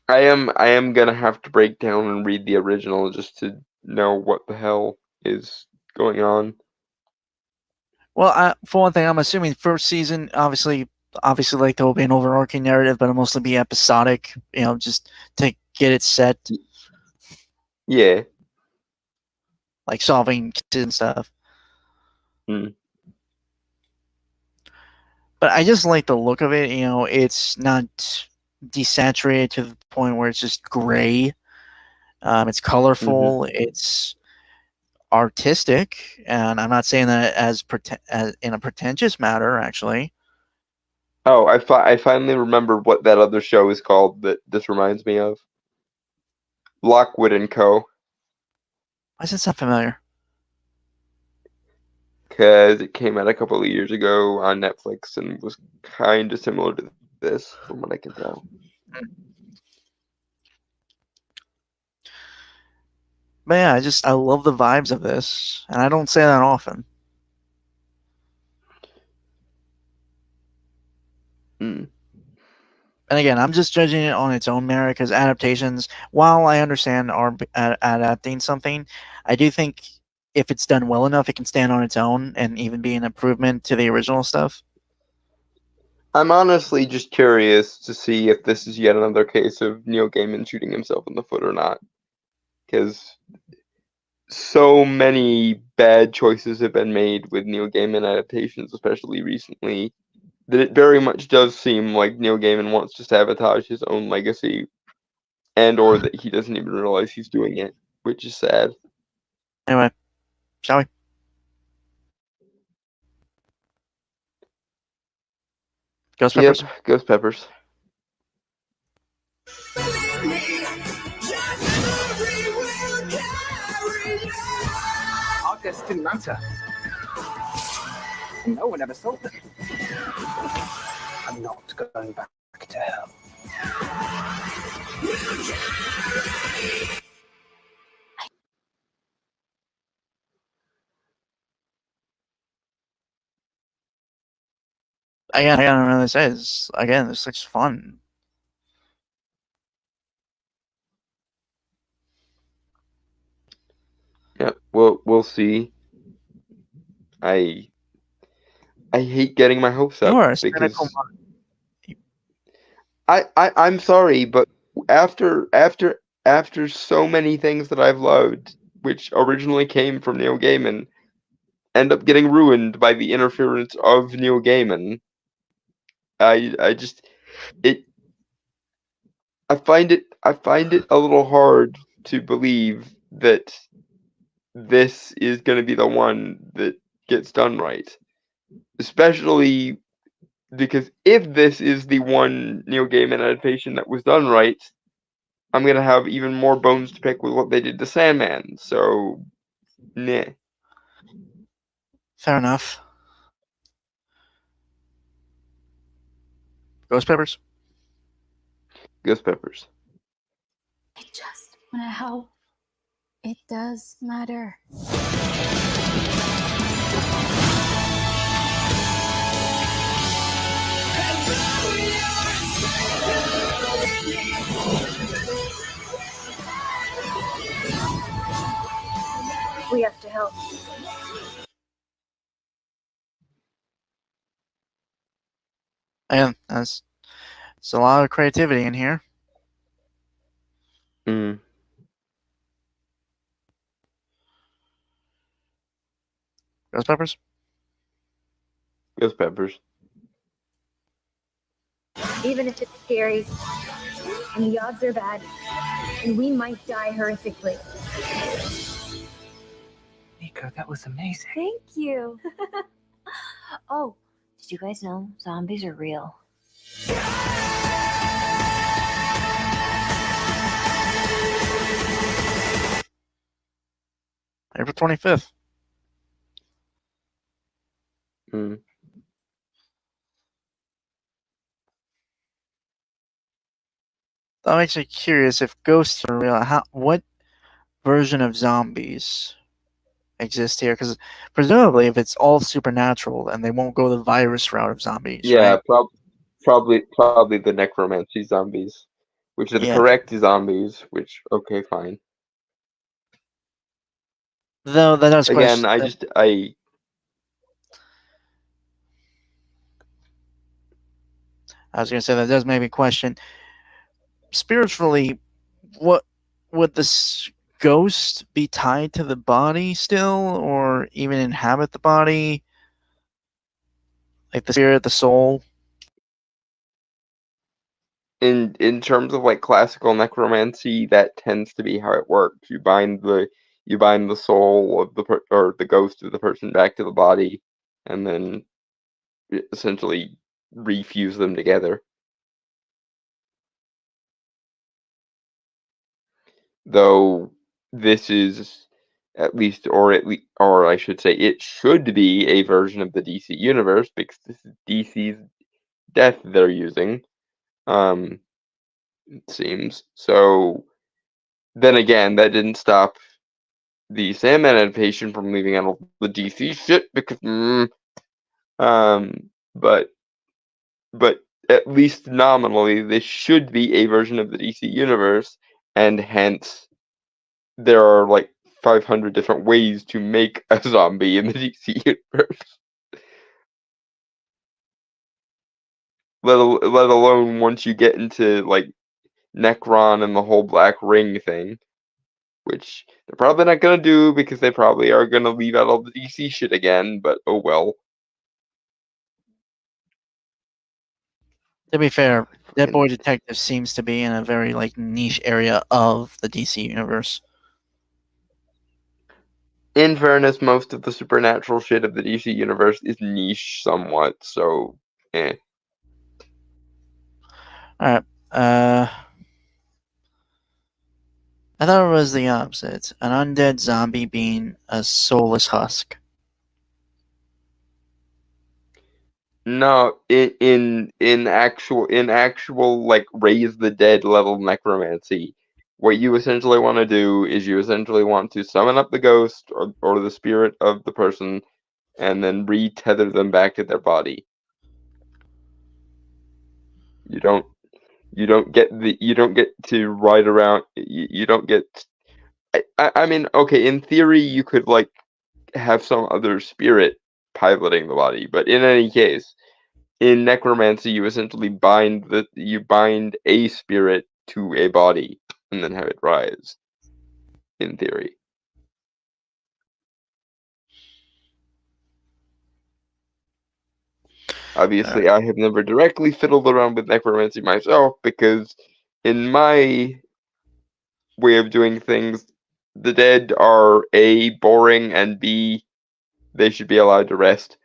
I am gonna have to break down and read the original just to know what the hell is going on. Well, for one thing, I'm assuming first season, obviously, like there will be an overarching narrative, but it'll mostly be episodic. You know, just to get it set. Yeah. Like solving cases and stuff. But I just like the look of it. You know, it's not desaturated to the point where it's just gray. It's colorful. It's artistic, and I'm not saying that as in a pretentious matter, actually. Oh, I finally remembered what that other show is called that this reminds me of. Lockwood and Co. Why does it sound familiar? Because it came out a couple of years ago on Netflix and was kind of similar to this, from what I can tell. But yeah, I love the vibes of this, and I don't say that often. Mm. And again, I'm just judging it on its own merit because adaptations, while I understand are adapting something, I do think if it's done well enough, it can stand on its own and even be an improvement to the original stuff. I'm honestly just curious to see if this is yet another case of Neil Gaiman shooting himself in the foot or not. Because so many bad choices have been made with Neil Gaiman adaptations, especially recently, that it very much does seem like Neil Gaiman wants to sabotage his own legacy, and or that he doesn't even realize he's doing it, which is sad. Anyway, shall we? Ghost Peppers? Yep, Ghost Peppers. Our deaths didn't matter. No one ever sold them. I'm not going back to hell. Again, I don't really say again, this looks fun. Yep, we'll see. I hate getting my hopes up You are a because cynical I'm sorry, but after so many things that I've loved, which originally came from Neil Gaiman, end up getting ruined by the interference of Neil Gaiman. I just it I find it a little hard to believe that this is going to be the one that gets done right. Especially because if this is the one Neil Gaiman adaptation that was done right, I'm going to have even more bones to pick with what they did to Sandman. So, nah. Fair enough. Ghost Peppers? Ghost Peppers. I just want to help. It does matter. We have to help. Again, there's a lot of creativity in here. Mm. Ghost Peppers? Ghost Peppers. Even if it's scary, and the odds are bad, and we might die horrifically. Nico, that was amazing. Thank you. Oh, did you guys know zombies are real? April 25th. Mm. That makes me curious if ghosts are real. What version of zombies exist here? Because presumably, if it's all supernatural, then they won't go the virus route of zombies. Yeah, right? probably the necromancy zombies, which are the Yeah. correct zombies. Which okay, fine. Though that does Again, question. I was gonna say that does make me question. Spiritually, what would this ghost be tied to the body still, or even inhabit the body? Like the spirit, the soul. in terms of like classical necromancy, that tends to be how it works. You bind the soul of or the ghost of the person back to the body, and then essentially refuse them together. Though this is or I should say, it should be a version of the DC universe because this is DC's death they're using. It seems so. Then again, that didn't stop the Sandman adaptation from leaving out all the DC shit because, but at least nominally, this should be a version of the DC universe, and hence there are like 500 different ways to make a zombie in the DC universe. Let alone once you get into like Necron and the whole Black Ring thing, which they're probably not gonna do because they probably are gonna leave out all the DC shit again. But oh well. To be fair, Dead Boy Detective seems to be in a very like niche area of the DC universe. In fairness, most of the supernatural shit of the DC universe is niche somewhat, so Alright. I thought it was the opposite. An undead zombie being a soulless husk. No, in actual like raise the dead level necromancy, what you essentially want to do is you essentially want to summon up the ghost or the spirit of the person, and then re-tether them back to their body. You don't get to ride around. You don't get. I mean, okay, in theory, you could like have some other spirit piloting the body, but in any case, in necromancy, you essentially bind a spirit to a body and then have it rise. In theory. Obviously, I have never directly fiddled around with necromancy myself because, in my way of doing things, the dead are A, boring, and B, they should be allowed to rest.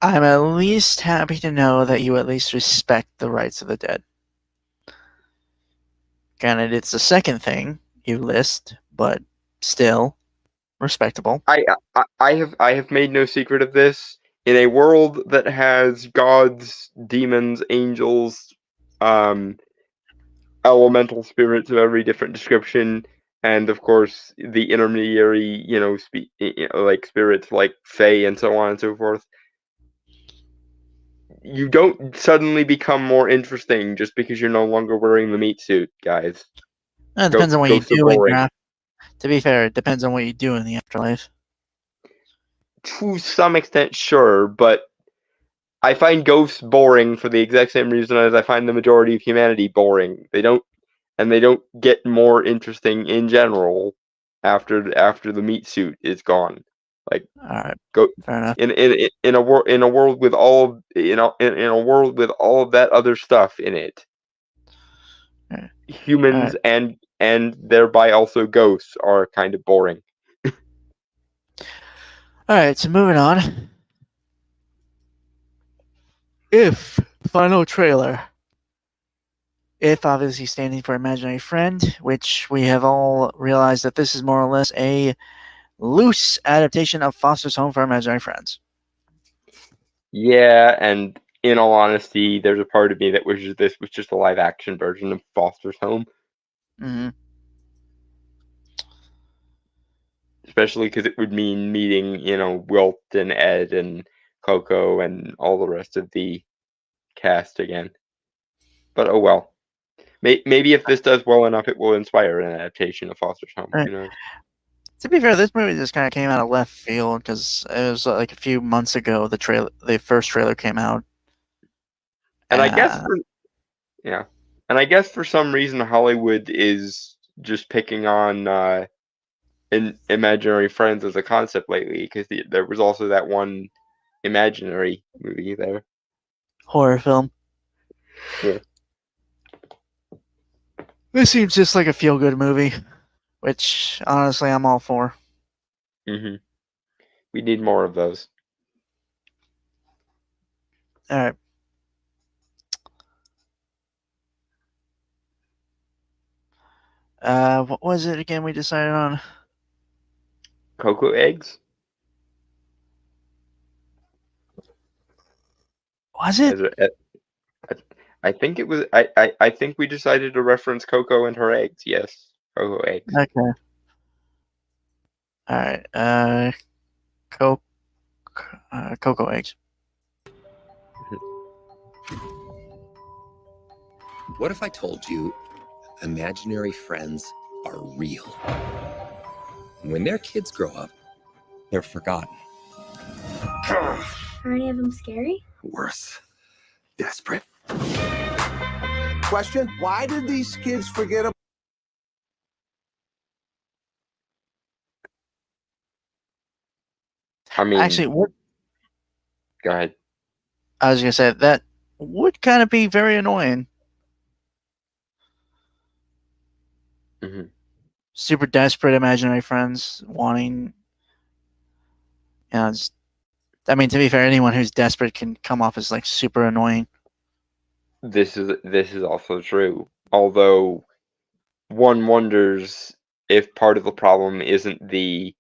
I'm at least happy to know that you at least respect the rights of the dead. Granted, it's the second thing you list, but still respectable. I have made no secret of this. In a world that has gods, demons, angels, elemental spirits of every different description, and of course the intermediary, like spirits like Fae and so on and so forth. You don't suddenly become more interesting just because you're no longer wearing the meat suit, guys. It depends on what you do in your To be fair, it depends on what you do in the afterlife. To some extent, sure, but I find ghosts boring for the exact same reason as I find the majority of humanity boring. They don't get more interesting in general after the meat suit is gone. Like, all right, go fair enough. In a world with all in a world with all of that other stuff in it. Right. Humans and thereby also ghosts are kind of boring. Alright, so moving on. If final trailer. If obviously standing for imaginary friend, which we have all realized that this is more or less a loose adaptation of Foster's Home for Imaginary Friends. Yeah, and in all honesty, there's a part of me that wishes this was just a live action version of Foster's Home. Mm-hmm. Especially because it would mean meeting, Wilt and Ed and Coco and all the rest of the cast again. But oh well. Maybe if this does well enough, it will inspire an adaptation of Foster's Home. Right. Who knows? To be fair, this movie just kind of came out of left field because it was like a few months ago the first trailer came out. And I guess for some reason Hollywood is just picking on imaginary friends as a concept lately because there was also that one imaginary movie there. Horror film. Yeah. This seems just like a feel-good movie, which honestly I'm all for. Mm-hmm. We need more of those. All right. What was it again we decided on? Cocoa eggs? Was it? I think it was. I think we decided to reference Coco and her eggs. Yes. Cocoa eggs. Okay. All right. Cocoa eggs. What if I told you imaginary friends are real? When their kids grow up, they're forgotten. Are any of them scary? Worse. Desperate. Question: why did these kids forget about? I mean, Actually, what go ahead. I was gonna say that would kind of be very annoying. hmm Super desperate imaginary friends wanting, I mean, to be fair, anyone who's desperate can come off as like super annoying. This is also true. Although one wonders if part of the problem isn't the,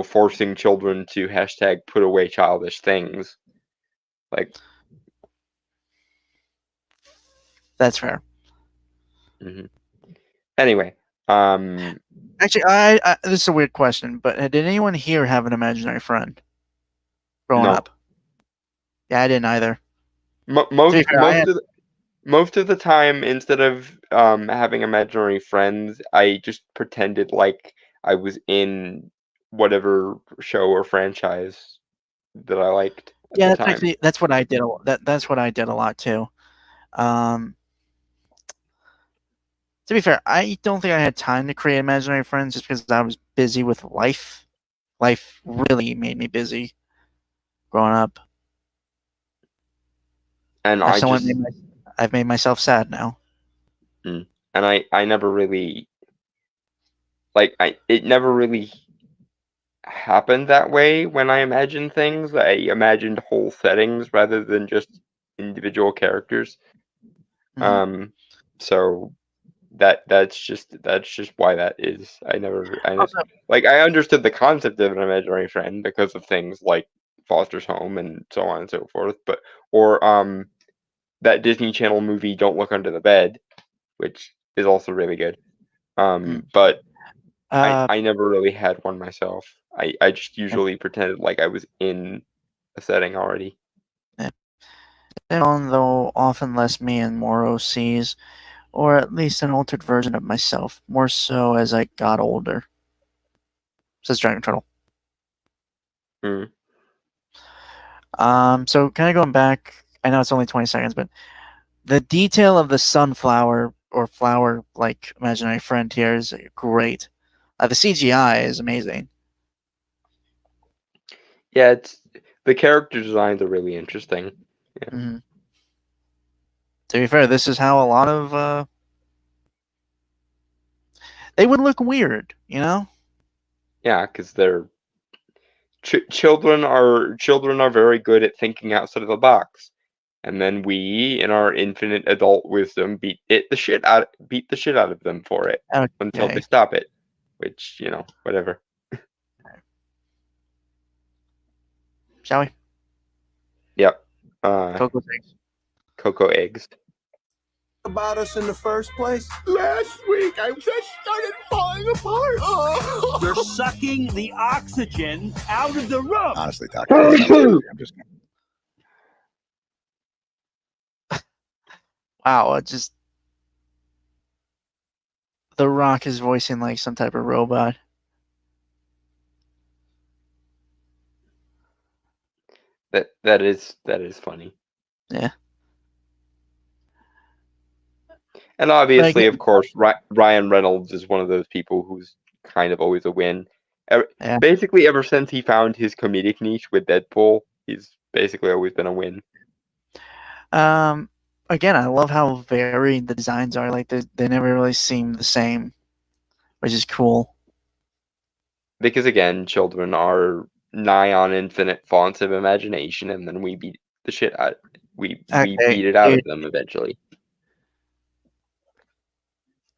forcing children to hashtag put away childish things. Like, That's fair. Anyway, Actually, I this is a weird question, but did anyone here have an imaginary friend growing No. up? Yeah, I didn't either. most fair, most of the time, instead of having imaginary friends, I just pretended like I was in whatever show or franchise that I liked at Yeah, the time. that's what I did. That's what I did a lot too. To be fair, I don't think I had time to create imaginary friends just because I was busy with life. Life really made me busy growing up. And I've made myself sad now. and I never really it never really happened that way when I imagined things. I imagined whole settings rather than just individual characters. So that's just why that is. I understood the concept of an imaginary friend because of things like Foster's Home and so on and so forth, or that Disney Channel movie Don't Look Under the Bed, which is also really good. But I never really had one myself. I just usually pretended like I was in a setting already. Though often less me and more OCs, or at least an altered version of myself, more so as I got older. Says Dragon Turtle. So kind of going back, I know it's only 20 seconds, but the detail of the sunflower or flower-like imaginary friend here is great. The CGI is amazing. Yeah, the character designs are really interesting. Yeah. To be fair, this is how a lot of they would look weird, Yeah, because they're children are very good at thinking outside of the box, and then we, in our infinite adult wisdom, beat the shit out of them for it until they stop it. Which whatever. Shall we? Yep. Cocoa eggs. About us in the first place? Last week I just started falling apart. Oh. You're sucking the oxygen out of the room. Honestly, Doctor, I'm just. Wow, The Rock is voicing like some type of robot. That is funny. Yeah. And obviously, of course, Ryan Reynolds is one of those people who's kind of always a win. Basically, ever since he found his comedic niche with Deadpool, he's basically always been a win. Again, I love how varied the designs are. Like they never really seem the same, which is cool. Because again, children are nigh on infinite fonts of imagination, and then we beat the shit out. We beat it out of them eventually.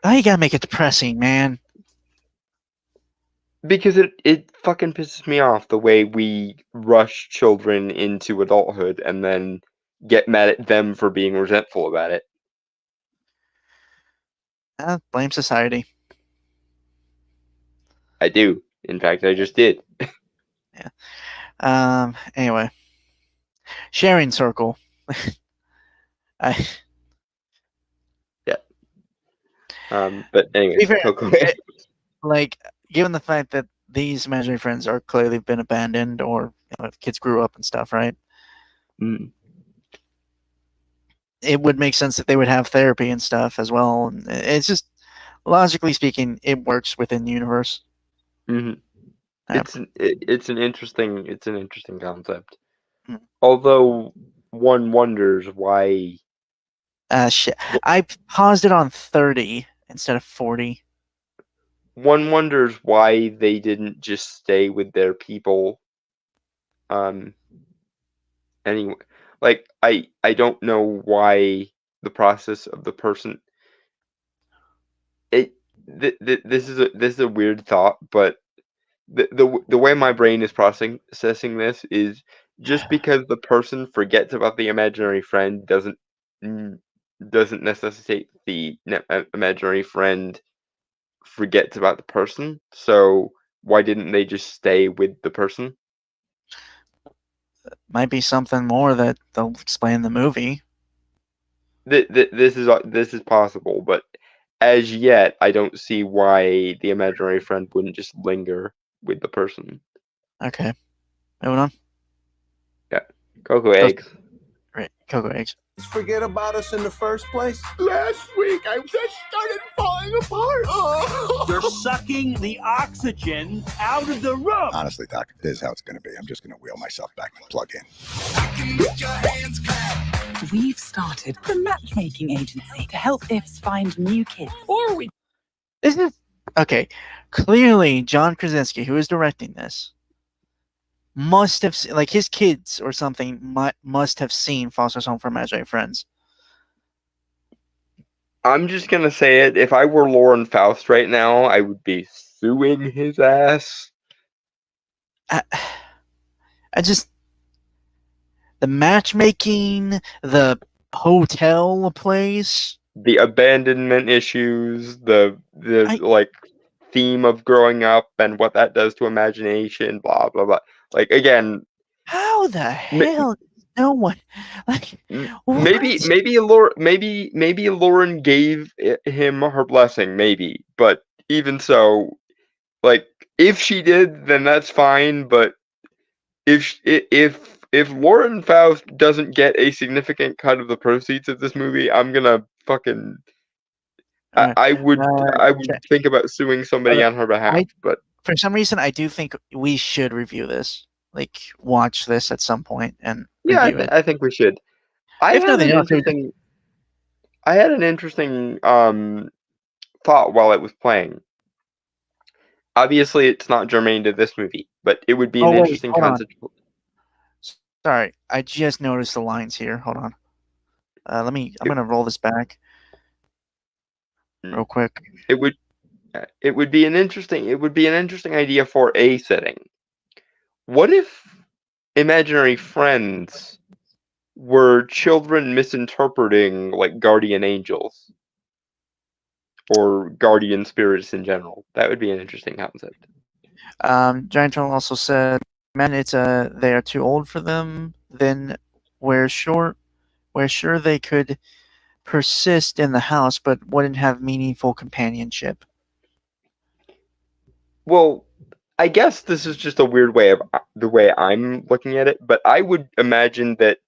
Oh, you gotta make it depressing, man. Because it fucking pisses me off the way we rush children into adulthood and then get mad at them for being resentful about it. Blame society. I do. In fact, I just did. Anyway, sharing circle. I But anyway, be fair, Coco. like, given the fact that these imaginary friends are clearly been abandoned, or kids grew up and stuff, right? Mm. It would make sense that they would have therapy and stuff as well. And it's just, logically speaking, it works within the universe. Mm-hmm. It's an interesting concept. Mm. Although one wonders why. Shit. I paused it on 30 instead of 40. One wonders why they didn't just stay with their people. Anyway, like I don't know why the process of the person. This is a weird thought, but the way my brain is processing this is just because the person forgets about the imaginary friend doesn't necessitate the imaginary friend forgets about the person. So why didn't they just stay with the person? Might be something more that they'll explain in the movie. This is possible, but as yet, I don't see why the imaginary friend wouldn't just linger with the person. Okay, moving on. Yeah, Cocoa eggs. Right, cocoa eggs. Forget about us in the first place? Last week, I just started falling apart. Oh. You're sucking the oxygen out of the room. Honestly, Doc, this is how it's going to be. I'm just going to wheel myself back and plug in. We've started a matchmaking agency to help IFs find new kids. Or we... This is... Okay, clearly John Krasinski, who is directing this, must have like his kids or something must have seen Foster's Home for Imaginary Friends. I'm just gonna say it. If I were Lauren Faust right now, I would be suing his ass. I just the matchmaking, the hotel place, the abandonment issues, the like theme of growing up and what that does to imagination, blah blah blah. Like again, how the hell no one like maybe Lauren gave him her blessing, maybe, but even so, like if she did, then that's fine. But if Lauren Faust doesn't get a significant cut of the proceeds of this movie, I'm gonna fucking I would think about suing somebody on her behalf. But for some reason, I do think we should review this. Like, watch this at some point and review it. I think we should. I had an interesting thought while it was playing. Obviously, it's not germane to this movie, but it would be an interesting concept. Sorry, I just noticed the lines here. Hold on. I'm gonna roll this back real quick. It would be an interesting idea for a setting. What if imaginary friends were children misinterpreting like guardian angels or guardian spirits in general? That would be an interesting concept. Giant Troll also said, "Man, they are too old for them. Then we're sure they could persist in the house, but wouldn't have meaningful companionship." Well, I guess this is just a weird way of the way I'm looking at it, but I would imagine that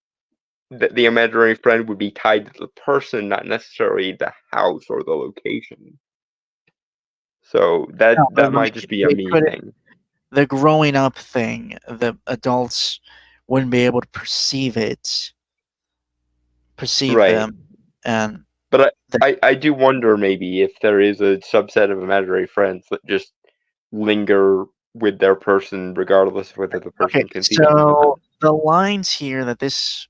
the imaginary friend would be tied to the person, not necessarily the house or the location. So that might just be a me thing. The growing up thing, the adults wouldn't be able to perceive them, and but I do wonder maybe if there is a subset of imaginary friends that just linger with their person regardless of whether the person can see them. So the lines here that this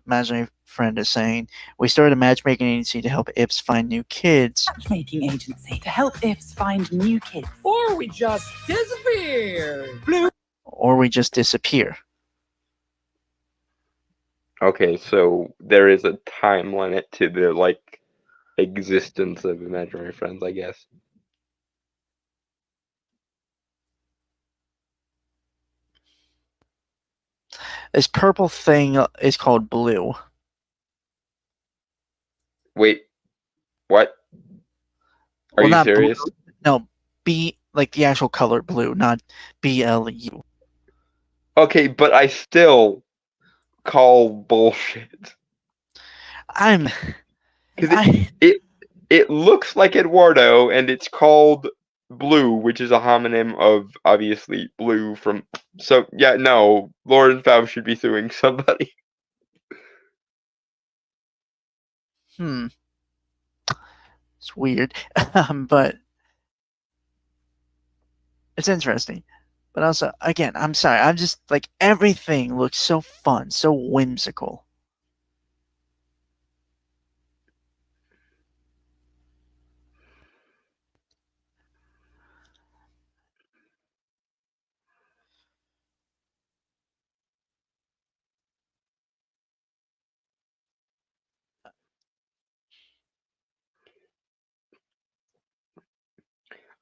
imaginary friend is saying, "We started a matchmaking agency to help IFs find new kids." Matchmaking agency to help IFs find new kids. Or we just disappear. Or we just disappear. Okay, so there is a time limit to the like existence of imaginary friends, I guess. This purple thing is called blue. Wait, what? Are Well, you not serious? blue. No, B, like the actual color blue, not BLU. Okay, but I still call bullshit. It looks like Eduardo, and it's called Blue, which is a homonym of obviously Blue from. So yeah, no, Lauren Faust should be suing somebody. It's weird, but it's interesting. But also, again, I'm sorry. I'm just like everything looks so fun, so whimsical.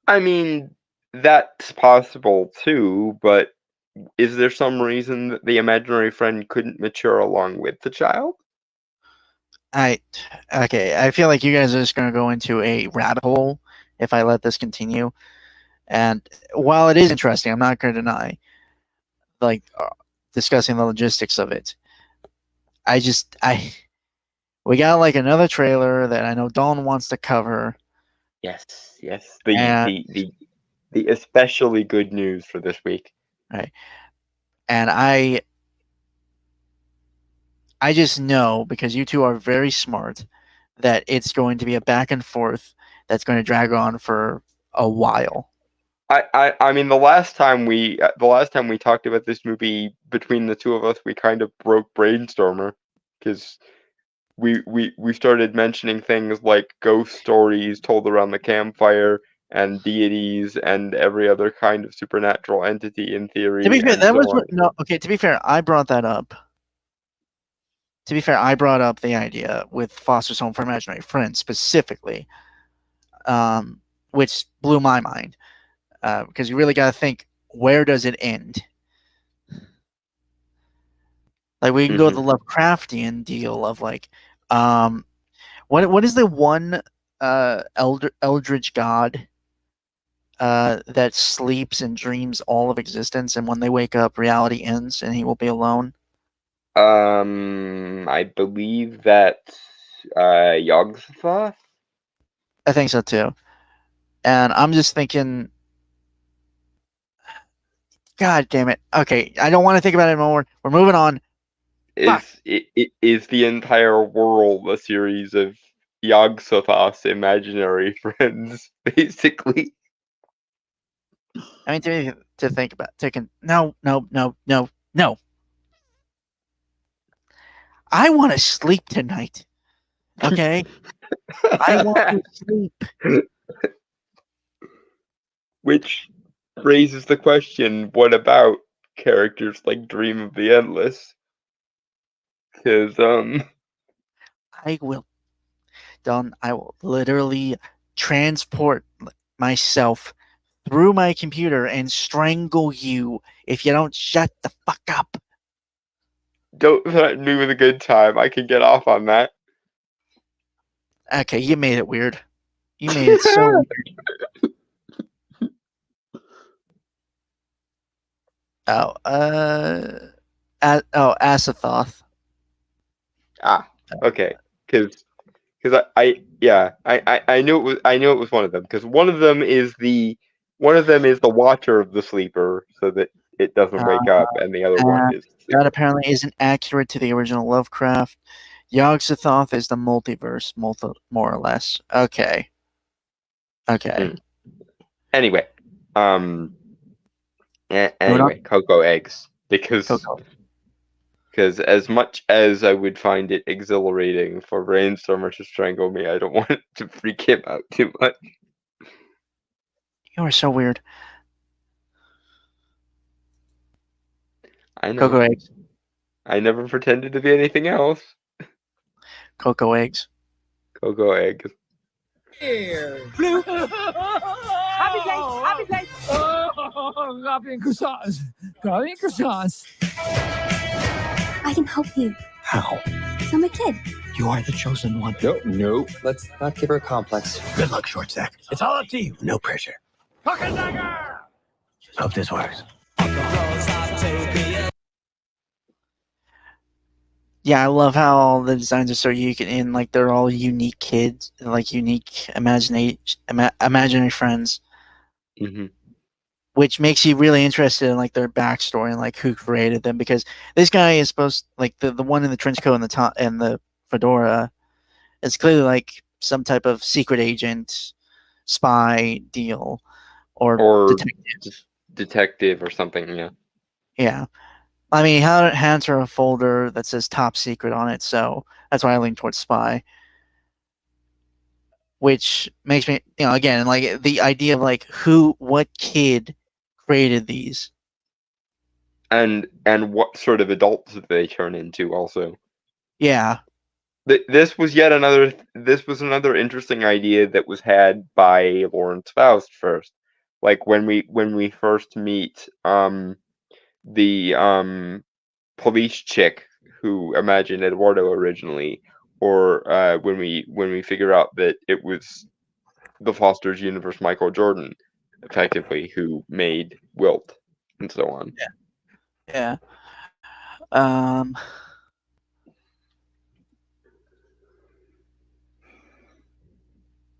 I mean, that's possible too, but is there some reason that the imaginary friend couldn't mature along with the child? Okay, I feel like you guys are just going to go into a rabbit hole if I let this continue. And while it is interesting, I'm not going to deny, like, discussing the logistics of it. We got like another trailer that I know Dawn wants to cover. Yes. The especially good news for this week. Right. And I just know, because you two are very smart, that it's going to be a back and forth that's going to drag on for a while. I mean, the last time we talked about this movie between the two of us, we kind of broke Brainstormer because we started mentioning things like ghost stories told around the campfire and deities and every other kind of supernatural entity in theory. To be fair, to be fair, I brought that up. To be fair, I brought up the idea with Foster's Home for Imaginary Friends specifically, which blew my mind. Because you really got to think, where does it end? Like, we can go to the Lovecraftian deal of like, what is the one eldritch god that sleeps and dreams all of existence, and when they wake up, reality ends, and he will be alone? I believe that Yog-Sothoth? I think so too. And I'm just thinking, God damn it. Okay, I don't want to think about it anymore. We're moving on. Is the entire world a series of Yog-Sothoth's imaginary friends, basically? I mean, to think about no. I want to sleep tonight. Okay? I want to sleep. Which raises the question, what about characters like Dream of the Endless? Because, I will literally transport myself through my computer and strangle you if you don't shut the fuck up. Don't threaten me with a good time. I can get off on that. Okay, you made it weird. You made it so weird. Azathoth. Okay. Because I knew it was one of them, because one of them is the watcher of the sleeper, so that it doesn't wake up, and the other one is that apparently isn't accurate to the original Lovecraft. Yog-Sothoth is the multiverse, more or less. Okay. Anyway, cocoa eggs, because as much as I would find it exhilarating for Brainstormer to strangle me, I don't want it to freak him out too much. You are so weird. I know. Cocoa eggs. I never pretended to be anything else. Cocoa eggs. Cocoa eggs. Blue. Happy place. Happy place. Oh, coffee and croissants. Coffee and croissants. I can help you. How? I'm a kid. You are the chosen one. No. Let's not give her a complex. Good luck, short sack. It's all up to you. No pressure. Hook and dagger. Hope this works. Yeah, I love how all the designs are so unique and like they're all unique kids, like unique imaginary friends, Mm-hmm. which makes you really interested in like their backstory and like who created them. Because this guy is supposed like the one in the trench coat and the top and the fedora is clearly like some type of secret agent, spy deal, or detective or something. Yeah. Yeah. I mean, he hands her a folder that says top secret on it, so that's why I lean towards spy. Which makes me, again, like the idea of like what kid created these. And what sort of adults did they turn into also? Yeah. This was another interesting idea that was had by Lawrence Faust first. Like when we first meet the police chick who imagined Eduardo originally, or when we figure out that it was the Foster's universe Michael Jordan, effectively, who made Wilt and so on. Yeah.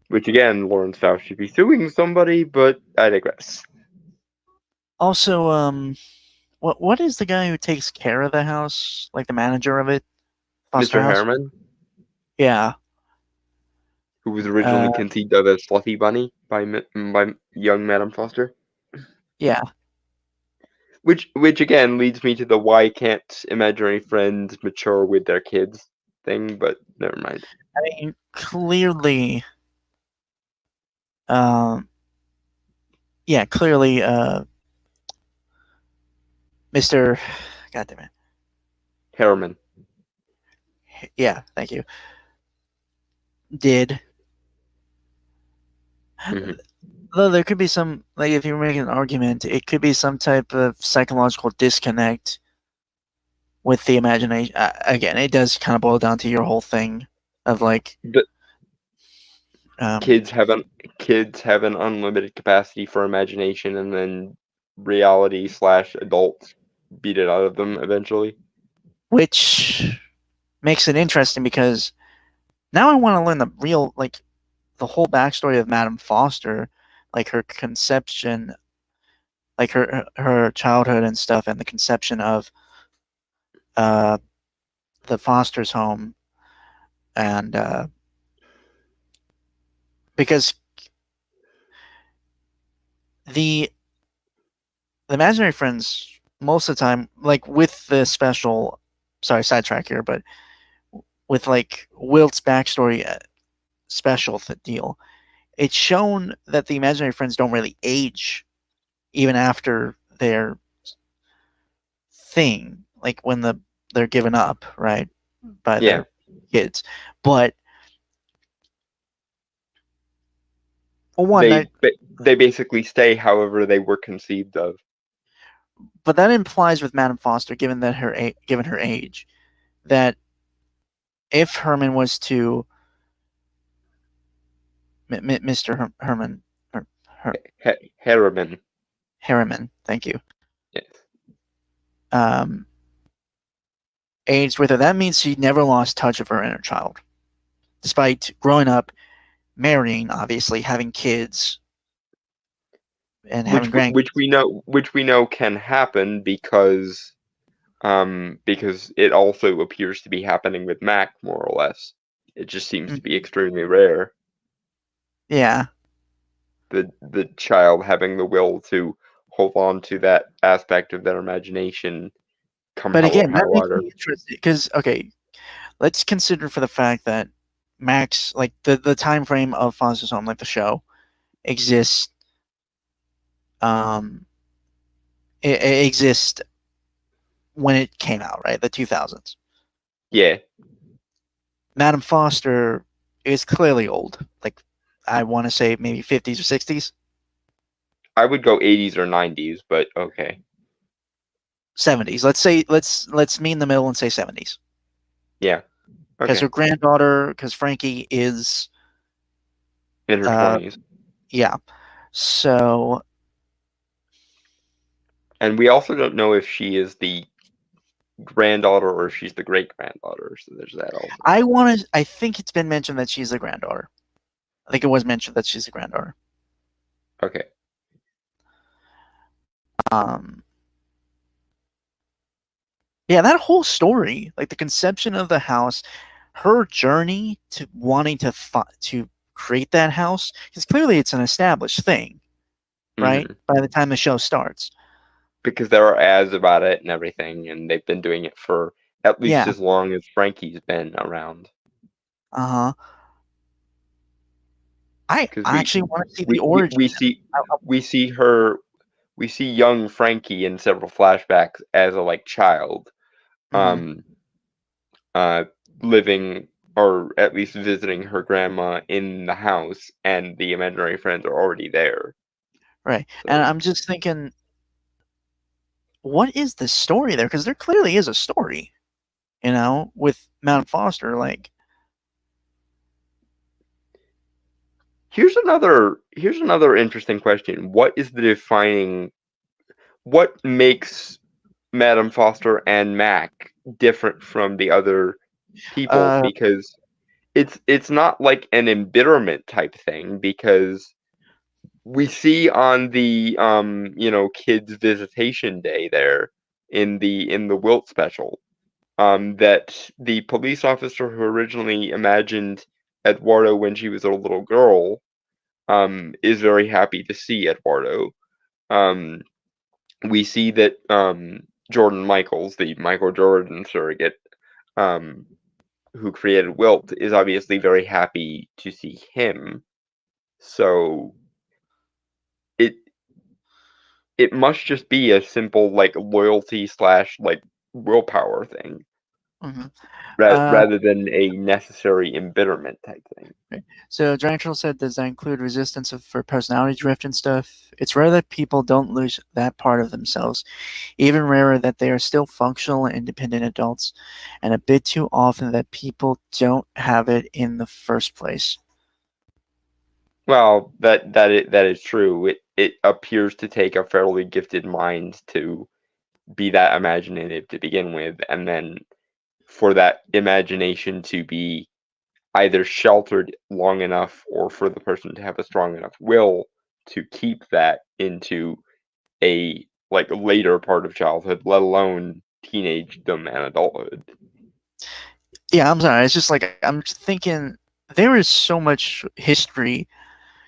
Which again, Lawrence Faust should be suing somebody, but I digress. Also, what is the guy who takes care of the house, like the manager of it? Foster Mr. House? Harriman? Yeah. Who was originally conceived of as Fluffy Bunny by young Madame Foster? Yeah. Which again leads me to the why can't imaginary friends mature with their kids thing, but never mind. I mean, clearly, Mr. Goddamn it. Harriman. Yeah, thank you. Did. Mm-hmm. Though there could be some, like, if you're making an argument, it could be some type of psychological disconnect with the imagination. Again, it does kind of boil down to your whole thing of like. Kids have an unlimited capacity for imagination, and then reality / adults beat it out of them eventually. Which makes it interesting because now I want to learn the real, like, the whole backstory of Madame Foster, like her conception, like her childhood and stuff, and the conception of the Foster's home, and because the imaginary friends most of the time, like with the special, sorry, sidetrack here, but with like Wilt's backstory special deal, it's shown that the imaginary friends don't really age even after their thing, like when they're given up, right, by their kids. But they basically stay however they were conceived of. But that implies with Madame Foster, given her age, that if Herman was to Mr. Herman Harriman, thank you. Yes. Aged with her, that means she never lost touch of her inner child, despite growing up, marrying, obviously, having kids, and having grandkids. Which we know can happen because it also appears to be happening with Mac, more or less. It just seems to be extremely rare. Yeah. The child having the will to hold on to that aspect of their imagination. But again, that makes me interested because, okay, let's consider for the fact that Max, like the time frame of Foster's Home, like the show, exists. It exists when it came out, right? The 2000s. Yeah. Madame Foster is clearly old. Like, I want to say maybe 50s or 60s. I would go 80s or 90s, but okay. 70s. Let's say let's meet in the middle and say 70s. Yeah. Because Okay. her granddaughter, because Frankie is In her 20s. Yeah. So. And we also don't know if she is the granddaughter or if she's the great granddaughter. So there's that also. I think it's been mentioned that she's the granddaughter. I think it was mentioned that she's the granddaughter. Okay. Yeah, that whole story, like the conception of the house, her journey to wanting to create that house, because clearly it's an established thing, right? Mm-hmm. By the time the show starts. Because there are ads about it and everything, and they've been doing it for at least as long as Frankie's been around. I actually want to see the origin. We see young Frankie in several flashbacks as a child, living or at least visiting her grandma in the house, and the imaginary friends are already there. Right, and I'm just thinking, what is the story there? Because there clearly is a story, with Madame Foster. Here's another interesting question. What makes Madame Foster and Mac different from the other people? Because it's not like an embitterment type thing, because we see on the kids' visitation day there in the Wilt special, that the police officer who originally imagined Eduardo when she was a little girl is very happy to see Eduardo. We see that Jordan Michaels, the Michael Jordan surrogate, who created Wilt, is obviously very happy to see him. So it must just be a simple loyalty / willpower thing, rather than a necessary embitterment type thing. Right. So Giantrell said, does that include resistance for personality drift and stuff? It's rare that people don't lose that part of themselves. Even rarer that they are still functional and independent adults, and a bit too often that people don't have it in the first place. Well, that is true. It appears to take a fairly gifted mind to be that imaginative to begin with, and then for that imagination to be either sheltered long enough, or for the person to have a strong enough will to keep that into a later part of childhood, let alone teenagedom and adulthood. Yeah, I'm sorry. It's just I'm thinking there is so much history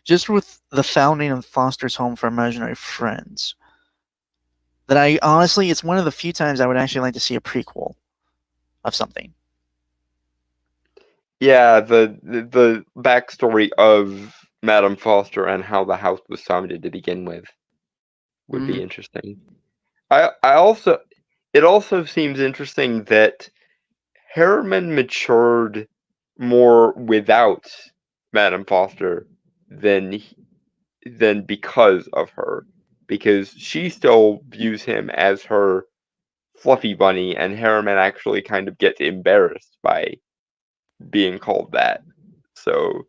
just with the founding of Foster's Home for Imaginary Friends that I honestly, it's one of the few times I would actually like to see a prequel of something. Yeah, the backstory of Madame Foster and how the house was founded to begin with would be interesting. It also seems interesting that Harriman matured more without Madame Foster than because of her, because she still views him as her fluffy bunny, and Harriman actually kind of gets embarrassed by being called that. So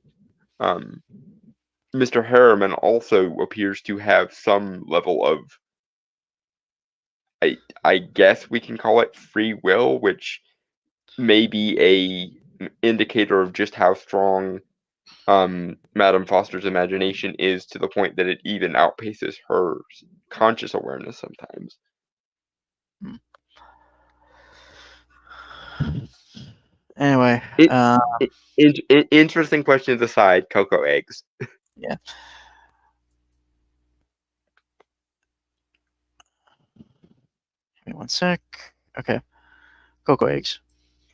Mr. Harriman also appears to have some level of, I guess we can call it free will, which may be a indicator of just how strong Madame Foster's imagination is, to the point that it even outpaces her conscious awareness sometimes. Anyway, interesting questions aside, cocoa eggs. Yeah. Give me one sec. Okay. Cocoa eggs.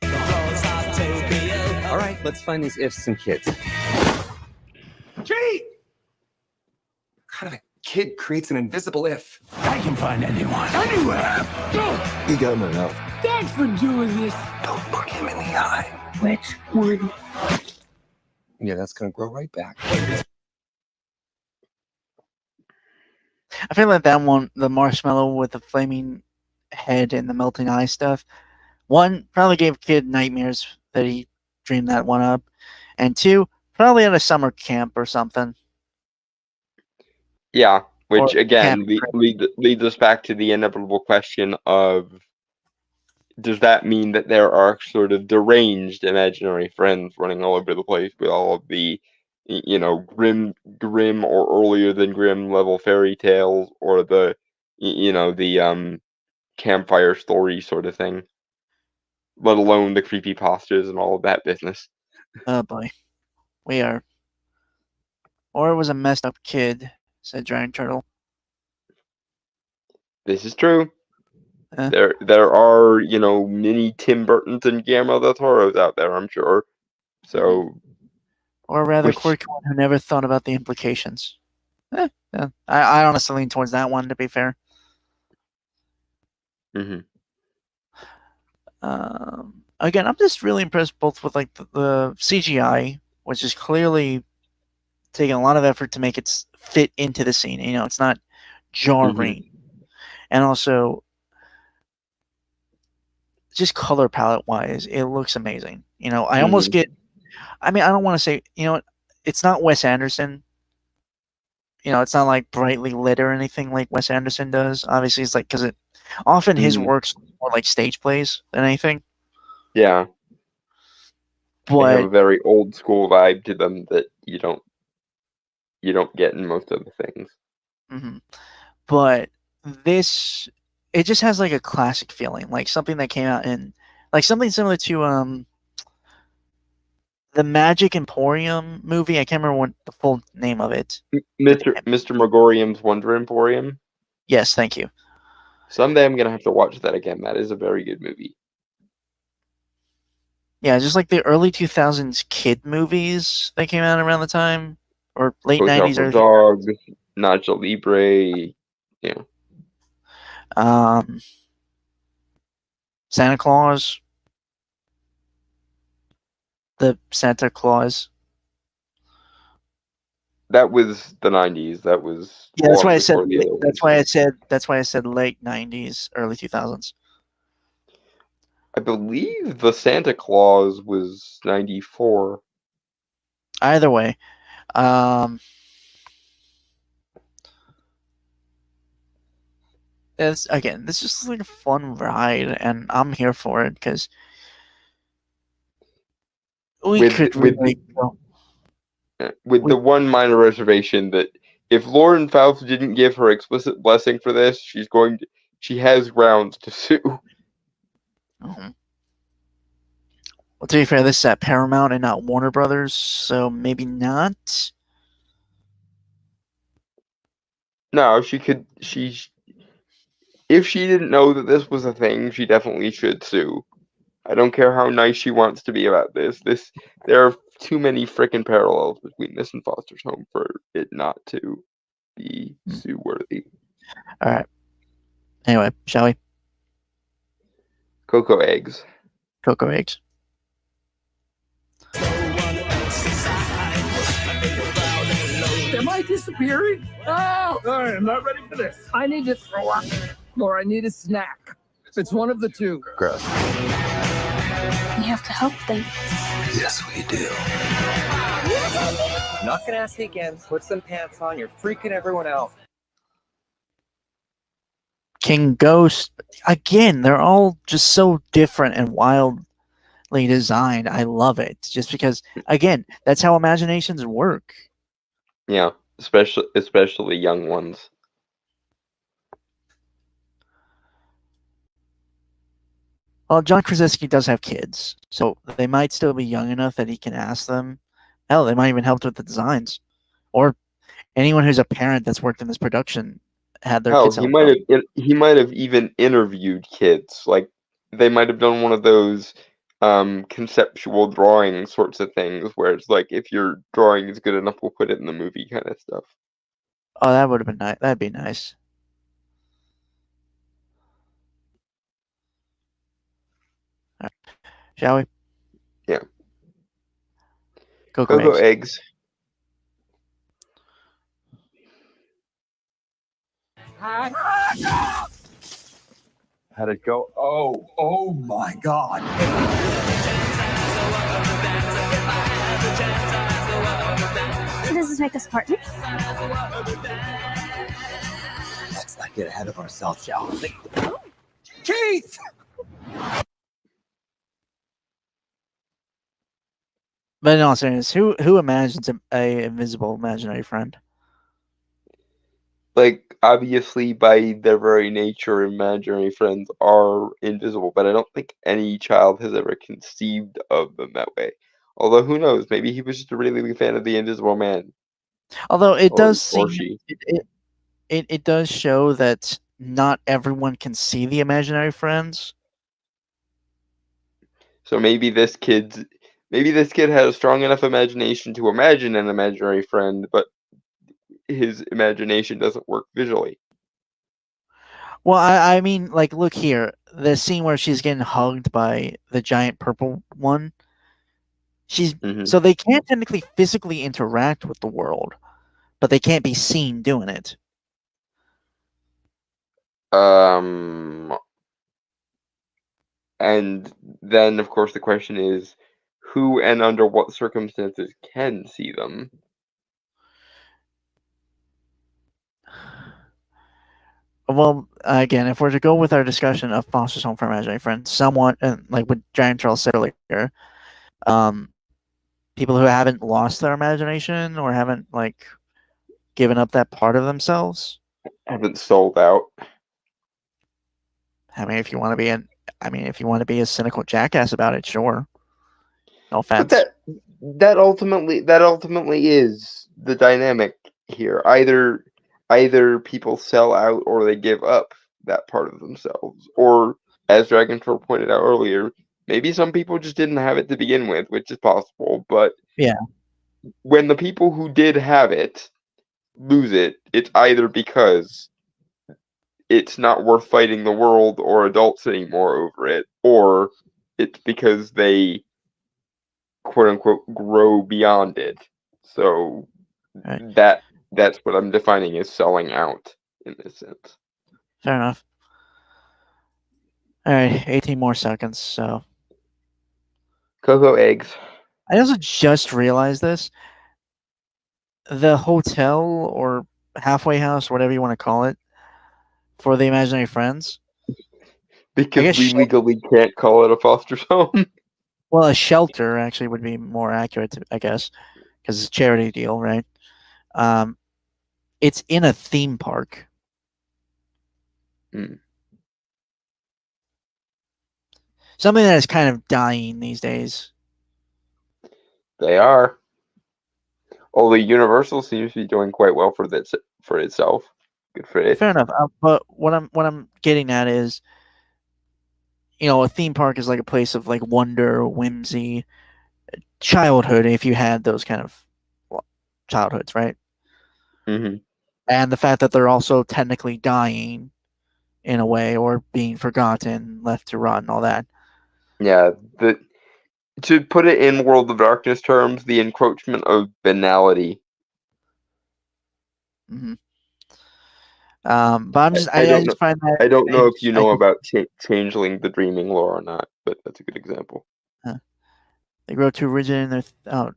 All right, let's find these ifs and kids. Gee! What kind of a kid creates an invisible if? I can find anyone. Anywhere! You got him enough. Thanks for doing this. Don't look him in the eye. Which one? Yeah, that's gonna grow right back. I feel like that one, the marshmallow with the flaming head and the melting eye stuff, one, probably gave kid nightmares that he dreamed that one up, and two, probably at a summer camp or something. Yeah, which Or again camp. leads us back to the inevitable question of, does that mean that there are sort of deranged imaginary friends running all over the place with all of the, grim or earlier than grim level fairy tales, or the, the campfire story sort of thing, let alone the creepy postures and all of that business. Oh boy, we are. Or it was a messed up kid, said Giant Turtle. This is true. There are, mini Tim Burtons and Guillermo del Toros out there, I'm sure. So, or rather, quirky one who never thought about the implications. Yeah. I honestly lean towards that one, to be fair. Mm-hmm. Again, I'm just really impressed both with like the CGI, which is clearly taking a lot of effort to make it fit into the scene. It's not jarring, and also just color palette wise, it looks amazing. I almost get. I mean, I don't want to say. It's not Wes Anderson. It's not like brightly lit or anything like Wes Anderson does. Obviously, it's like because often his works more like stage plays than anything. Yeah. But they have a very old school vibe to them that you don't get in most of the things. Mm-hmm. But this, it just has like a classic feeling, like something that came out in, like something similar to the Magic Emporium movie. I can't remember what the full name of it. Mr. Megorium's Wonder Emporium. Yes, thank you. Someday I'm gonna have to watch that again. That is a very good movie. Yeah, just like the early 2000s kid movies that came out around the time, or late Hotel 90s. for Dogs, Nacho Libre, yeah. Santa Claus. The Santa Claus. That was the 90s. That was that's why I said. That's why I said late 90s, early 2000s. I believe the Santa Claus was 94. Either way, this is like a fun ride, and I'm here for it because we could really go. With the one minor reservation that if Lauren Faust didn't give her explicit blessing for this, she has grounds to sue. Mm-hmm. Well, to be fair, this is at Paramount and not Warner Brothers, so maybe not. No, if she didn't know that this was a thing, she definitely should sue. I don't care how nice she wants to be about this. There are too many freaking parallels between this and Foster's Home for it not to be sue worthy. All right. Anyway, shall we? Cocoa eggs. Cocoa eggs. Am I disappearing? Oh, I'm not ready for this. I need to throw up, or I need a snack. It's one of the two. Gross. We have to help them. Yes, we do. I'm not gonna ask you again. Put some pants on. You're freaking everyone out. King Ghost. Again, they're all just so different and wildly designed. I love it. Just because, again, that's how imaginations work. Yeah, especially young ones. Well, John Krasinski does have kids, so they might still be young enough that he can ask them. Hell, they might even help with the designs. Or anyone who's a parent that's worked in this production had their kids. He might have even interviewed kids. Like they might have done one of those conceptual drawing sorts of things where it's like, if your drawing is good enough, we'll put it in the movie kind of stuff. Oh, that would have been nice. That'd be nice. Right. Shall we? Yeah. Cocoa eggs. How'd it go? Oh my God. Does this make us partners? Let's not get ahead of ourselves, shall we? Keith! But in all seriousness, who imagines a invisible imaginary friend? Like, obviously, by their very nature, imaginary friends are invisible, but I don't think any child has ever conceived of them that way. Although, who knows? Maybe he was just a really big fan of the Invisible Man. Although it Or- does or seem she. it does show that not everyone can see the imaginary friends. So maybe this kid had a strong enough imagination to imagine an imaginary friend, but his imagination doesn't work visually. Well, I mean, like, look here, the scene where she's getting hugged by the giant purple one. So they can't technically physically interact with the world, but they can't be seen doing it. And then, of course, the question is, who and under what circumstances can see them? Well, again, if we're to go with our discussion of Foster's Home for Imaginary Friends, somewhat, like what Giant Charles said earlier, people who haven't lost their imagination or haven't, like, given up that part of themselves. Haven't sold out. I mean, if you want to be a cynical jackass about it, sure. No offense. But that ultimately is the dynamic here. Either people sell out or they give up that part of themselves. Or, as Dragonfur pointed out earlier, maybe some people just didn't have it to begin with, which is possible, but yeah, when the people who did have it lose it, it's either because it's not worth fighting the world or adults anymore over it, or it's because they quote unquote grow beyond it. So that's what I'm defining as selling out in this sense. Fair enough. All right, 18 more seconds. So, Cocoa eggs. I also just realized this. The hotel or halfway house, whatever you want to call it, for the imaginary friends. Because we legally can't call it a foster's home. Well, a shelter actually would be more accurate, I guess, because it's a charity deal, right? It's in a theme park. Something that is kind of dying these days. They are. Although Universal seems to be doing quite well for itself. Good for it. Fair enough. But what I'm getting at is, a theme park is like a place of like wonder, whimsy, childhood. If you had those kind of childhoods, right? Mm-hmm. And the fact that they're also technically dying in a way, or being forgotten, left to rot, and all that. Yeah, to put it in World of Darkness terms, the encroachment of banality. Mm-hmm. But I just find that I don't know if you know about Changeling the Dreaming lore or not, but that's a good example. They grow too rigid in their.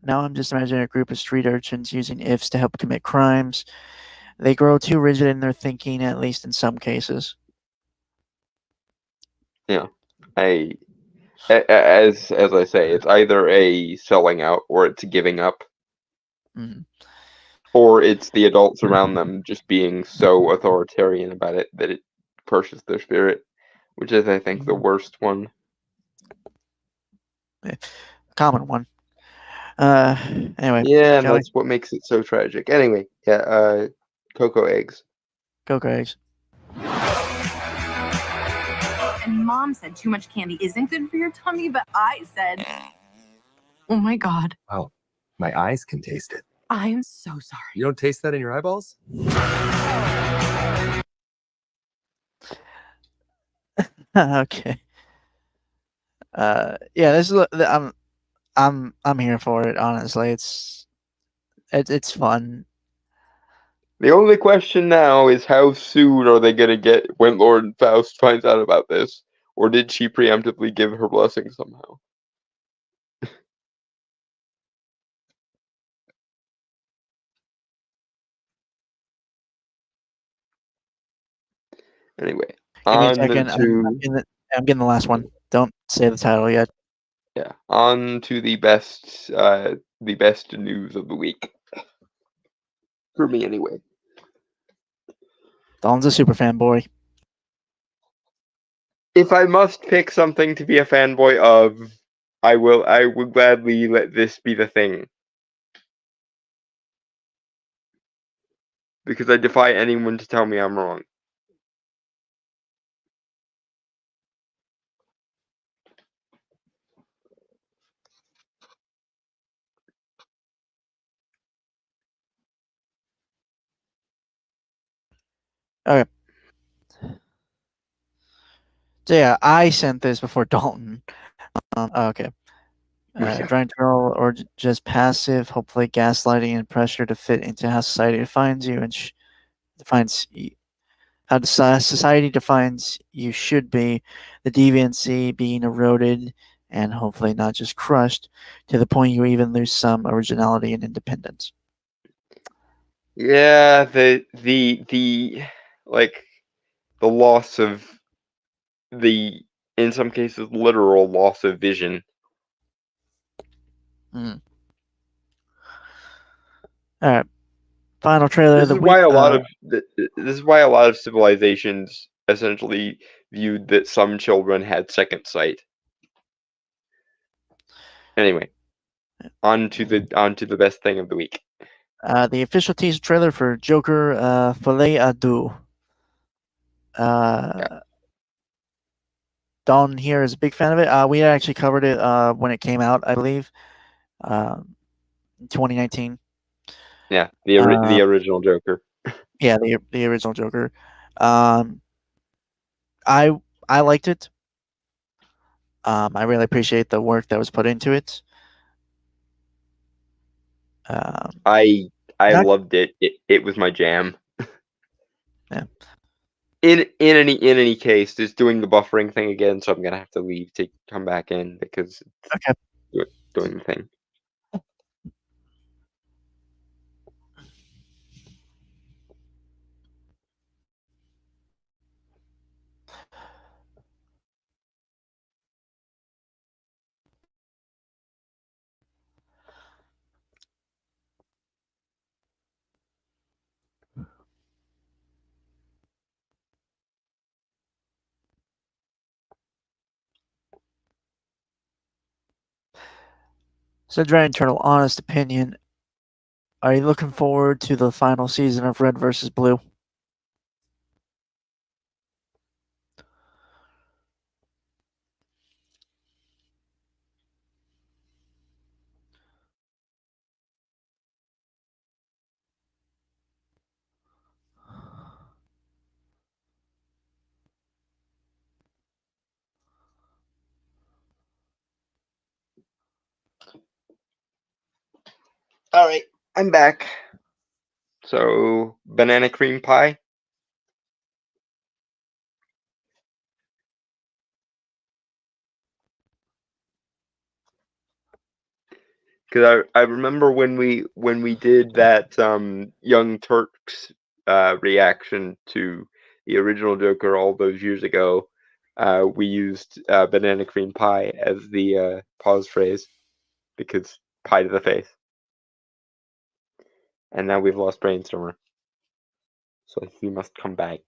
Now I'm just imagining a group of street urchins using ifs to help commit crimes. They grow too rigid in their thinking, at least in some cases. Yeah, as I say, it's either a selling out or it's giving up, or it's the adults around them just being so authoritarian about it that it crushes their spirit, which is, I think, the worst one. Common one. Anyway. Yeah, and that's what makes it so tragic. Anyway, yeah, cocoa eggs. Cocoa eggs. And Mom said too much candy isn't good for your tummy, but I said, oh my God. Wow, my eyes can taste it. I'm so sorry. You don't taste that in your eyeballs? Okay. Yeah, this is I'm here for it. Honestly, it's fun. The only question now is how soon are they gonna get when Lord Faust finds out about this, or did she preemptively give her blessing somehow? Anyway, Give me a on second. to I'm getting the last one. Don't say the title yet. yeah, on to the best news of the week. For me, anyway. Don's a super fanboy. If I must pick something to be a fanboy of, I would gladly let this be the thing. Because I defy anyone to tell me I'm wrong. Okay. So yeah, I sent this before Dalton. Okay. Drawing turtle or just passive, hopefully gaslighting and pressure to fit into how society defines you and defines how society defines you should be, the deviancy being eroded and hopefully not just crushed to the point you even lose some originality and independence. Yeah, the like the loss of the, in some cases, literal loss of vision. All right, final trailer This of the is week. why a lot of this is why a lot of civilizations essentially viewed that some children had second sight. Anyway, on to the best thing of the week. The official teaser trailer for Joker Folie à Deux. Don here is a big fan of it. We actually covered it when it came out, I believe, in 2019. Yeah, the original Joker. Yeah, the original Joker. I liked it. I really appreciate the work that was put into it. I loved it. It was my jam. Yeah. In any case, it's doing the buffering thing again, so I'm gonna have to leave to come back in because it's doing the thing. So, Dragon Turtle, honest opinion, are you looking forward to the final season of Red versus Blue? All right, I'm back. So, banana cream pie. Because I remember when we did that Young Turks reaction to the original Joker all those years ago, we used banana cream pie as the pause phrase because pie to the face. And now we've lost Brainstormer, so he must come back.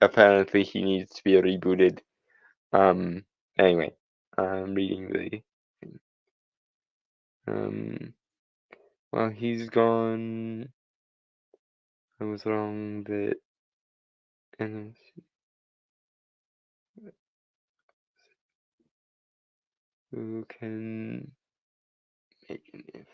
Apparently he needs to be rebooted. Anyway, I'm reading the. Well, he's gone. I was wrong that. And who can make an if?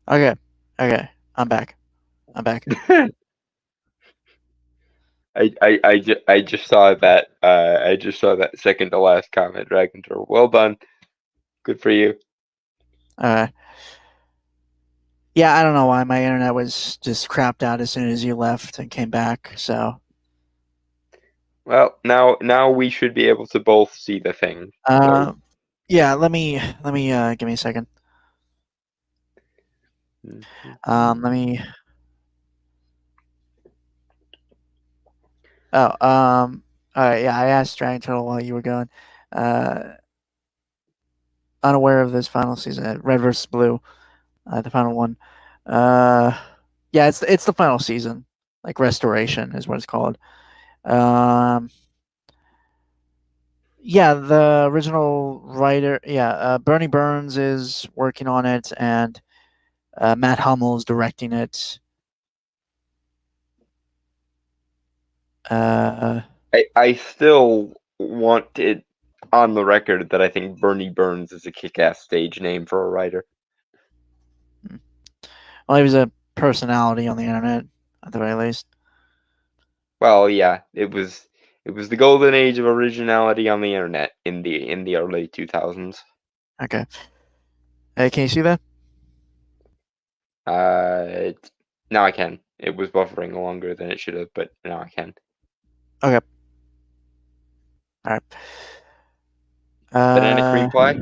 Okay. I'm back. I just saw that. I just saw that second to last comment, Dragon Troll. Well done. Good for you. Yeah, I don't know why my internet was just crapped out as soon as you left and came back. So. Well, now we should be able to both see the thing. So. Yeah. Let me give me a second. Let me. Oh. All right. Yeah, I asked Dragon Turtle while you were gone. Unaware of this final season, Red vs. Blue, the final one. Yeah, it's the final season. Like Restoration is what it's called. Yeah, the original writer. Yeah, Bernie Burns is working on it, and Matt Hummel is directing it. I still want it on the record that I think Bernie Burns is a kick-ass stage name for a writer. Well, he was a personality on the internet, at the very least. Well, yeah, it was the golden age of originality on the internet in the early 2000s. Okay. Hey, can you see that? Now I can. It was buffering longer than it should have, but now I can. Okay. All right. Banana cream pie?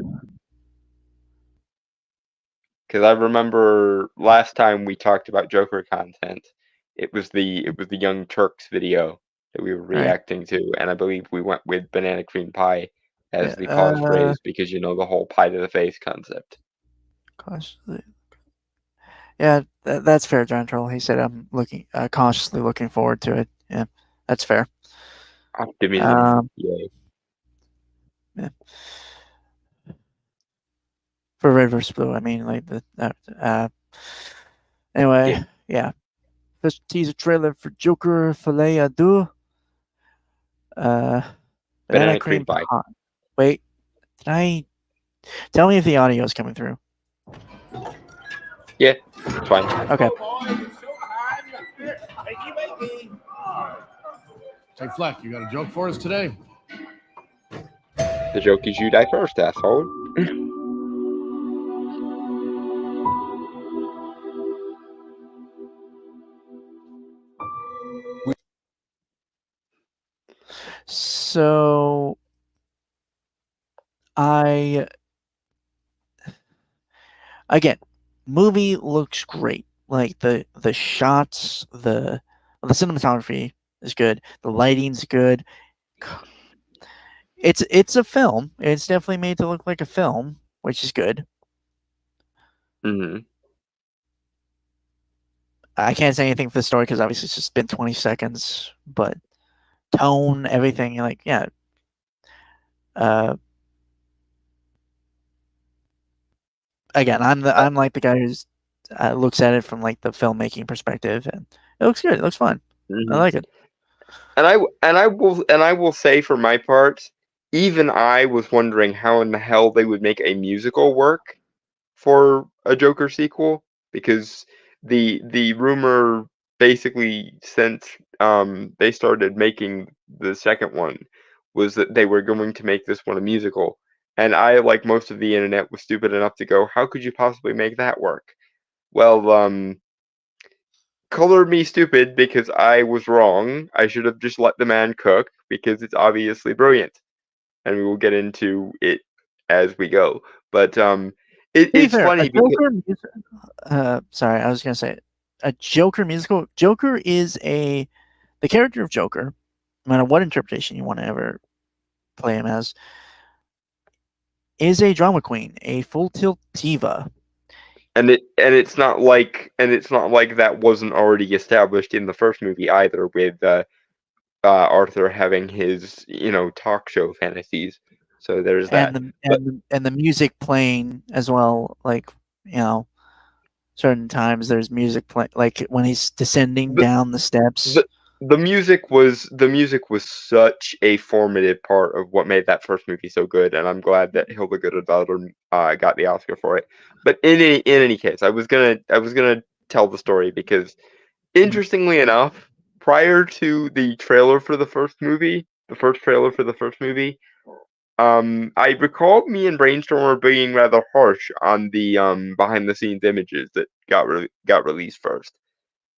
Because I remember last time we talked about Joker content, it was the Young Turks video that we were reacting to, and I believe we went with banana cream pie as the pause phrase because the whole pie to the face concept. Yeah, that's fair, John Troll. He said I'm cautiously looking forward to it. Yeah, that's fair. Optimism. Yay. Yeah. For Red vs. Blue, I mean, like anyway, yeah. First teaser trailer for Joker Filet à Deux. Banana cream pie. Wait, did I? Tell me if the audio is coming through. Yeah, it's fine. Okay. Hey, Fleck, you got a joke for us today? The joke is you die first, asshole. So again, movie looks great. Like the shots, the cinematography is good. The lighting's good. It's a film. It's definitely made to look like a film, which is good. Mm-hmm. I can't say anything for the story because obviously it's just been 20 seconds, but tone, everything, like, yeah. Again, I'm like the guy who's looks at it from like the filmmaking perspective, and it looks good. It looks fun. Mm-hmm. I like it. And I will say for my part, even I was wondering how in the hell they would make a musical work for a Joker sequel, because the rumor basically since they started making the second one was that they were going to make this one a musical. And I, like most of the internet, was stupid enough to go, how could you possibly make that work? Well, color me stupid because I was wrong. I should have just let the man cook because it's obviously brilliant. And we will get into it as we go. But it's fair, funny because sorry, I was gonna say a Joker musical. Joker is the character of Joker no matter what interpretation you want to ever play him as, is a drama queen, a full tilt diva. And it's not like that wasn't already established in the first movie either, with Arthur having his talk show fantasies. So there's that. And the music playing as well, like certain times there's music playing, like when he's descending down the steps. The music was such a formative part of what made that first movie so good, and I'm glad that Hilda Godard got the Oscar for it. But in any case, I was gonna tell the story because, interestingly enough, prior to the trailer for the first trailer for the first movie, I recall me and Brainstormer being rather harsh on the behind the scenes images that got released first.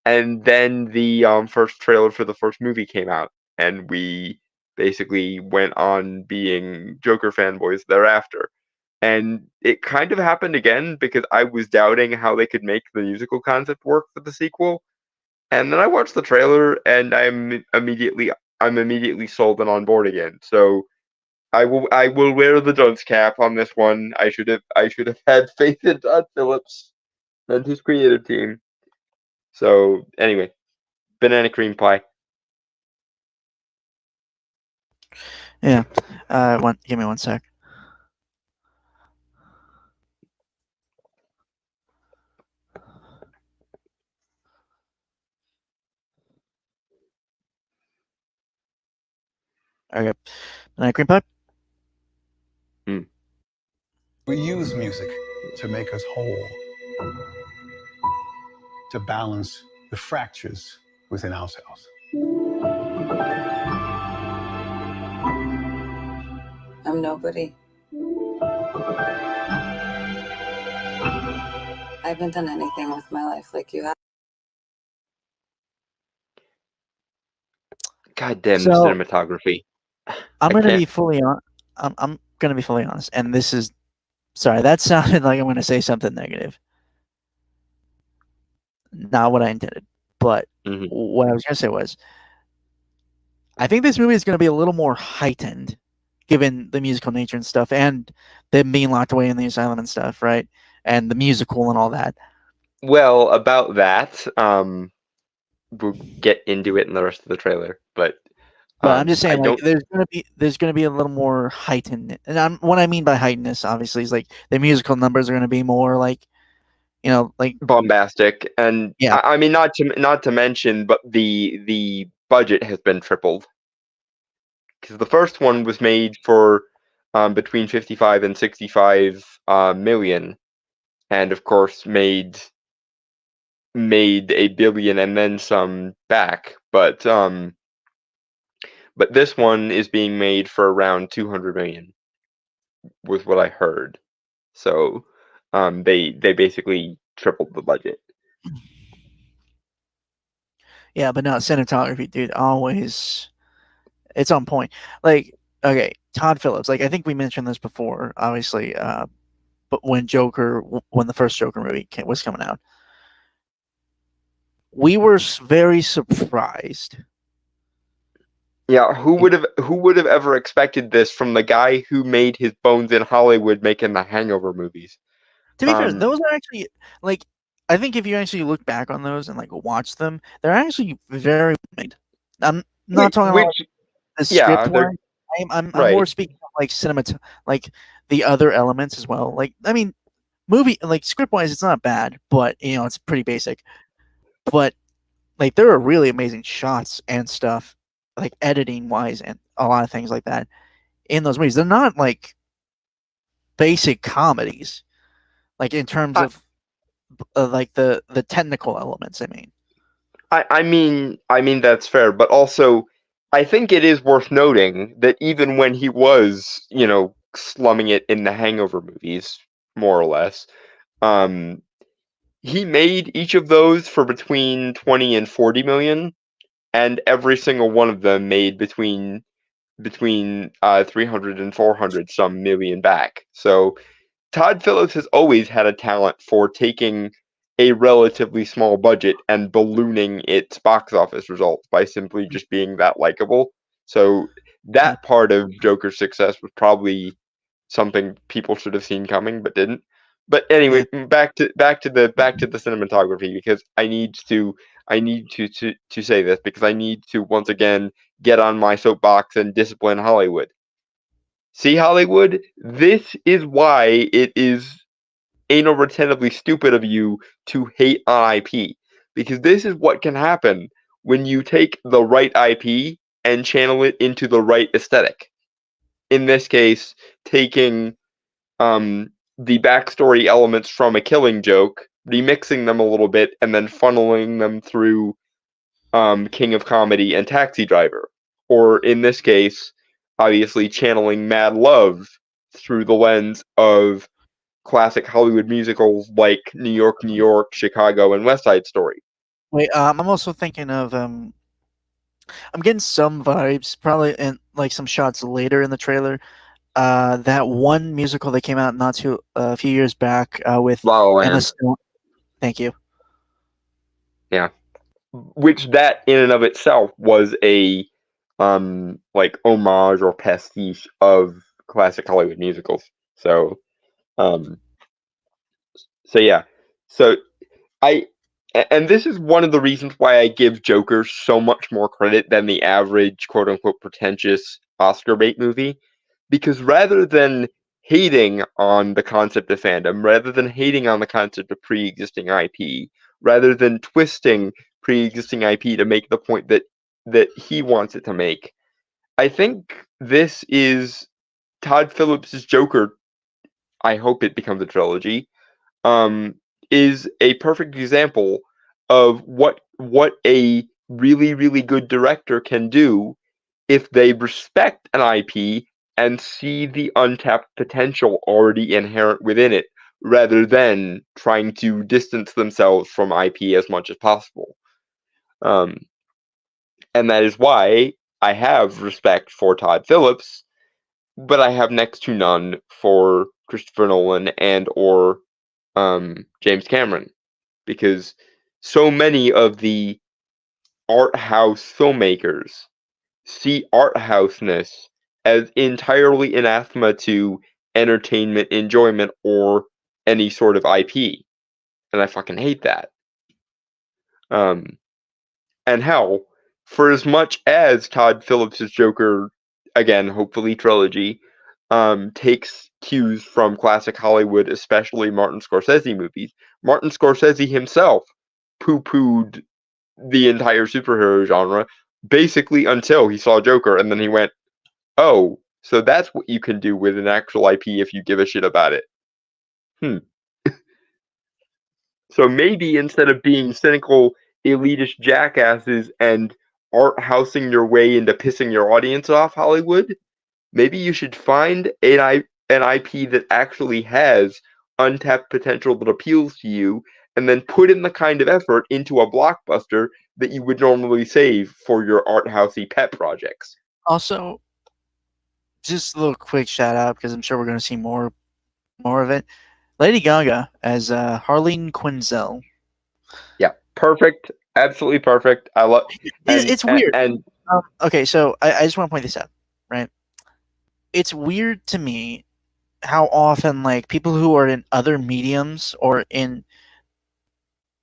And then the first trailer for the first movie came out, and we basically went on being Joker fanboys thereafter. And it kind of happened again because I was doubting how they could make the musical concept work for the sequel. And then I watched the trailer, and I'm immediately sold and on board again. So I will wear the dunce cap on this one. I should have had faith in Todd Phillips and his creative team. So anyway, banana cream pie. Yeah. Give me one sec. Okay. Banana cream pie. We use music to make us whole, to balance the fractures within ourselves. I'm nobody. I haven't done anything with my life like you have. Goddamn the cinematography. I'm gonna be fully honest, and this is sorry. That sounded like I'm gonna say something negative. Not what I intended, but what I was gonna say was, I think this movie is gonna be a little more heightened, given the musical nature and stuff, and them being locked away in the asylum and stuff, right? And the musical and all that. Well, about that, we'll get into it in the rest of the trailer, but I'm just saying, like, there's gonna be a little more heightened, and what I mean by heightenedness, obviously, is like the musical numbers are gonna be more like, like bombastic, and yeah. I mean, not to mention, but the budget has been tripled because the first one was made for between 55 and 65 million, and of course made $1 billion and then some back, but this one is being made for around 200 million, was what I heard. So they basically tripled the budget. Yeah, but no, cinematography, dude, always it's on point. Like, okay, Todd Phillips, like I think we mentioned this before, obviously, but when the first Joker movie was coming out, we were very surprised. Yeah, who would have ever expected this from the guy who made his bones in Hollywood making the Hangover movies? To be fair, those are actually, like, I think if you actually look back on those and like watch them, they're actually very made. I'm not talking about the script one. I'm more speaking of like cinema, like the other elements as well. Like, I mean, movie like script wise, it's not bad, but it's pretty basic. But like there are really amazing shots and stuff, like editing wise, and a lot of things like that in those movies. They're not like basic comedies, like in terms of like the technical elements. I mean that's fair, but also I think it is worth noting that even when he was, slumming it in the Hangover movies, more or less, he made each of those for between 20 and 40 million, and every single one of them made between 300 and 400 some million back. So Todd Phillips has always had a talent for taking a relatively small budget and ballooning its box office results by simply just being that likable. So that part of Joker's success was probably something people should have seen coming but didn't. But anyway, back to the cinematography, because I need to say this, because I need to once again get on my soapbox and discipline Hollywood. See, Hollywood, this is why it is anal retentively stupid of you to hate on IP, because this is what can happen when you take the right IP and channel it into the right aesthetic. In this case, taking the backstory elements from A Killing Joke, remixing them a little bit, and then funneling them through King of Comedy and Taxi Driver. Or in this case, obviously channeling Mad Love through the lens of classic Hollywood musicals like New York, New York, Chicago, and West Side Story. Wait, I'm also thinking of I'm getting some vibes, probably in like some shots later in the trailer. That one musical that came out a few years back with La La Land. Emma Stone. Thank you. Yeah, which that in and of itself was a like homage or pastiche of classic Hollywood musicals. So yeah, so and this is one of the reasons why I give Joker so much more credit than the average quote unquote pretentious Oscar bait movie, because rather than hating on the concept of fandom, rather than hating on the concept of pre-existing IP, rather than twisting pre-existing IP to make the point that he wants it to make, I think this is Todd Phillips' Joker. I hope it becomes a trilogy. Is a perfect example of what a really, really good director can do if they respect an IP and see the untapped potential already inherent within it, rather than trying to distance themselves from IP as much as possible. And that is why I have respect for Todd Phillips, but I have next to none for Christopher Nolan and or James Cameron, because so many of the art house filmmakers see art houseness as entirely anathema to entertainment enjoyment or any sort of IP, and I fucking hate that. And hell, for as much as Todd Phillips' Joker, again, hopefully trilogy, takes cues from classic Hollywood, especially Martin Scorsese movies, Martin Scorsese himself poo-pooed the entire superhero genre, basically until he saw Joker, and then he went, oh, so that's what you can do with an actual IP if you give a shit about it. So maybe instead of being cynical, elitist jackasses and art housing your way into pissing your audience off, Hollywood, maybe you should find an IP that actually has untapped potential that appeals to you, and then put in the kind of effort into a blockbuster that you would normally save for your art housey pet projects. Also, just a little quick shout out, because I'm sure we're going to see more of it. Lady Gaga as Harleen Quinzel. Yeah, perfect, absolutely perfect. I love. It's weird. Okay, so I just want to point this out, right? It's weird to me how often like people who are in other mediums or in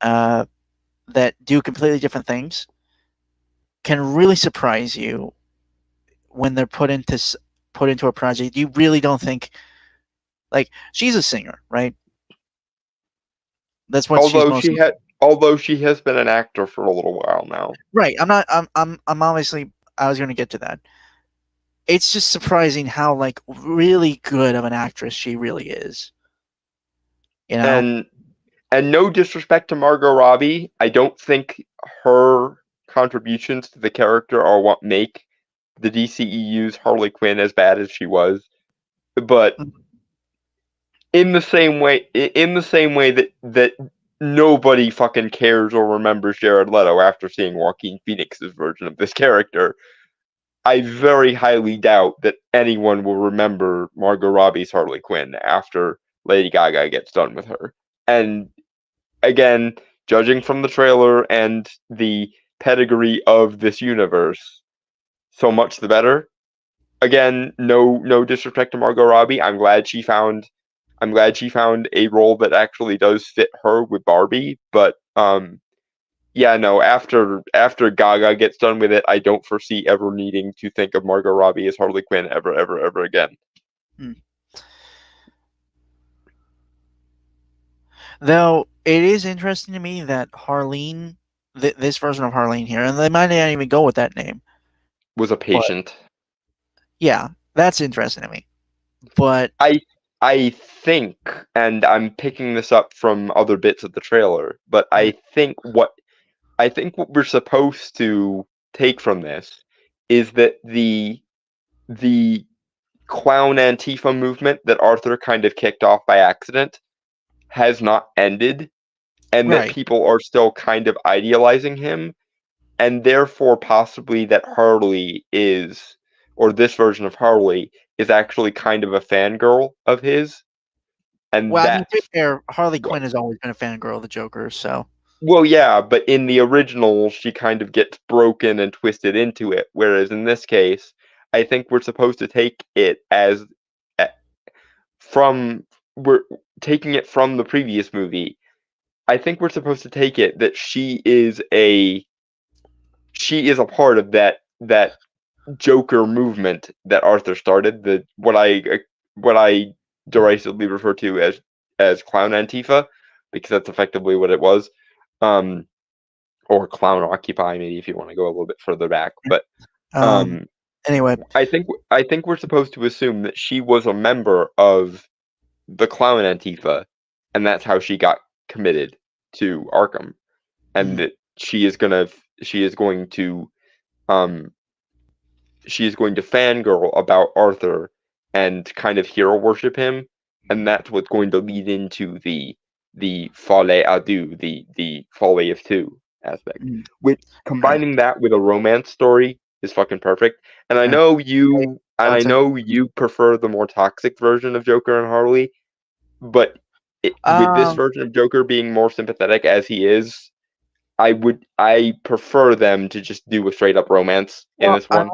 that do completely different things can really surprise you when they're put into a project. You really don't think, like, she's a singer, right? That's what although she has been an actor for a little while now. Right. I'm obviously, I was going to get to that. It's just surprising how like really good of an actress she really is. You know? And no disrespect to Margot Robbie, I don't think her contributions to the character are what make the DCEU's Harley Quinn as bad as she was. But in the same way that nobody fucking cares or remembers Jared Leto after seeing Joaquin Phoenix's version of this character, I very highly doubt that anyone will remember Margot Robbie's Harley Quinn after Lady Gaga gets done with her. And again, judging from the trailer and the pedigree of this universe, so much the better. Again, no disrespect to Margot Robbie. I'm glad she found a role that actually does fit her with Barbie. But yeah, no. After Gaga gets done with it, I don't foresee ever needing to think of Margot Robbie as Harley Quinn ever again. Though it is interesting to me that Harleen, this version of Harleen here, and they might not even go with that name, was a patient. Yeah, that's interesting to me. But I think, and I'm picking this up from other bits of the trailer, but I think what we're supposed to take from this is that the clown Antifa movement that Arthur kind of kicked off by accident has not ended, and that people are still kind of idealizing him, and therefore possibly that Harley is, or this version of Harley is actually kind of a fangirl of his. And well, I mean, to be fair, Harley Quinn has always been a fangirl of the Joker, so. Well, yeah, but in the original, she kind of gets broken and twisted into it, whereas in this case, I think we're supposed to take it as we're taking it from the previous movie. I think we're supposed to take it that she is a part of that Joker movement that Arthur started, what I derisively refer to as clown Antifa, because that's effectively what it was. Or clown occupy, maybe, if you want to go a little bit further back. But anyway, I think we're supposed to assume that she was a member of the clown Antifa, and that's how she got committed to Arkham, and that she is going to fangirl about Arthur and kind of hero worship him, and that's what's going to lead into the folie à deux, the folly of two aspect. With combining that with a romance story is fucking perfect. And I know you prefer the more toxic version of Joker and Harley, but with this version of Joker being more sympathetic as he is, I prefer them to just do a straight up romance in this one.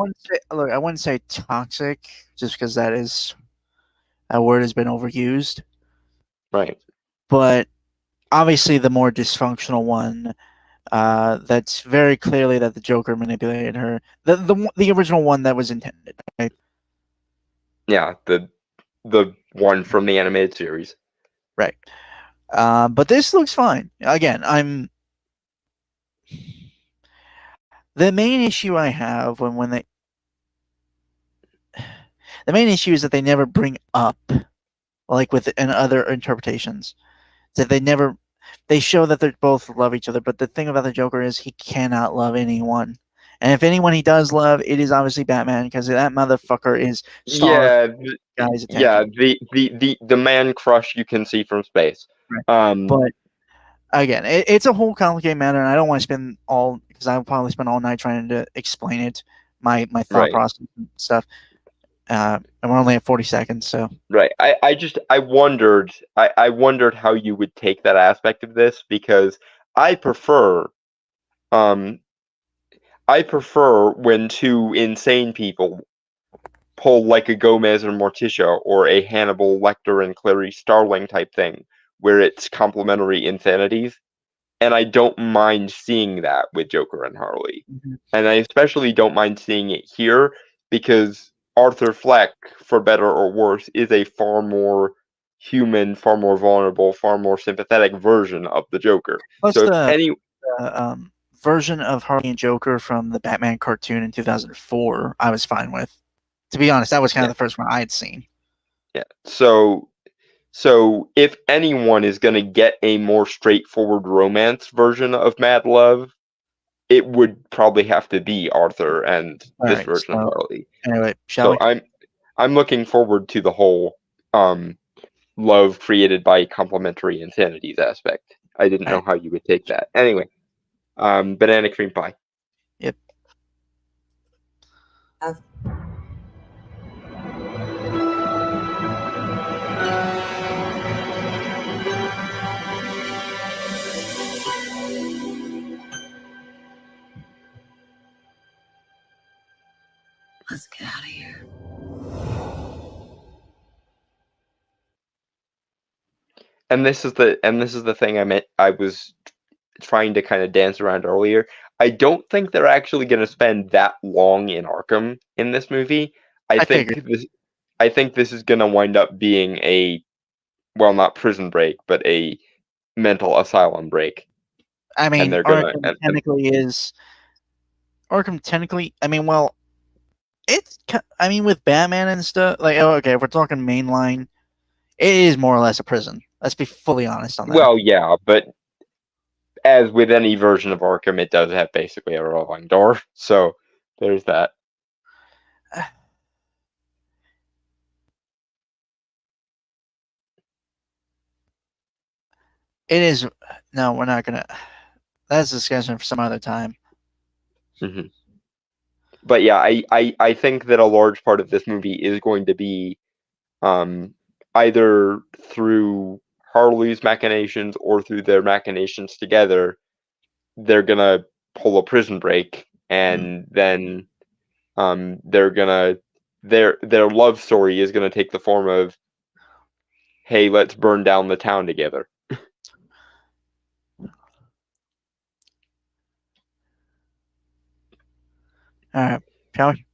I wouldn't say toxic, just because that word has been overused. Right. But obviously the more dysfunctional one, that's very clearly that the Joker manipulated her. The original one that was intended, right? Yeah, the one from the animated series. Right. But this looks fine. Again, the main issue I have the main issue is that they never bring up, like in other interpretations, that they show that they both love each other, but the thing about the Joker is he cannot love anyone. And if anyone he does love, it is obviously Batman, because that motherfucker is guy's attention. The man crush you can see from space. Right. But again, it's a whole complicated matter, and I don't want to spend because I'll probably spend all night trying to explain it, my thought process and stuff. And we're only at 40 seconds, so. Right. I wondered how you would take that aspect of this, because I prefer when two insane people pull like a Gomez or Morticia or a Hannibal Lecter and Clarice Starling type thing, where it's complementary insanities. And I don't mind seeing that with Joker and Harley. Mm-hmm. And I especially don't mind seeing it here, because Arthur Fleck, for better or worse, is a far more human, far more vulnerable, far more sympathetic version of the Joker. Plus the version of Harley and Joker from the Batman cartoon in 2004, I was fine with. To be honest, that was kind of the first one I had seen. Yeah. So if anyone is going to get a more straightforward romance version of Mad Love, it would probably have to be Arthur and this version of Harley. Anyway, shall we? I'm looking forward to the whole love created by complementary insanities aspect. I didn't know how you would take that. Anyway, banana cream pie. Yep. and this is the thing I was trying to kind of dance around earlier. I don't think they're actually going to spend that long in Arkham in this movie. I think this is going to wind up being a, well, not prison break, but a mental asylum break. I mean, and they're gonna, Arkham technically is. Arkham technically, I mean, well, it's. I mean, with Batman and stuff, like, oh, okay, if we're talking mainline, it is more or less a prison. Let's be fully honest on that. Well, yeah, but as with any version of Arkham, it does have basically a revolving door. So there's that. It is. No, we're not gonna. That's a discussion for some other time. Mm-hmm. But yeah, I think that a large part of this movie is going to be either through Harley's machinations or through their machinations together. They're gonna pull a prison break, and then they're gonna their love story is gonna take the form of, hey, let's burn down the town together. All right, shall we?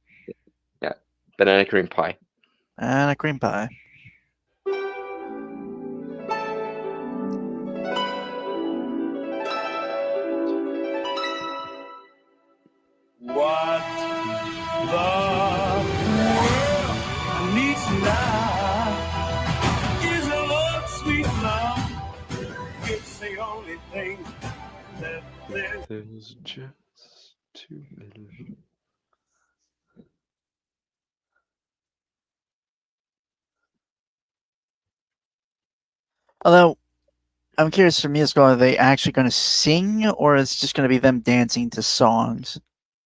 Yeah, banana cream pie. Banana cream pie. What the world needs now is a love, sweet love. It's the only thing that there's just too little. Although, I'm curious for musical, are they actually going to sing, or is it just going to be them dancing to songs?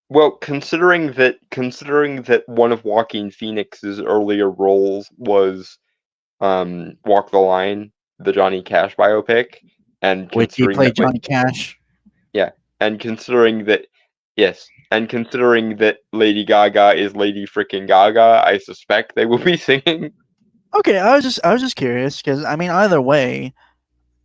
Well, considering that one of Joaquin Phoenix's earlier roles was Walk the Line, the Johnny Cash biopic, and Which he considering played that, Johnny Cash. Yeah, and considering that, yes, and considering that Lady Gaga is Lady Frickin' Gaga, I suspect they will be singing. Okay, I was just curious because I mean either way,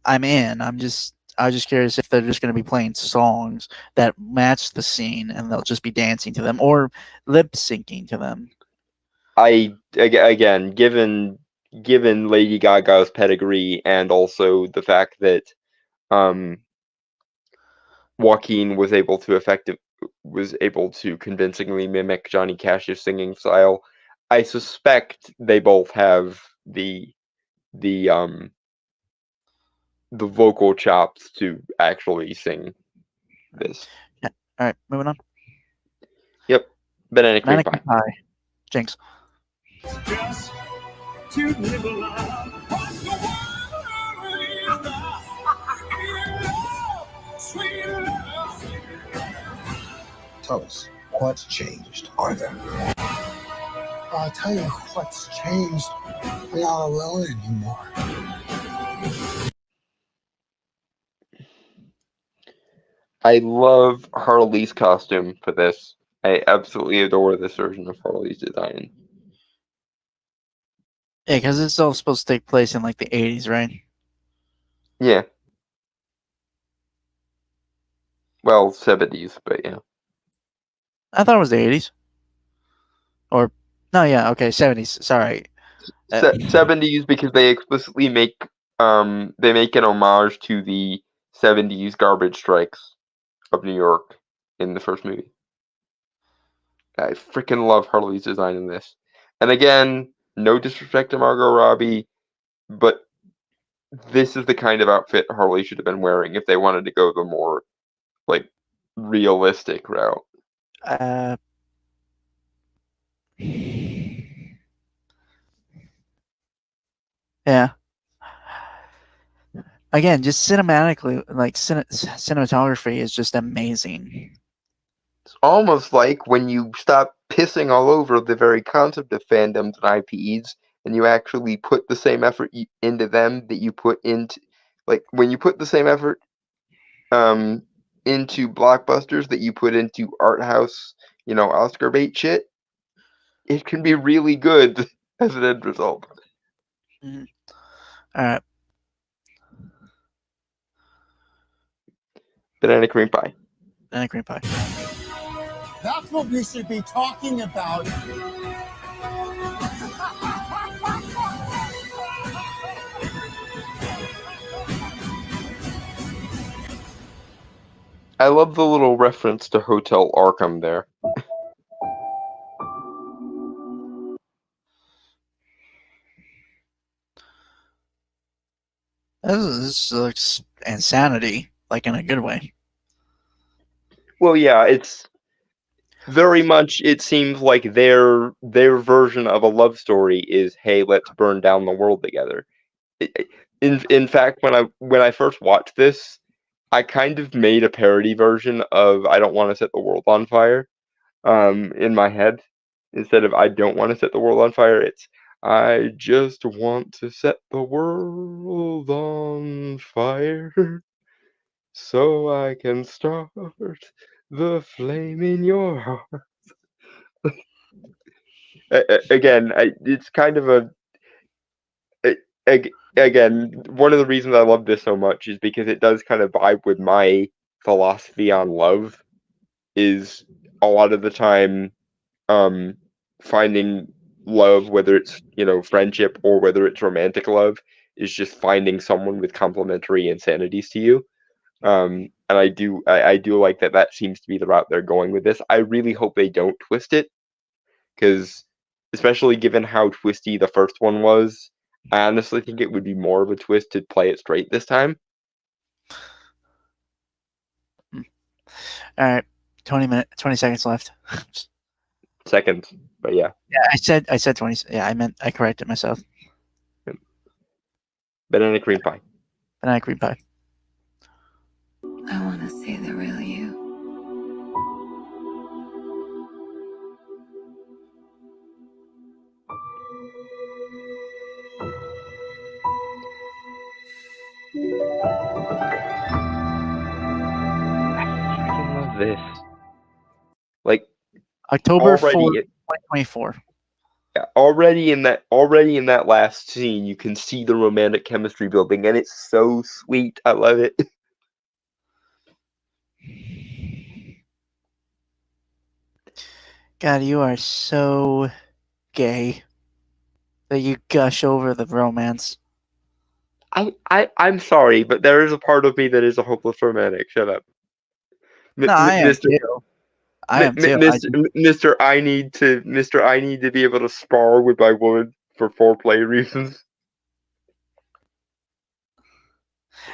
I'm in. I was just curious if they're just going to be playing songs that match the scene and they'll just be dancing to them or lip syncing to them. Again, given Lady Gaga's pedigree and also the fact that Joaquin was able to convincingly mimic Johnny Cash's singing style, I suspect they both have the vocal chops to actually sing this. Yeah. All right, moving on. Yep, banana cream pie. Jinx. just to nibble on what the world is sweet love. Tell us, what's changed, Arthur? I'll tell you what's changed. I'm not alone anymore. I love Harley's costume for this. I absolutely adore this version of Harley's design. Yeah, because it's all supposed to take place in like the 80s, right? Yeah. Well, 70s, but yeah. I thought it was the 80s. Or, no, yeah, okay, 70s. Sorry. 70s because they explicitly make an homage to the 70s garbage strikes of New York in the first movie. I freaking love Harley's design in this. And again, no disrespect to Margot Robbie, but this is the kind of outfit Harley should have been wearing if they wanted to go the more, like, realistic route. Yeah. Again, just cinematically, like cinematography is just amazing. It's almost like when you stop pissing all over the very concept of fandoms and IPs, and you actually put the same effort into them that you put into, like, when you put the same effort into blockbusters that you put into art house, Oscar bait shit, it can be really good as an end result. Mm-hmm. All right. Banana cream pie. Banana cream pie. That's what we should be talking about. I love the little reference to Hotel Arkham there. This looks insanity, like in a good way. Well, yeah, it's very much. It seems like their version of a love story is, "Hey, let's burn down the world together." In fact, when I first watched this, I kind of made a parody version of "I don't want to set the world on fire," in my head. Instead of "I don't want to set the world on fire," it's "I just want to set the world on fire so I can start the flame in your heart." Again, it's kind of again, one of the reasons I love this so much is because it does kind of vibe with my philosophy on love. Is a lot of the time, finding love, whether it's friendship or whether it's romantic love, is just finding someone with complementary insanities to you. And I do like that seems to be the route they're going with this. I really hope they don't twist it, because especially given how twisty the first one was, I honestly think it would be more of a twist to play it straight this time. All right, 20 seconds left. Seconds, but yeah. Yeah, I said 20. Yeah, I corrected myself. Banana cream pie. Banana cream pie. I want to see the real you. I love this. Like October 4th, already, 2024. yeah, already in that last scene, you can see the romantic chemistry building, and it's so sweet. I love it. God, you are so gay that you gush over the romance. I'm sorry, but there is a part of me that is a hopeless romantic. Shut up. No, I am too. I am too. Mr. I need to be able to spar with my woman for foreplay reasons.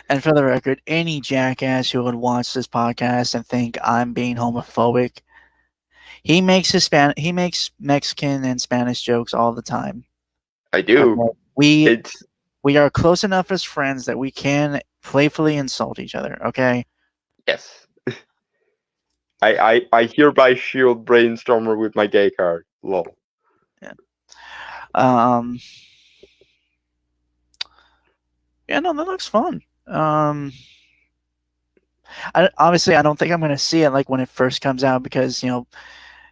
And for the record, any jackass who would watch this podcast and think I'm being homophobic, he makes Mexican and Spanish jokes all the time. I do. We are close enough as friends that we can playfully insult each other. Okay. Yes. I hereby shield Brainstormer with my gay card. Lol. Yeah. Yeah, no, that looks fun. Obviously, I don't think I'm going to see it like when it first comes out, because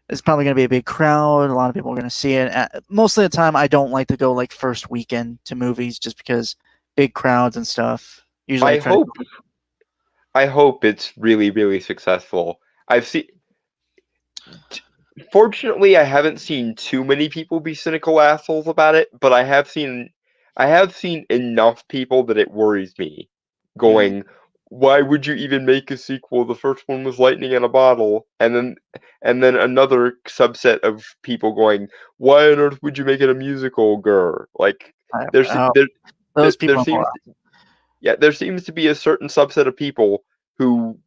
it's probably going to be a big crowd. A lot of people are going to see it. Most of the time, I don't like to go like first weekend to movies just because big crowds and stuff. Usually, I hope it's really, really successful. Fortunately, I haven't seen too many people be cynical assholes about it, but I have seen enough people that it worries me. Going, why would you even make a sequel? The first one was lightning in a bottle, and then another subset of people going, why on earth would you make it a musical, grr? Like, there seems to be a certain subset of people who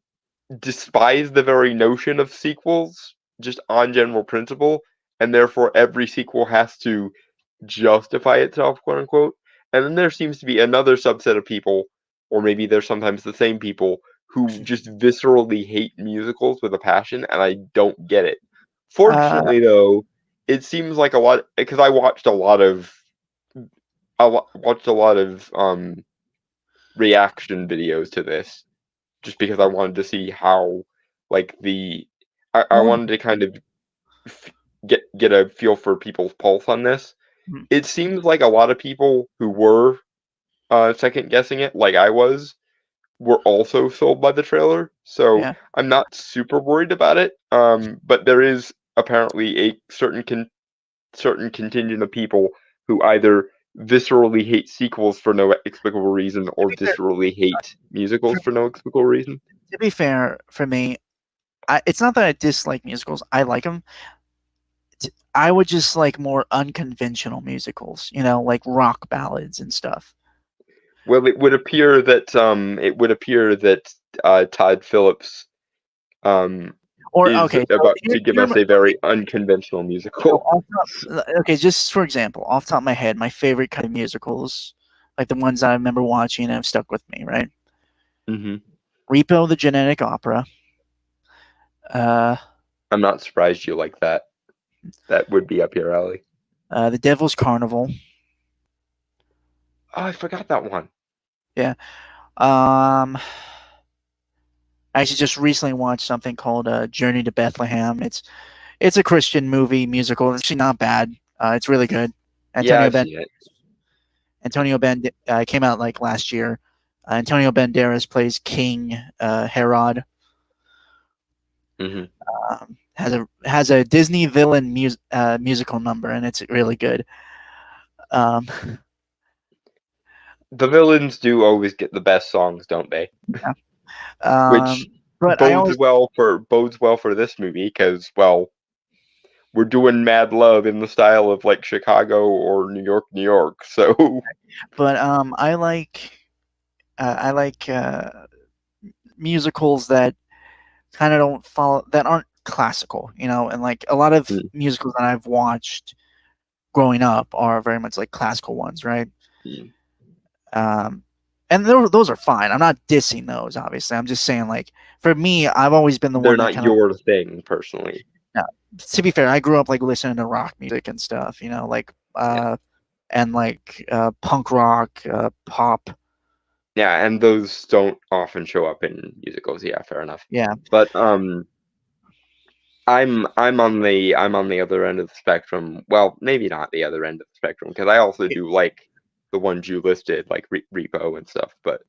despise the very notion of sequels, just on general principle, and therefore every sequel has to justify itself, quote unquote. And then there seems to be another subset of people, or maybe they're sometimes the same people, who just viscerally hate musicals with a passion, and I don't get it. Fortunately, though, it seems like a lot, because I watched a lot of reaction videos to this, just because I wanted to see how, like, I wanted to kind of get a feel for people's pulse on this. It seems like a lot of people who were second guessing it, like I was, were also sold by the trailer, so Yeah. I'm not super worried about it. But there is apparently a certain contingent of people who either viscerally hate sequels for no explicable reason or viscerally hate musicals for no explicable reason. To be fair, for me, it's not that I dislike musicals. I like them. I would just like more unconventional musicals, like rock ballads and stuff. Well, it would appear that Todd Phillips is about to give us a very unconventional musical. Okay, just for example, off the top of my head, my favorite kind of musicals, like the ones that I remember watching and have stuck with me, right? Mm-hmm. Repo, the Genetic Opera. I'm not surprised you like that. That would be up your alley. The Devil's Carnival. Oh, I forgot that one. Yeah. I actually just recently watched something called Journey to Bethlehem. It's a Christian movie musical. It's actually not bad. It's really good. Antonio Banderas came out like last year. Antonio Banderas plays King Herod. Mm-hmm. Has a Disney villain musical number, and it's really good. The villains do always get the best songs, don't they? Yeah. Which bodes well for this movie because, well, we're doing Mad Love in the style of like Chicago or New York. So, but I like musicals that kind of don't follow, that aren't classical, and like a lot of musicals that I've watched growing up are very much like classical ones, right? And those are fine. I'm not dissing those, obviously. I'm just saying, like, for me, I've always been the they're one that not your thing personally. No, to be fair, I grew up like listening to rock music and stuff, like and like punk rock, pop. Yeah, and those don't often show up in musicals. Yeah, fair enough. Yeah, but I'm on the other end of the spectrum. Well, maybe not the other end of the spectrum because I also do like the ones you listed, like Repo and stuff. But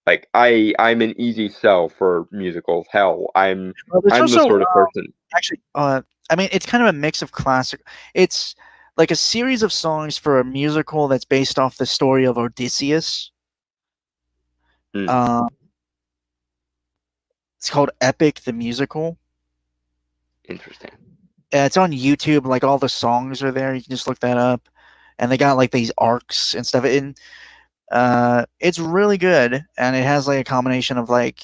like I'm an easy sell for musicals. Hell, I'm the sort of person. Actually, I mean, it's kind of a mix of classic. It's like a series of songs for a musical that's based off the story of Odysseus. It's called Epic the Musical. Interesting. It's on YouTube. Like all the songs are there. You can just look that up, and they got like these arcs and stuff. And it's really good, and it has like a combination of like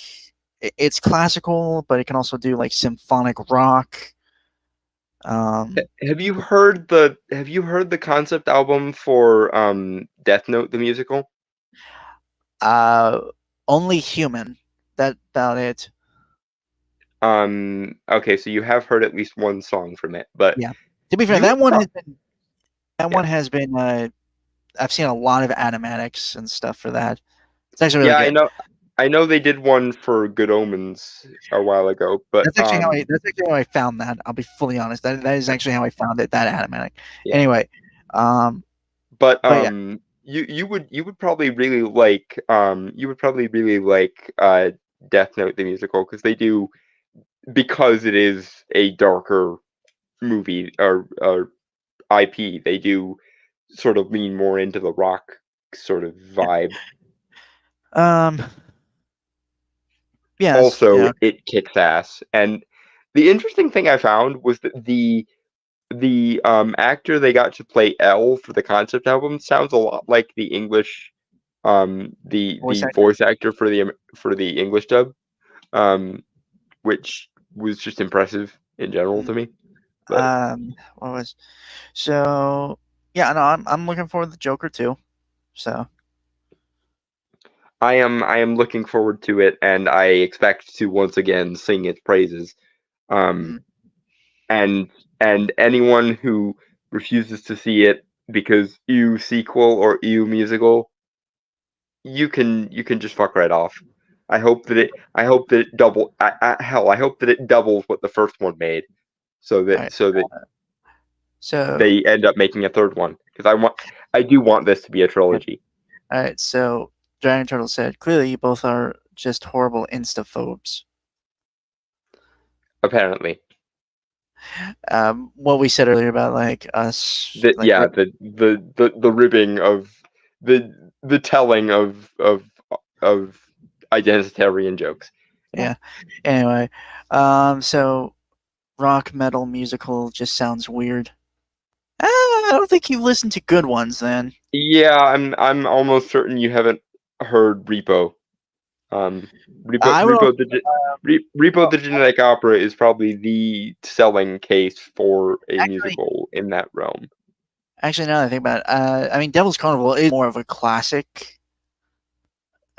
it's classical, but it can also do like symphonic rock. Have you heard the concept album for Death Note the musical? Only Human. That's about it. Okay, so you have heard at least one song from it, but yeah. To be fair, that one has been I've seen a lot of animatics and stuff for that. It's actually really good. I know they did one for Good Omens a while ago, but that's actually how I found that. I'll be fully honest. That is actually how I found it. That animatic. Yeah. Anyway, you would probably really like Death Note the musical because it is a darker movie or IP. They do sort of lean more into the rock sort of vibe. Yeah. Also, it kicks ass. And the interesting thing I found was that the actor they got to play L for the concept album sounds a lot like the English the voice actor for the English dub, which was just impressive in general to me. But, I'm looking forward to the Joker too. So I am looking forward to it, and I expect to once again sing its praises. And anyone who refuses to see it because ew sequel or ew musical, you can just fuck right off. I hope that it doubles what the first one made, so that they end up making a third one, because I do want this to be a trilogy. All right, so Dragon Turtle said, clearly you both are just horrible instaphobes. Apparently. What we said earlier about like us. The ribbing of the telling of identitarian jokes. Yeah. Anyway, so rock metal musical just sounds weird. I don't think you've listened to good ones then. Yeah, I'm almost certain you haven't heard Repo. Repo the Genetic Opera is probably the selling case for a musical in that realm. Actually, now that I think about it, I mean, Devil's Carnival is more of a classic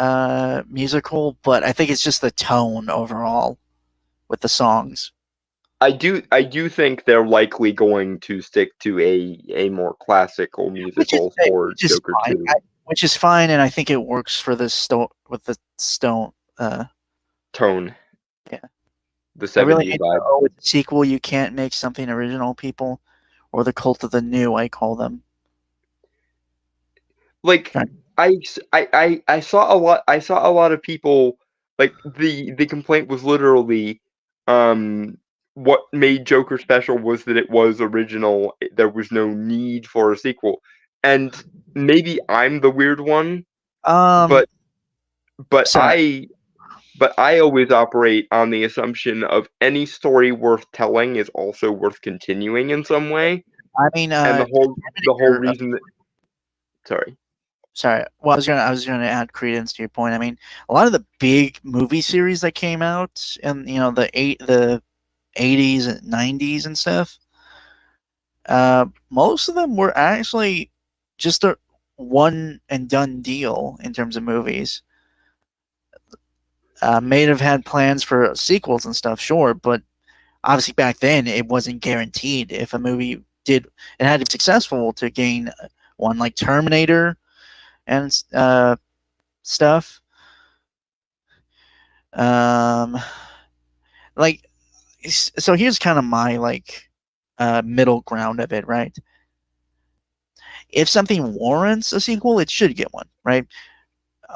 musical, but I think it's just the tone overall with the songs. I do think they're likely going to stick to a more classical musical for Joker 2. Which is fine, and I think it works for the tone. Yeah. The 70s really vibe. With the sequel, you can't make something original, people, or the cult of the new, I call them. Like I saw a lot of people, like the complaint was literally what made Joker special was that it was original. There was no need for a sequel. And maybe I'm the weird one, but I always operate on the assumption of any story worth telling is also worth continuing in some way. I mean, and the whole reason that. Sorry. Well, I was gonna add credence to your point. I mean, a lot of the big movie series that came out in the 80s and 90s and stuff. Most of them were actually just a one and done deal in terms of movies. May have had plans for sequels and stuff, sure, but obviously back then it wasn't guaranteed. If a movie it had to be successful to gain one, like Terminator and stuff. So here's kind of my middle ground of it, right? If something warrants a sequel, it should get one, right?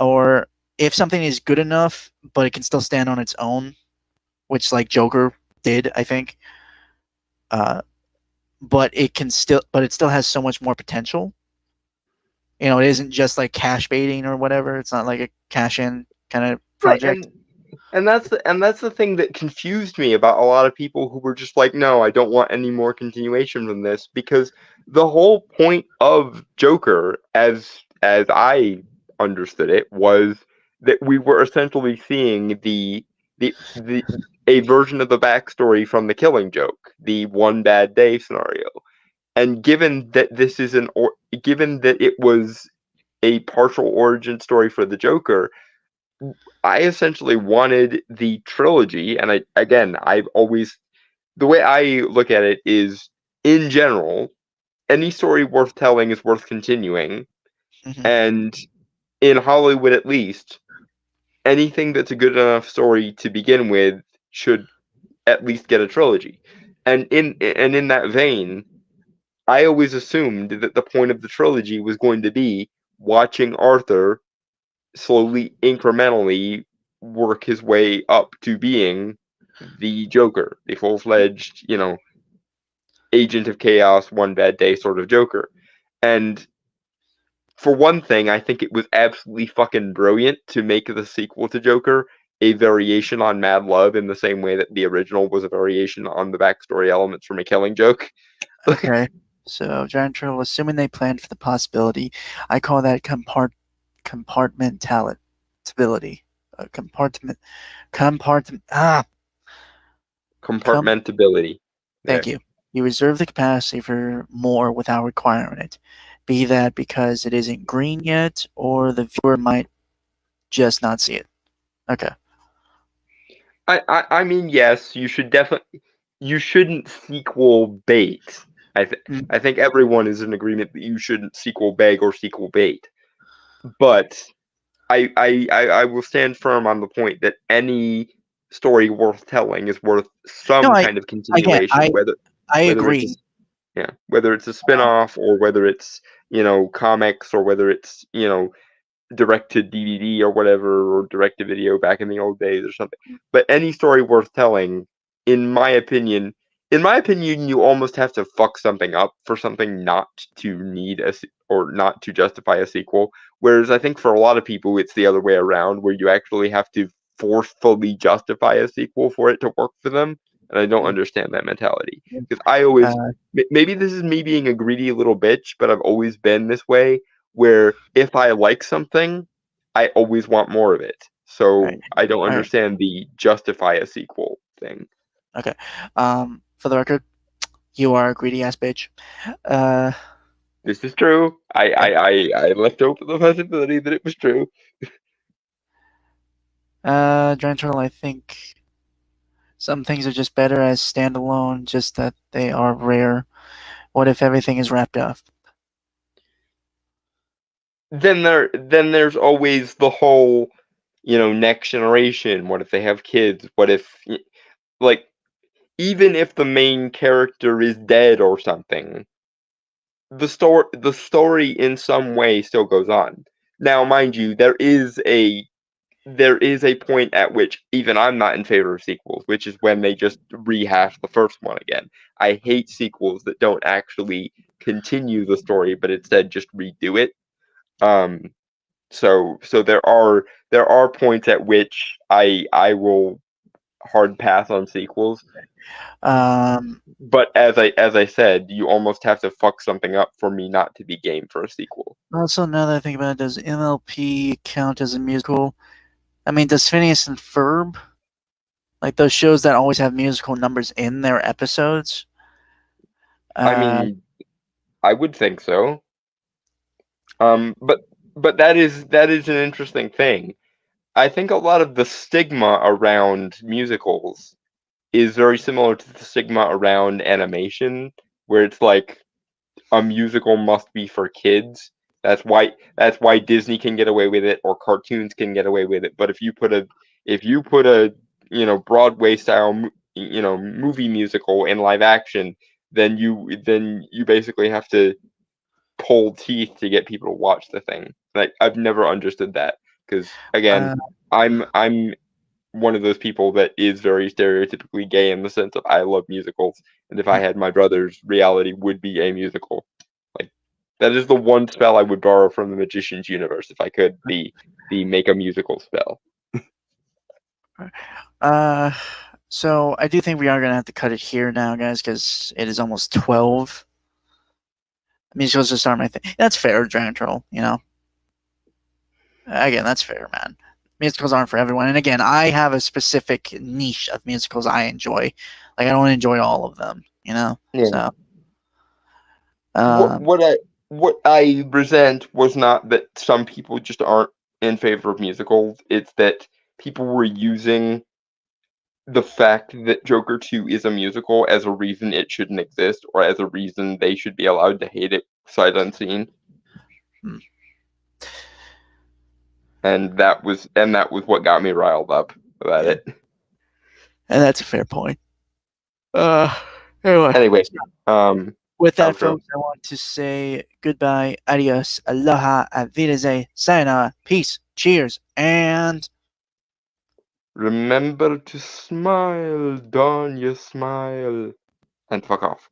Or if something is good enough, but it can still stand on its own, which like Joker did, I think. But it still has so much more potential. It isn't just like cash baiting or whatever. It's not like a cash in kind of project. Right, and that's the thing that confused me about a lot of people who were just like, no, I don't want any more continuation from this, because the whole point of Joker, as I understood it, was that we were essentially seeing a version of the backstory from The Killing Joke, the one bad day scenario. And given that given that it was a partial origin story for the Joker, I essentially wanted the trilogy. And the way I look at it is, in general, any story worth telling is worth continuing. Mm-hmm. And in Hollywood, at least, anything that's a good enough story to begin with should at least get a trilogy. And in that vein, I always assumed that the point of the trilogy was going to be watching Arthur slowly, incrementally work his way up to being the Joker, the full-fledged, agent of chaos, one bad day sort of Joker. And for one thing, I think it was absolutely fucking brilliant to make the sequel to Joker a variation on Mad Love in the same way that the original was a variation on the backstory elements from A Killing Joke. Okay. So, Giant Turtle, assuming they planned for the possibility, I call that compartmentability. Compartmentability. Thank you. You reserve the capacity for more without requiring it. Be that because it isn't green yet, or the viewer might just not see it. Okay. I mean, yes, you shouldn't sequel bait. I think everyone is in agreement that you shouldn't sequel beg or sequel bait. But I will stand firm on the point that any story worth telling is worth some kind of continuation. I agree. Whether it's a spin-off or whether it's, comics, or whether it's, direct to DVD or whatever, or direct to video back in the old days or something. But any story worth telling, in my opinion, you almost have to fuck something up for something not to need or not to justify a sequel. Whereas I think for a lot of people, it's the other way around, where you actually have to forcefully justify a sequel for it to work for them. And I don't understand that mentality, because I always, maybe this is me being a greedy little bitch, but I've always been this way, where if I like something, I always want more of it. So I don't understand the justify a sequel thing. Okay. For the record, you are a greedy ass bitch. This is true. I left open the possibility that it was true. Giant Turtle, I think some things are just better as standalone, just that they are rare. What if everything is wrapped up? Then there's always the whole, next generation. What if they have kids? What if, like, even if the main character is dead or something, the story in some way still goes on. Now, mind you, there is a point at which even I'm not in favor of sequels, which is when they just rehash the first one again. I hate sequels that don't actually continue the story, but instead just redo it. So there are points at which I will hard pass on sequels. But as I said, you almost have to fuck something up for me not to be game for a sequel. Also, now that I think about it, does MLP count as a musical? I mean, does Phineas and Ferb, like those shows that always have musical numbers in their episodes? I mean, I would think so. But that is an interesting thing. I think a lot of the stigma around musicals is very similar to the stigma around animation, where it's like a musical must be for kids. That's why Disney can get away with it, or cartoons can get away with it. But if you put a Broadway style movie musical in live action, then you basically have to pull teeth to get people to watch the thing. Like, I've never understood that, because again, I'm one of those people that is very stereotypically gay in the sense of I love musicals, and if I had my brother's reality would be a musical. Like, that is the one spell I would borrow from the Magician's universe if I could, the make a musical spell. So I do think we are gonna have to cut it here now, guys, because it is almost 12. Musicals just aren't my thing. That's fair, Giant Turtle. Again, that's fair, man. Musicals aren't for everyone. And again, I have a specific niche of musicals I enjoy. Like, I don't enjoy all of them, Yeah. So, what I resent was not that some people just aren't in favor of musicals. It's that people were using the fact that Joker 2 is a musical as a reason it shouldn't exist, or as a reason they should be allowed to hate it sight unseen. And that was what got me riled up about it. And that's a fair point. Anyway, with that, folks, I want to say goodbye, adios, aloha, auf Wiedersehen, sayonara, peace, cheers, and remember to smile, don your smile, and fuck off.